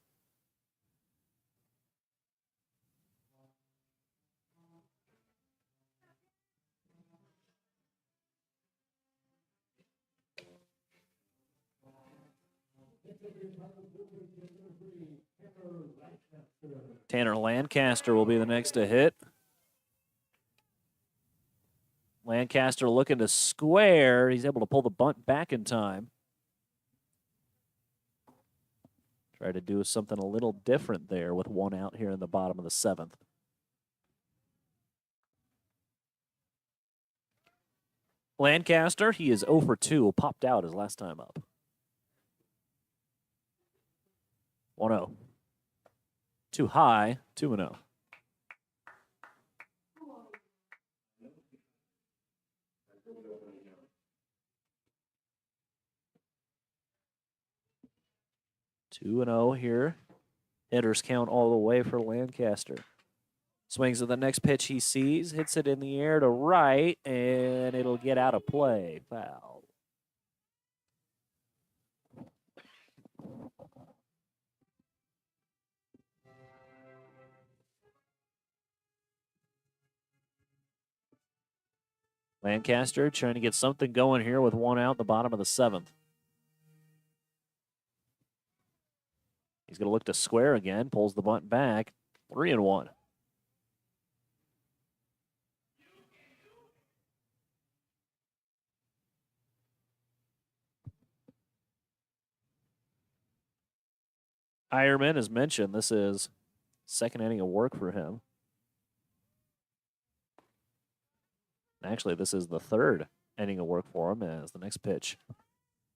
Tanner Lancaster will be the next to hit. Lancaster looking to square. He's able to pull the bunt back in time. Try to do something a little different there with 1 out here in the bottom of the 7th. Lancaster, he is 0 for 2, popped out his last time up. 1-0. Too high, 2-0. Two and 0 here. Hitters count all the way for Lancaster. Swings at the next pitch he sees, hits it in the air to right, and it'll get out of play. Foul. Lancaster trying to get something going here with 1 out, the bottom of the 7th. He's going to look to square again, pulls the bunt back, 3-1. Eierman, as mentioned, this is second inning of work for him. Actually, this is the third inning of work for him as the next pitch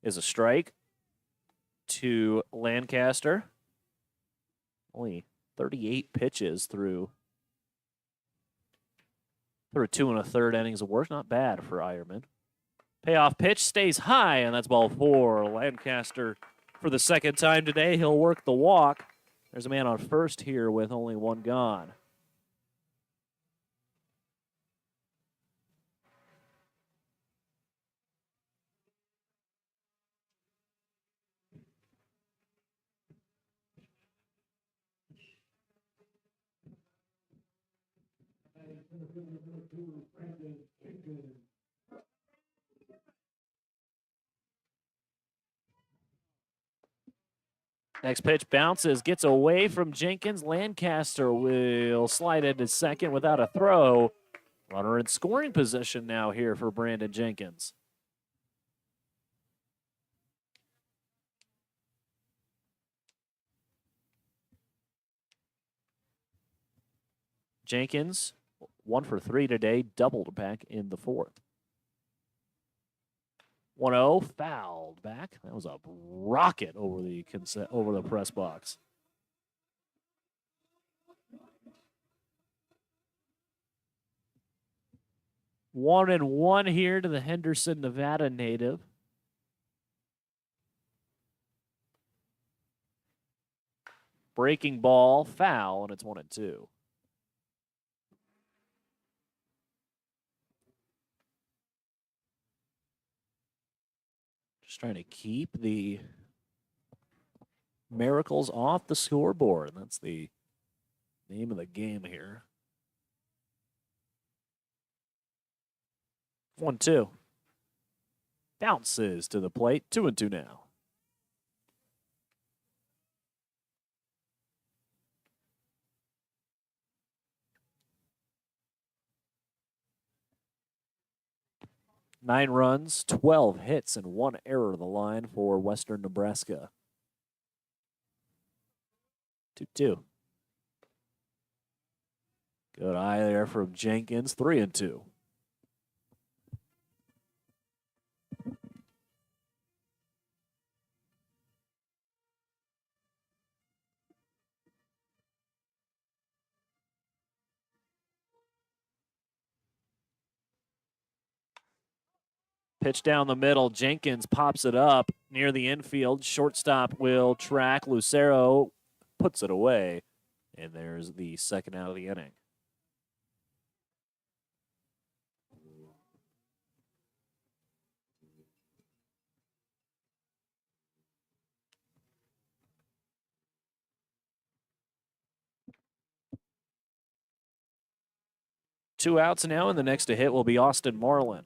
is a strike to Lancaster. Only 38 pitches through 2 1/3 innings of work. Not bad for Eierman. Payoff pitch stays high, and that's ball 4. Lancaster, for the second time today, he'll work the walk. There's a man on first here with only 1 gone. Next pitch bounces, gets away from Jenkins. Lancaster will slide into second without a throw. Runner in scoring position now here for Brandon Jenkins. Jenkins, 1 for 3 today, doubled back in the fourth. 1-0, fouled back. That was a rocket over the press box. One and one here to the Henderson, Nevada native. Breaking ball, foul, and it's 1-2. Just trying to keep the Miracles off the scoreboard. That's the name of the game here. 1-2. Bounces to the plate. 2-2 now. Nine runs, 12 hits, and 1 error of the line for Western Nebraska. 2-2. Good eye there from Jenkins. 3-2. Pitch down the middle. Jenkins pops it up near the infield. Shortstop will track. Lucero puts it away. And there's the second out of the inning. Two outs now, and the next to hit will be Austin Marlin.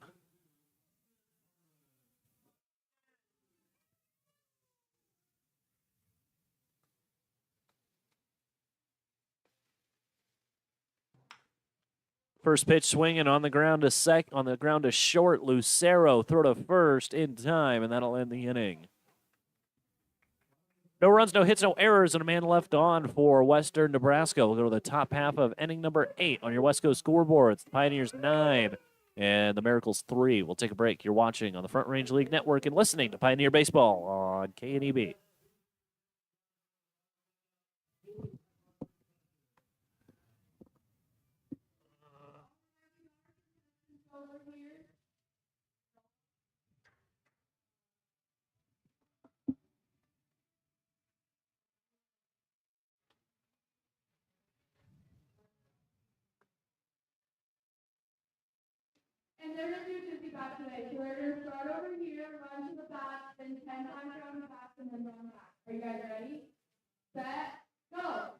First pitch swinging on the ground to short. Lucero throw to first in time, and that'll end the inning. No runs, no hits, no errors, and a man left on for Western Nebraska. We'll go to the top half of inning number 8 on your West Coast scoreboard. It's the Pioneers 9 and the Miracles 3. We'll take a break. You're watching on the Front Range League Network and listening to Pioneer Baseball on KNEB. And they're going to do 50 back today. So we're going to start over here, run to the back, then 10 times around the back, and then run back. Are you guys ready? Set, go.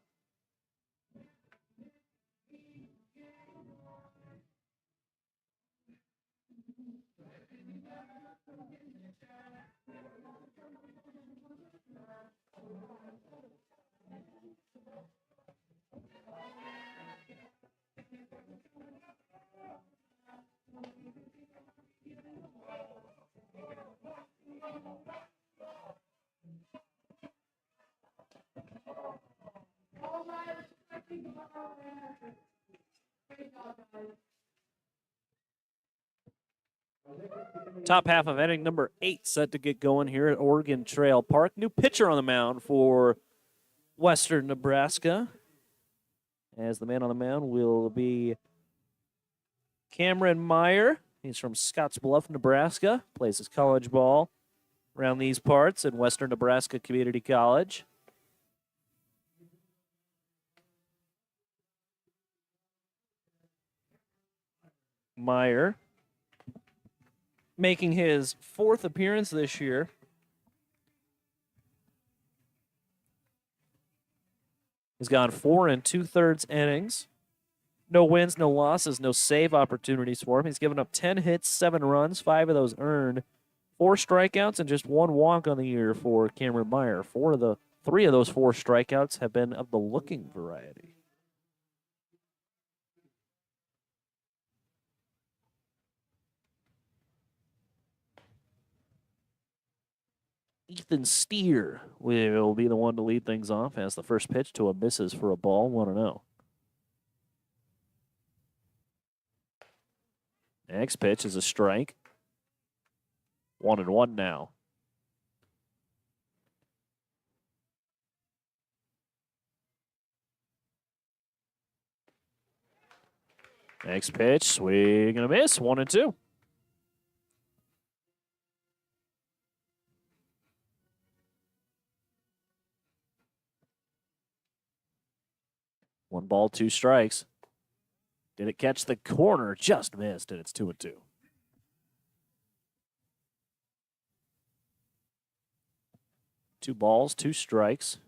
Top half of inning number 8 set to get going here at Oregon Trail Park. New pitcher on the mound for Western Nebraska. As the man on the mound will be Cameron Meyer. He's from Scottsbluff, Nebraska. Plays his college ball around these parts at Western Nebraska Community College. Meyer making his 4th appearance this year. He's gone 4 2/3 innings. No wins, no losses, no save opportunities for him. He's given up 10 hits, 7 runs, 5 of those earned, 4 strikeouts, and just 1 walk on the year for Cameron Meyer. 3 of those 4 strikeouts have been of the looking variety. Ethan Steer will be the one to lead things off as the first pitch to a misses for a ball, 1-0. Next pitch is a strike. 1-1 now. Next pitch, swing and a miss. 1-2. One ball, two strikes. Did it catch the corner? Just missed, and it's 2-2. Two balls, two strikes.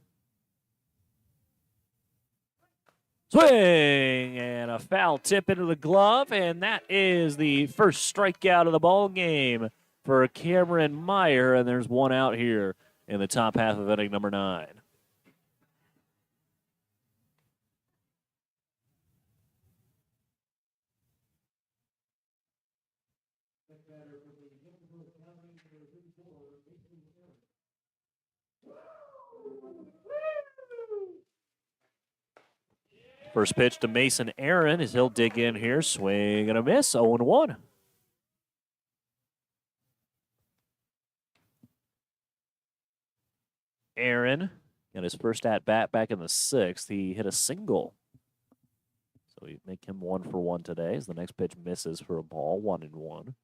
Swing and a foul tip into the glove, and that is the first strikeout of the ball game for Cameron Meyer, and there's one out here in the top half of inning number 9. First pitch to Mason Aaron as he'll dig in here. Swing and a miss, 0-1. Aaron got his first at-bat back in the 6th. He hit a single. So we make him 1 for 1 today as the next pitch misses for a ball, 1-1.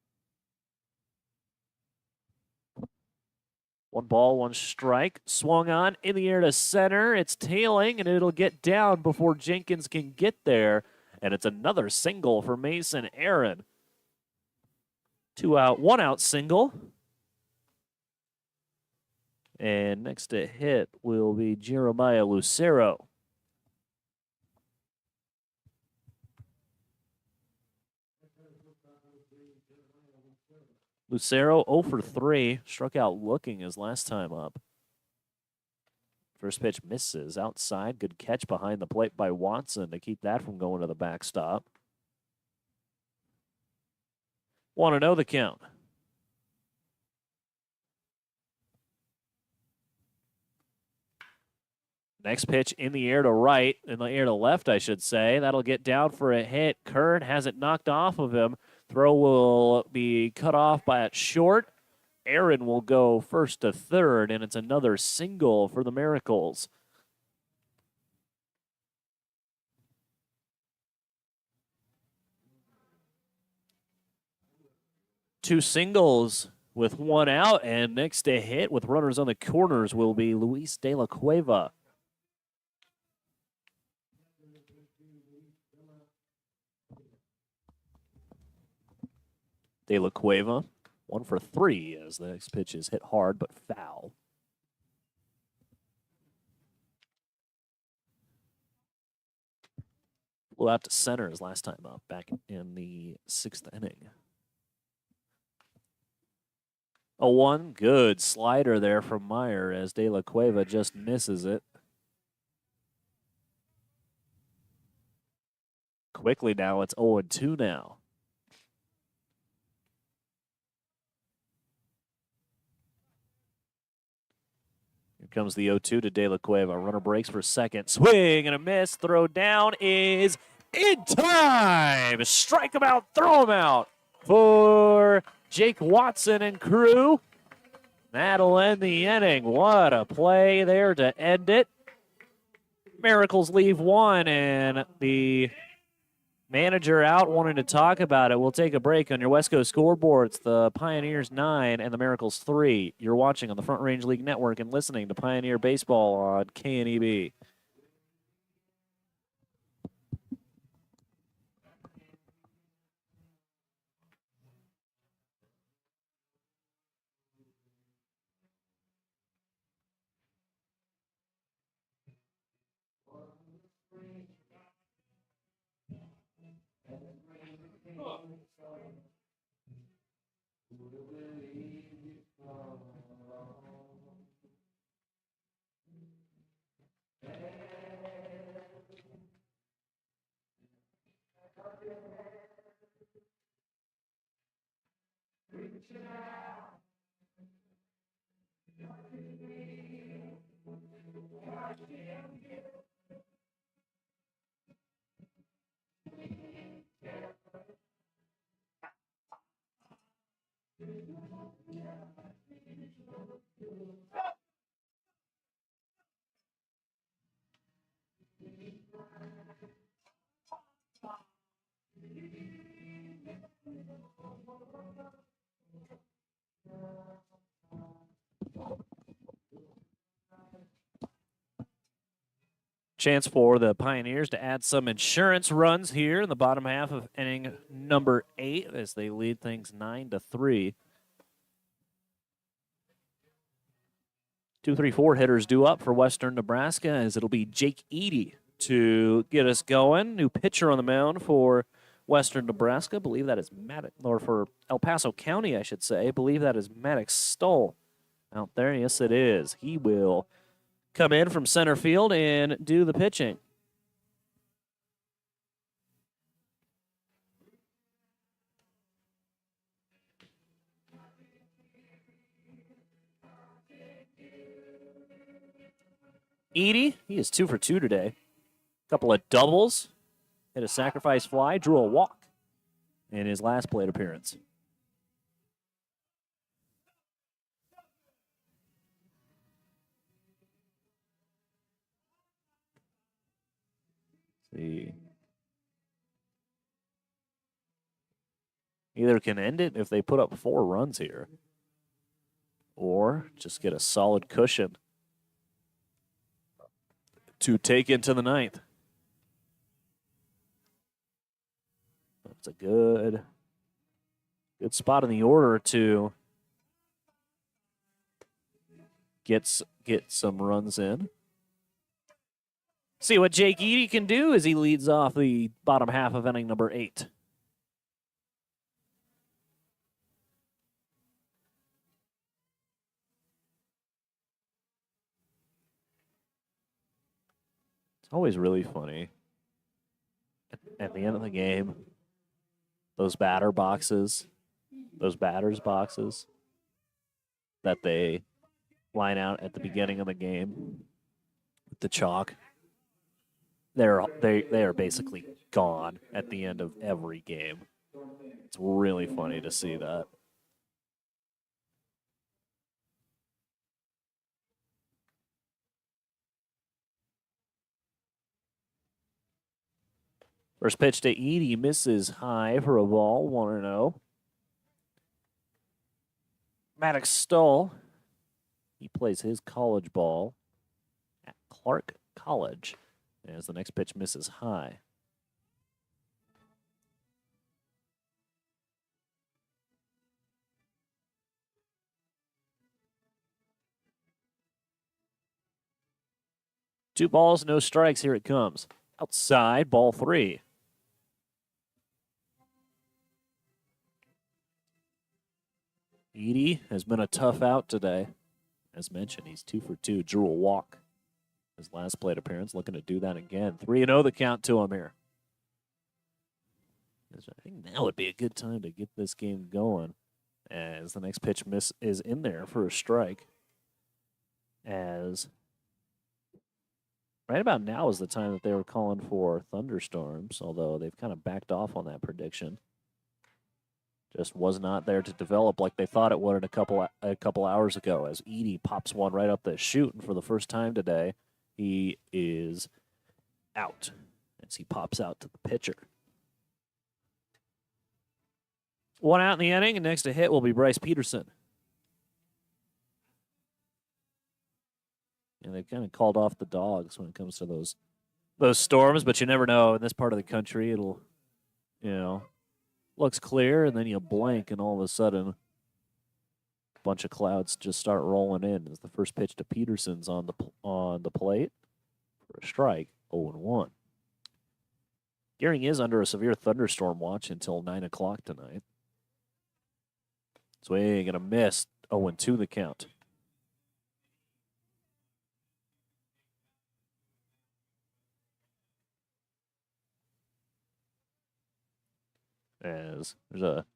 One ball, one strike. Swung on in the air to center. It's tailing, and it'll get down before Jenkins can get there. And it's another single for Mason Aaron. 2 out, 1 out single. And next to hit will be Jeremiah Lucero. Lucero 0 for 3, struck out looking his last time up. First pitch misses outside. Good catch behind the plate by Watson to keep that from going to the backstop. 1-0 the count. Next pitch in the air to right, in the air to left, I should say. That'll get down for a hit. Kern has it knocked off of him. Throw will be cut off by at short. Aaron will go first to third, and it's another single for the Miracles. Two singles with 1 out, and next to hit with runners on the corners will be Luis De La Cueva. De La Cueva, 1 for 3 as the next pitch is hit hard but foul. Flew out to center his last time up back in the 6th inning. 0-1, good slider there from Meyer as De La Cueva just misses it. Quickly now, it's 0-2 now. Here comes the 0-2 to De La Cueva. Runner breaks for second. Swing and a miss. Throw down is in time. Strike him out, throw him out for Jake Watson and crew. That'll end the inning. What a play there to end it. Miracles leave 1, and the manager out wanting to talk about it. We'll take a break on your West Coast scoreboard. It's the Pioneers 9 and the Miracles 3. You're watching on the Front Range League Network and listening to Pioneer Baseball on KNEB. Chance for the Pioneers to add some insurance runs here in the bottom half of inning number 8 as they lead things 9-3. 2, 3, 4 hitters due up for Western Nebraska as it'll be Jake Eady to get us going. New pitcher on the mound for Western Nebraska. I believe that is Maddox, or for El Paso County, I should say. I believe that is Maddox Stoll out there. Yes, it is. He will come in from center field and do the pitching. Eady, he is 2 for 2 today. Couple of doubles, hit a sacrifice fly, drew a walk in his last plate appearance. See. Either can end it if they put up 4 runs here, or just get a solid cushion to take into the 9th. That's a good spot in the order to get some runs in. See what Jake Eady can do as he leads off the bottom half of inning number 8. It's always really funny at the end of the game, those batters boxes that they line out at the beginning of the game with the chalk. They are basically gone at the end of every game. It's really funny to see that. First pitch to Eady misses high for a ball, 1-0. Maddox Stoll, he plays his college ball at Clark College as the next pitch misses high. Two balls, no strikes. Here it comes. Outside, ball 3. Eady has been a tough out today. As mentioned, he's 2 for 2, drew a walk. His last plate appearance, looking to do that again. 3-0 the count to him here. I think now would be a good time to get this game going as the next pitch is in there for a strike. As right about now is the time that they were calling for thunderstorms, although they've kind of backed off on that prediction. Just was not there to develop like they thought it would a couple hours ago. As Eady pops one right up the chute, and for the first time today, he is out as he pops out to the pitcher. One out in the inning, and next to hit will be Bryce Peterson. And they've kind of called off the dogs when it comes to those storms, but you never know. In this part of the country, it'll, looks clear, and then you blink, and all of a sudden, a bunch of clouds just start rolling in. As the first pitch to Peterson's on the plate for a strike, 0-1. Gering is under a severe thunderstorm watch until 9 o'clock tonight. Swing and a miss, 0-2 the count. As there's a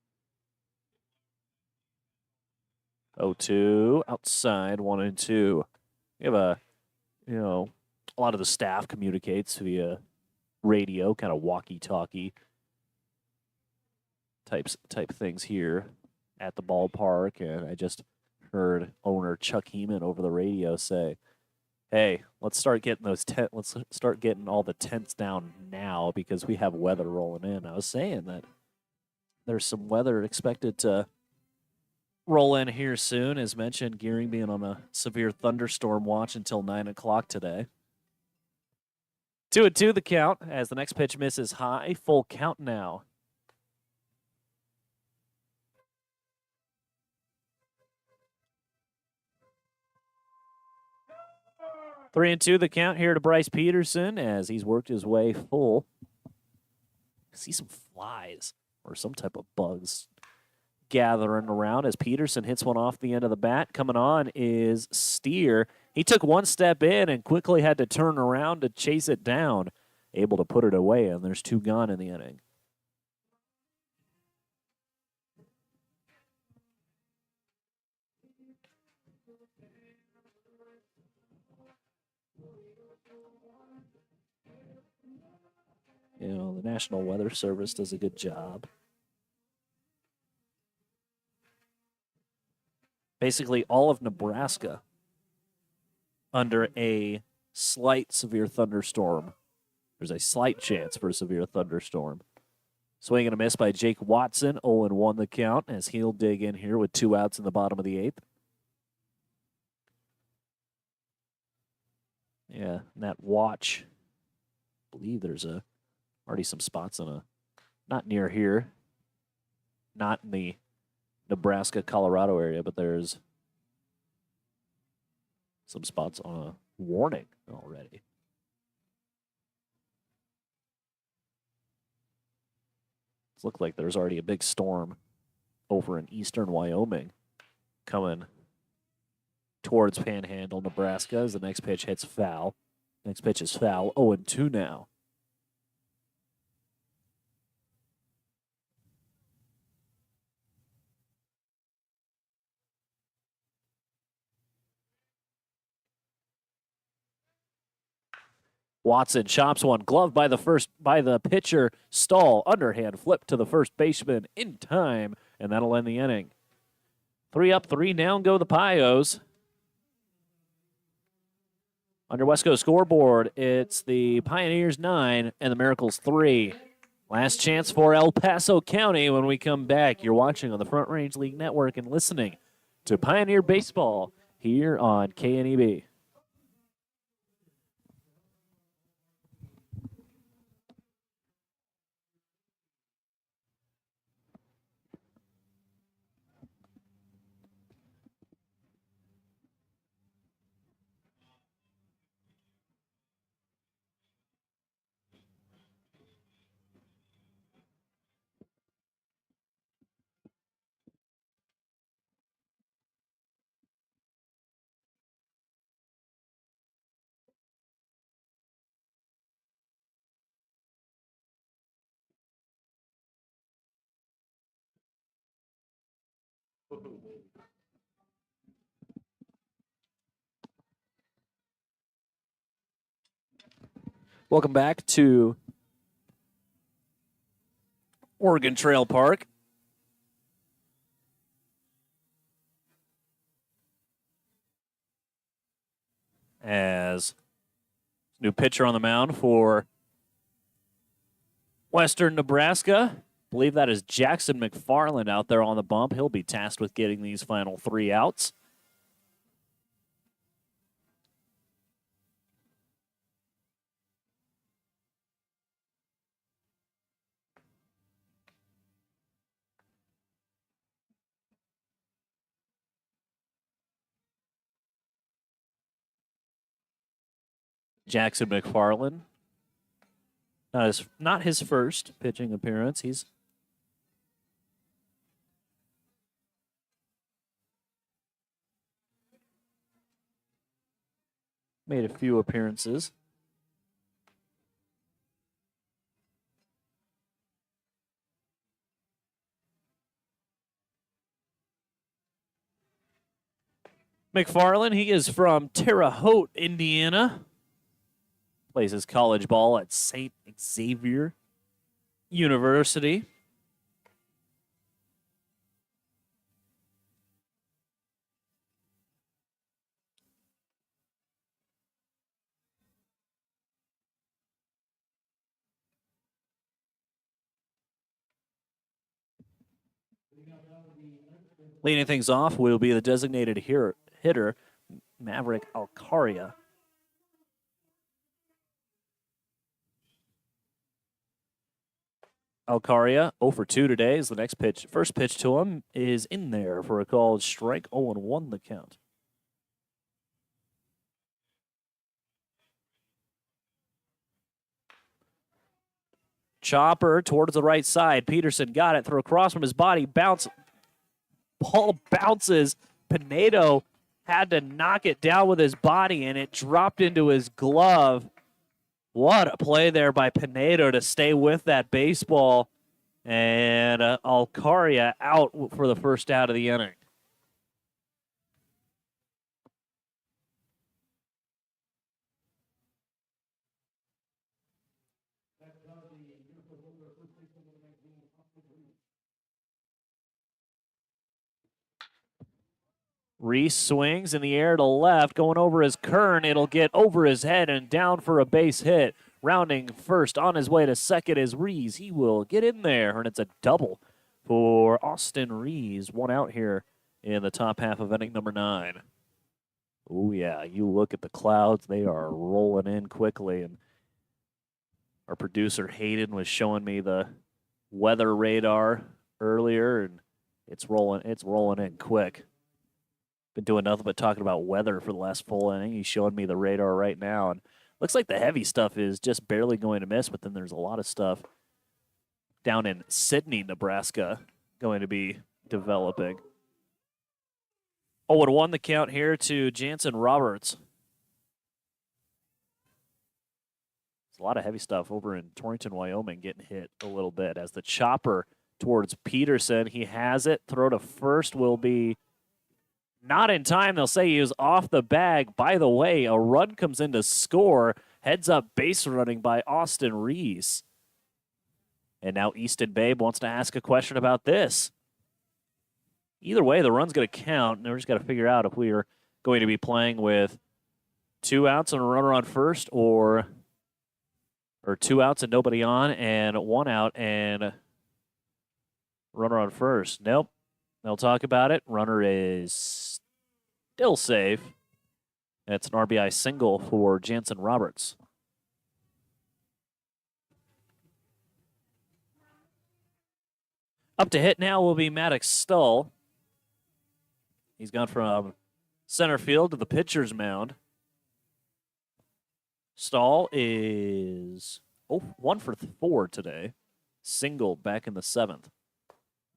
0-2 outside, 1-2. We have a lot of the staff communicates via radio, kind of walkie-talkie type things here at the ballpark, and I just heard owner Chuck Heeman over the radio say, "Hey, let's start getting let's start getting all the tents down now because we have weather rolling in." I was saying that there's some weather expected to roll in here soon. As mentioned, Gering being on a severe thunderstorm watch until 9 o'clock today. 2-2 the count as the next pitch misses high. Full count now. 3-2 the count here to Bryce Peterson as he's worked his way full. I see some flies or some type of bugs gathering around as Peterson hits one off the end of the bat. Coming on is Steer. He took one step in and quickly had to turn around to chase it down. Able to put it away, and there's 2 gone in the inning. You know, the National Weather Service does a good job. Basically, all of Nebraska under a slight severe thunderstorm. There's a slight chance for a severe thunderstorm. Swing and a miss by Jake Watson. 0-1 the count as he'll dig in here with 2 outs in the bottom of the 8th. Yeah, and that watch, I believe there's already some spots on not near here, not in the Nebraska, Colorado area, but there's some spots on a warning already. It looked like there's already a big storm over in eastern Wyoming coming towards Panhandle, Nebraska as the next pitch hits foul. Next pitch is foul. 0-2 now. Watson chops one, glove by the pitcher. Stahl, underhand flip to the first baseman in time, and that'll end the inning. 3 up, 3 down go the Pios. Under Wesco scoreboard, it's the Pioneers 9 and the Miracles 3. Last chance for El Paso County when we come back. You're watching on the Front Range League Network and listening to Pioneer Baseball here on KNEB. Welcome back to Oregon Trail Park. As new pitcher on the mound for Western Nebraska. I believe that is Jackson McFarland out there on the bump. He'll be tasked with getting these final 3 outs. Jackson McFarland. Not his first pitching appearance. He's made a few appearances. McFarland, he is from Terre Haute, Indiana. Plays his college ball at St. Xavier University. Leading things off will be the designated hitter, Maverick Alcaria. Alcaria 0 for 2 today is the next pitch. First pitch to him is in there for a called strike. 0-1 the count. Chopper towards the right side. Peterson got it. Throw across from his body. Bounce. Ball bounces. Pinedo had to knock it down with his body, and it dropped into his glove. What a play there by Pinedo to stay with that baseball. And Alcaria out for the first out of the inning. Reese swings in the air to left, going over his Kern. It'll get over his head and down for a base hit. Rounding first on his way to second is Reese. He will get in there, and it's a double for Austin Reese. One out here in the top half of inning number 9. Oh, yeah, you look at the clouds. They are rolling in quickly, and our producer Hayden was showing me the weather radar earlier, and it's rolling in quick. Been doing nothing but talking about weather for the last full inning. He's showing me the radar right now, and looks like the heavy stuff is just barely going to miss, but then there's a lot of stuff down in Sydney, Nebraska, going to be developing. 0-1 the count here to Jansen Roberts. There's a lot of heavy stuff over in Torrington, Wyoming getting hit a little bit as the chopper towards Peterson. He has it. Throw to first will be not in time. They'll say he was off the bag. By the way, a run comes in to score. Heads up base running by Austin Reese. And now Easton Babe wants to ask a question about this. Either way, the run's going to count, and we're just got to figure out if we are going to be playing with 2 outs and a runner on first, or 2 outs and nobody on, and 1 out and runner on first. Nope. They'll talk about it. Runner is still safe. That's an RBI single for Jansen Roberts. Up to hit now will be Maddox Stull. He's gone from center field to the pitcher's mound. Stull is 1 for 4 today. Single back in the 7th.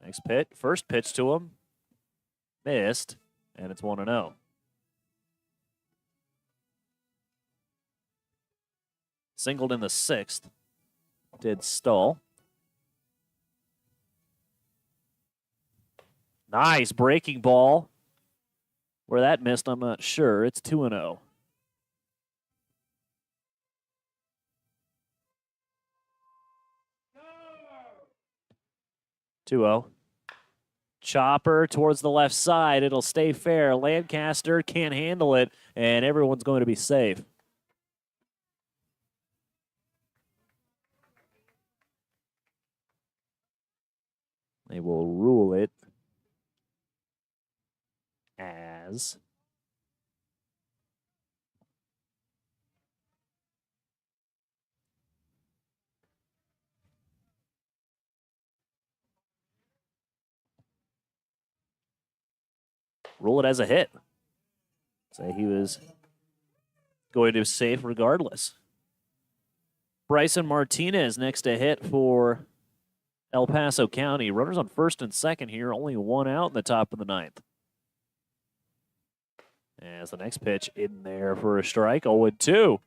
Next pitch, first pitch to him, missed, and it's 1-0. Singled in the 6th, did Stull. Nice breaking ball. Where that missed, I'm not sure. It's 2-0. Chopper towards the left side. It'll stay fair. Lancaster can't handle it, and everyone's going to be safe. They will rule it as a hit. Say he was going to safe regardless. Bryson Martinez next to hit for El Paso County. Runners on first and second here. Only 1 out in the top of the 9th. As the next pitch in there for a strike. 0-2.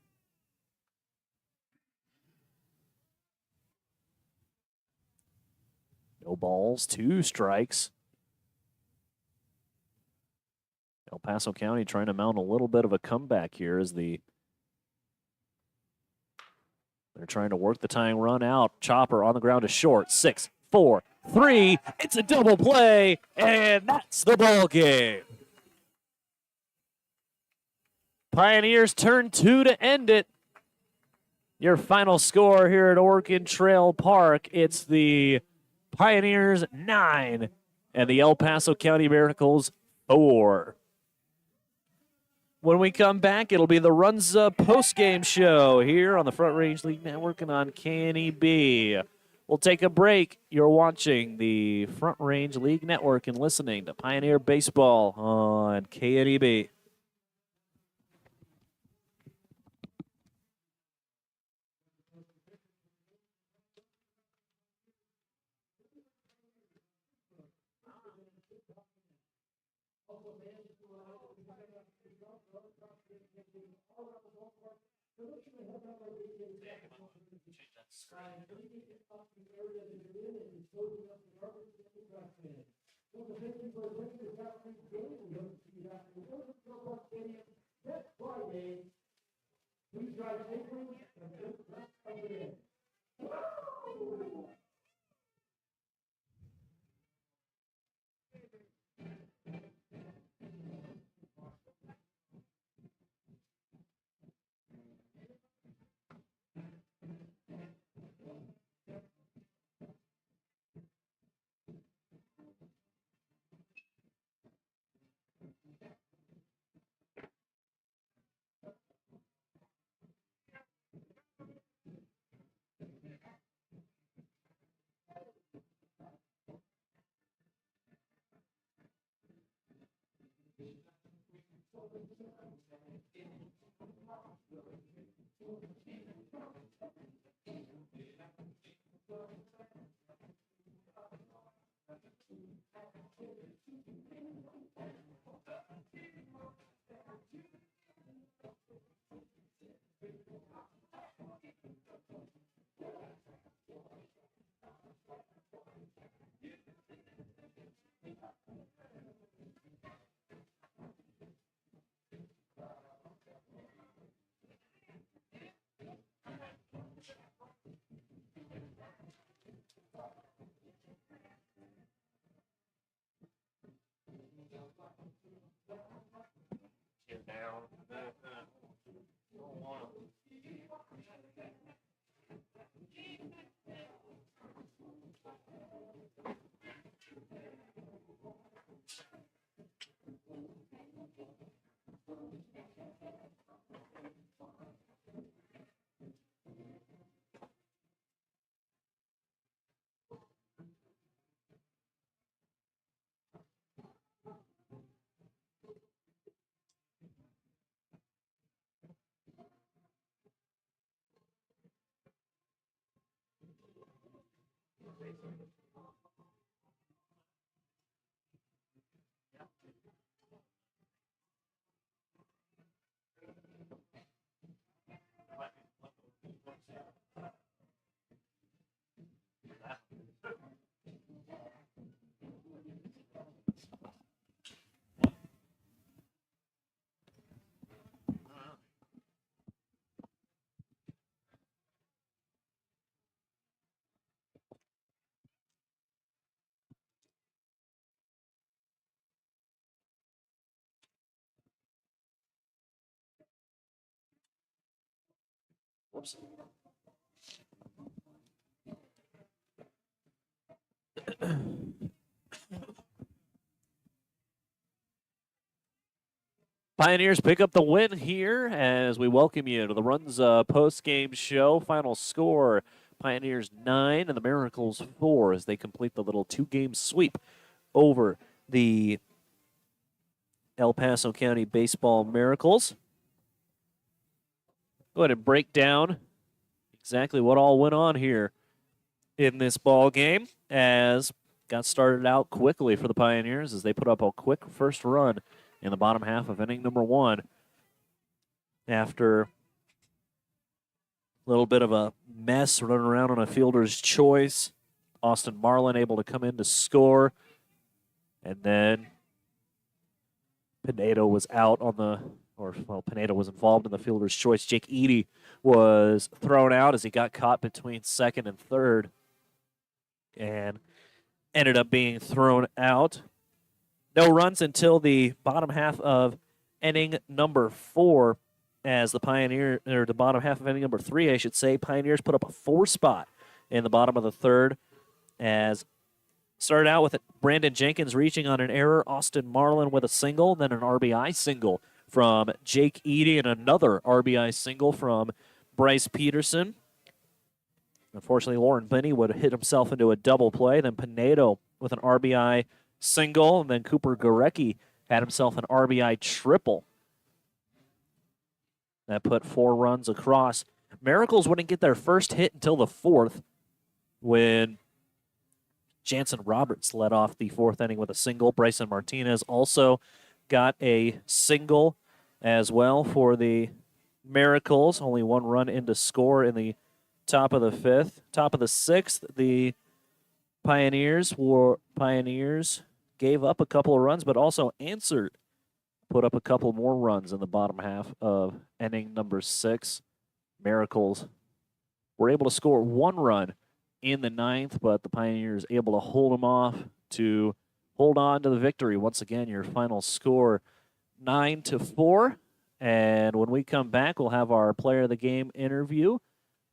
No balls, 2 strikes. El Paso County trying to mount a little bit of a comeback here as they're trying to work the tying run out. Chopper on the ground to short. 6, 4, 3. It's a double play, and that's the ball game. Pioneers turn 2 to end it. Your final score here at Oregon Trail Park, it's the Pioneers 9 and the El Paso County Miracles 4. When we come back, it'll be the Runza postgame show here on the Front Range League Network and on KNEB. We'll take a break. You're watching the Front Range League Network and listening to Pioneer Baseball on KNEB. Whoops. Pioneers pick up the win here as we welcome you to the Runs post-game show. Final score, Pioneers 9 and the Miracles 4 as they complete the little two-game sweep over the El Paso County Baseball Miracles. Go ahead and break down exactly what all went on here in this ball game as got started out quickly for the Pioneers as they put up a quick first run in the bottom half of inning number 1 after a little bit of a mess running around on a fielder's choice. Austin Marlin able to come in to score, and then Pinedo was out on the, Pinedo was involved in the fielder's choice. Jake Eady was thrown out as he got caught between second and third and ended up being thrown out. No runs until the bottom half of inning number 4 as the the bottom half of inning number 3, I should say. Pioneers put up a 4 spot in the bottom of the third as started out with Brandon Jenkins reaching on an error, Austin Marlin with a single, then an RBI single from Jake Eady and another RBI single from Bryce Peterson. Unfortunately, Lauren Binney would hit himself into a double play. Then Pinedo with an RBI single. And then Cooper Gorecki had himself an RBI triple. That put 4 runs across. Miracles wouldn't get their first hit until the 4th when Jansen Roberts led off the 4th inning with a single. Bryson Martinez also got a single as well for the Miracles. Only 1 run in to score in the top of the 5th. Top of the 6th, the Pioneers gave up a couple of runs, but also answered. Put up a couple more runs in the bottom half of inning number 6. Miracles were able to score 1 run in the 9th, but the Pioneers able to hold them off to hold on to the victory. Once again, your final score 9-4. And when we come back, we'll have our player of the game interview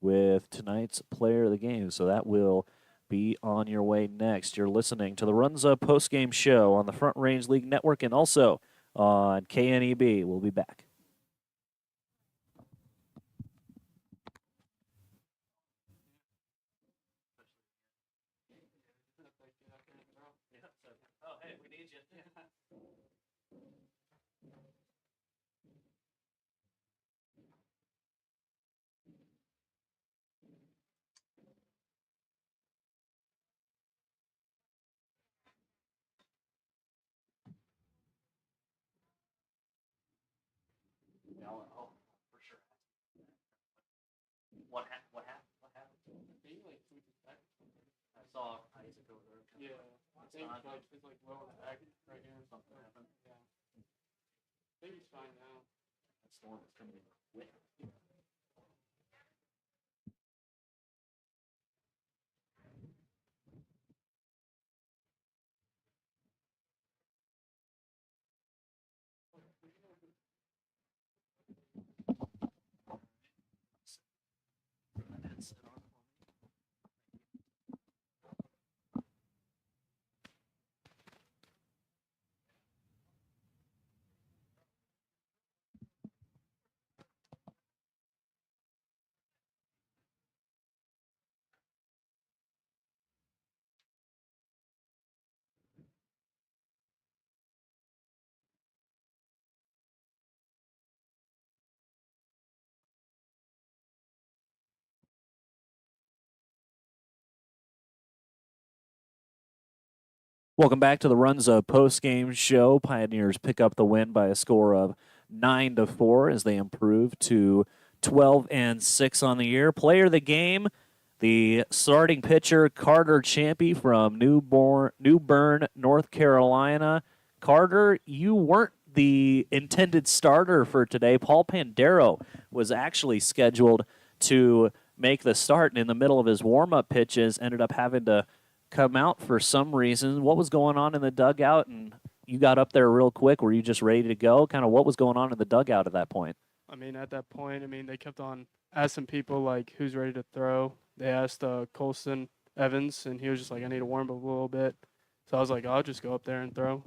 with tonight's player of the game. So that will be on your way next. You're listening to the Runza Postgame Show on the Front Range League Network and also on KNEB. We'll be back. Oh, hey, we need you. For sure. What happened? What happened? I saw Isaac over there. Yeah, I think it's like low in the back right here. Something happened. Yeah. I think he's fine now. That storm is coming in quick. Welcome back to the Runza post-game show. Pioneers pick up the win by a score of 9-4 as they improve to 12-6 on the year. Player of the game, the starting pitcher Carter Champy from New Bern, North Carolina. Carter, you weren't the intended starter for today. Paul Pandero was actually scheduled to make the start, and in the middle of his warm-up pitches ended up having to come out for some reason. What was going on in the dugout? And you got up there real quick. Were you just ready to go? Kind of what was going on in the dugout at that point? I mean, at that point, they kept on asking people, like, who's ready to throw. They asked Colson Evans, and he was just like, I need to warm up a little bit. So I was like, I'll just go up there and throw.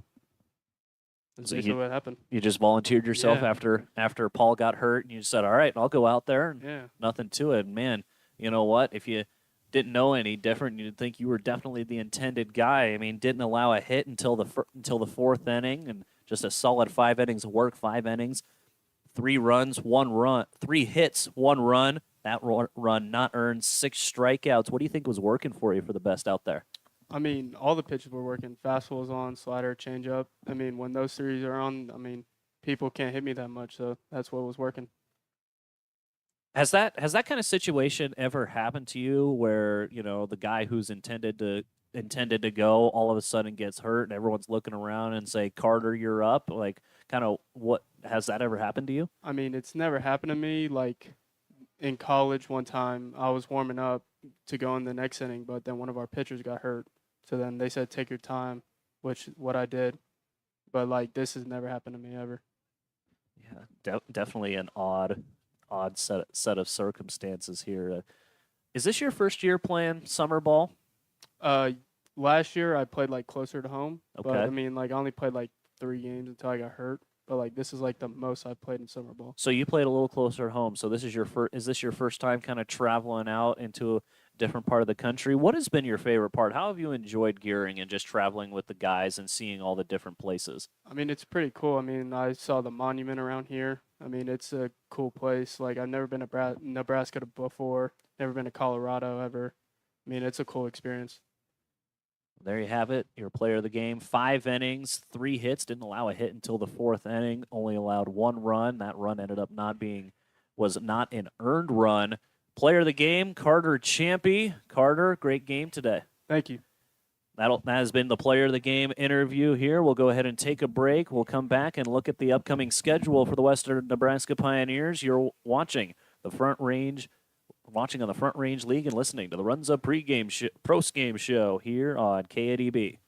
That's So basically what happened. You just volunteered yourself Yeah. after Paul got hurt, and you said, all right, I'll go out there. And Yeah. nothing to it. Man, you know what? If you didn't know any different, you'd think you were definitely the intended guy. I mean, didn't allow a hit until the 4th inning, and just a solid 5 innings of work, 5 innings, 3 runs, 1 run, 3 hits, 1 run. That run not earned, 6 strikeouts. What do you think was working for you for the best out there? I mean, all the pitches were working. Fastball was on, slider, changeup. I mean, when those series are on, people can't hit me that much, so that's what was working. Has that kind of situation ever happened to you where, you know, the guy who's intended to go all of a sudden gets hurt and everyone's looking around and say, Carter, you're up? Like, kind of what has that ever happened to you? I mean, it's never happened to me. Like, in college one time, I was warming up to go in the next inning, but then one of our pitchers got hurt. So then they said, take your time, which what I did. But, like, this has never happened to me ever. Yeah, definitely an odd set of circumstances here. Is this your first year playing summer ball? Last year I played like closer to home. Okay. But I only played like 3 games until I got hurt. But like this is like the most I've played in summer ball. So you played a little closer at home. So this is your first time kind of traveling out into different part of the country. What has been your favorite part? How have you enjoyed Gering and just traveling with the guys and seeing all the different places? I mean, it's pretty cool. I mean, I saw the monument around here. I mean, it's a cool place. Like, I've never been to Nebraska before, never been to Colorado ever. I mean, it's a cool experience. There you have it. Your player of the game, 5 innings, 3 hits, didn't allow a hit until the 4th inning, only allowed 1 run. That run ended up was not an earned run. Player of the game, Carter Champy. Carter, great game today. Thank you. That has been the player of the game interview here. We'll go ahead and take a break. We'll come back and look at the upcoming schedule for the Western Nebraska Pioneers. You're watching on the Front Range League and listening to the Runza Postgame show here on KADB.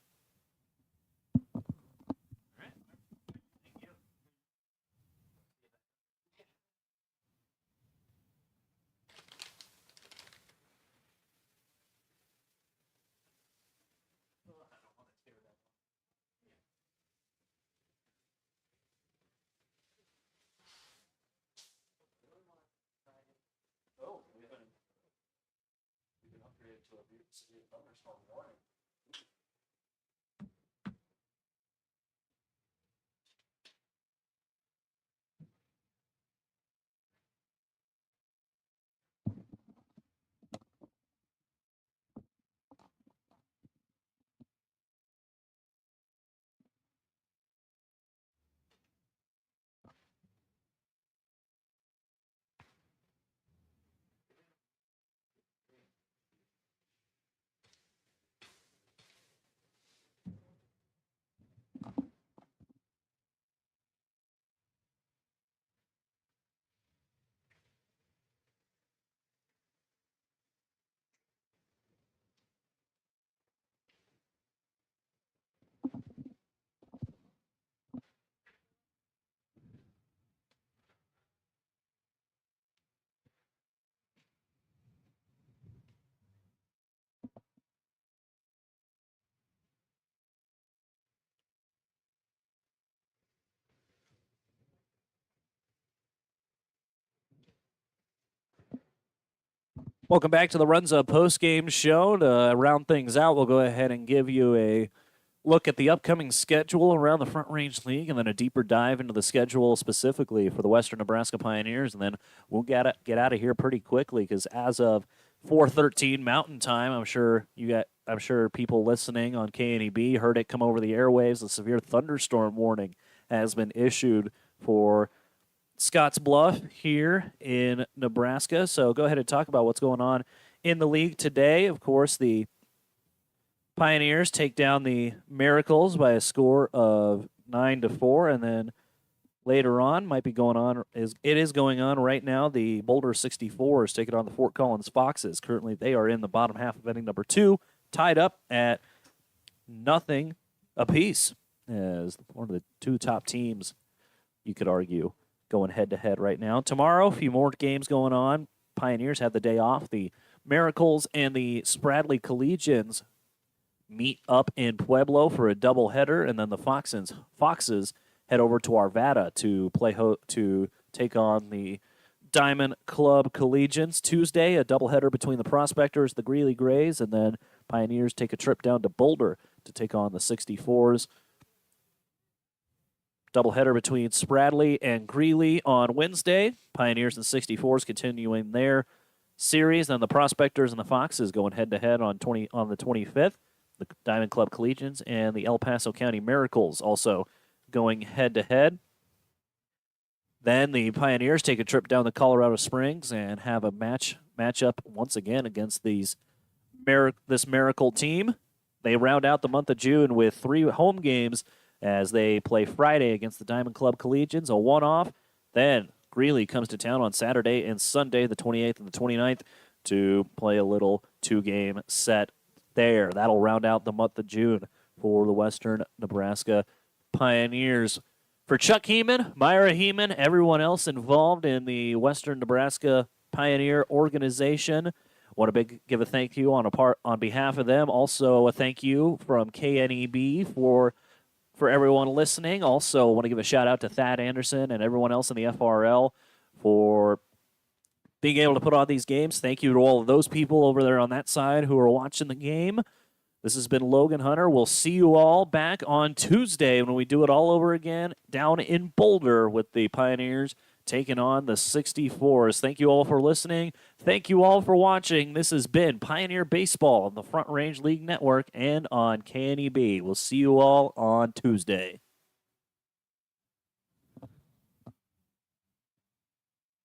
Welcome back to the Runza Postgame show. To round things out, we'll go ahead and give you a look at the upcoming schedule around the Front Range League and then a deeper dive into the schedule specifically for the Western Nebraska Pioneers. And then we'll get out of here pretty quickly because as of 4:13 Mountain Time, I'm sure people listening on KNEB heard it come over the airwaves. A severe thunderstorm warning has been issued for Scotts Bluff here in Nebraska. So go ahead and talk about what's going on in the league today. Of course, the Pioneers take down the Miracles by a score of 9-4, and then later on it is going on right now. The Boulder 64s take it on the Fort Collins Foxes. Currently, they are in the bottom half of inning number 2, tied up at nothing apiece as one of the 2 top teams, you could argue, going head-to-head right now. Tomorrow, a few more games going on. Pioneers have the day off. The Miracles and the Spradley Collegians meet up in Pueblo for a doubleheader, and then the Foxes head over to Arvada to take on the Diamond Club Collegians. Tuesday, a doubleheader between the Prospectors, the Greeley Grays, and then Pioneers take a trip down to Boulder to take on the 64s. Doubleheader between Spradley and Greeley on Wednesday. Pioneers and 64s continuing their series. Then the Prospectors and the Foxes going head-to-head on the 25th. The Diamond Club Collegians and the El Paso County Miracles also going head-to-head. Then the Pioneers take a trip down to Colorado Springs and have a matchup once again against this Miracle team. They round out the month of June with 3 home games as they play Friday against the Diamond Club Collegians, a one-off. Then Greeley comes to town on Saturday and Sunday, the 28th and the 29th, to play a little 2-game set there. That'll round out the month of June for the Western Nebraska Pioneers. For Chuck Heeman, Myra Heeman, everyone else involved in the Western Nebraska Pioneer organization, want to give a thank you on behalf of them. Also, a thank you from KNEB for everyone listening. Also, want to give a shout out to Thad Anderson and everyone else in the FRL for being able to put on these games. Thank you to all of those people over there on that side who are watching the game. This has been Logan Hunter. We'll see you all back on Tuesday when we do it all over again down in Boulder with the Pioneers taking on the 64s. Thank you all for listening. Thank you all for watching. This has been Pioneer Baseball on the Front Range League Network and on KNEB. We'll see you all on Tuesday.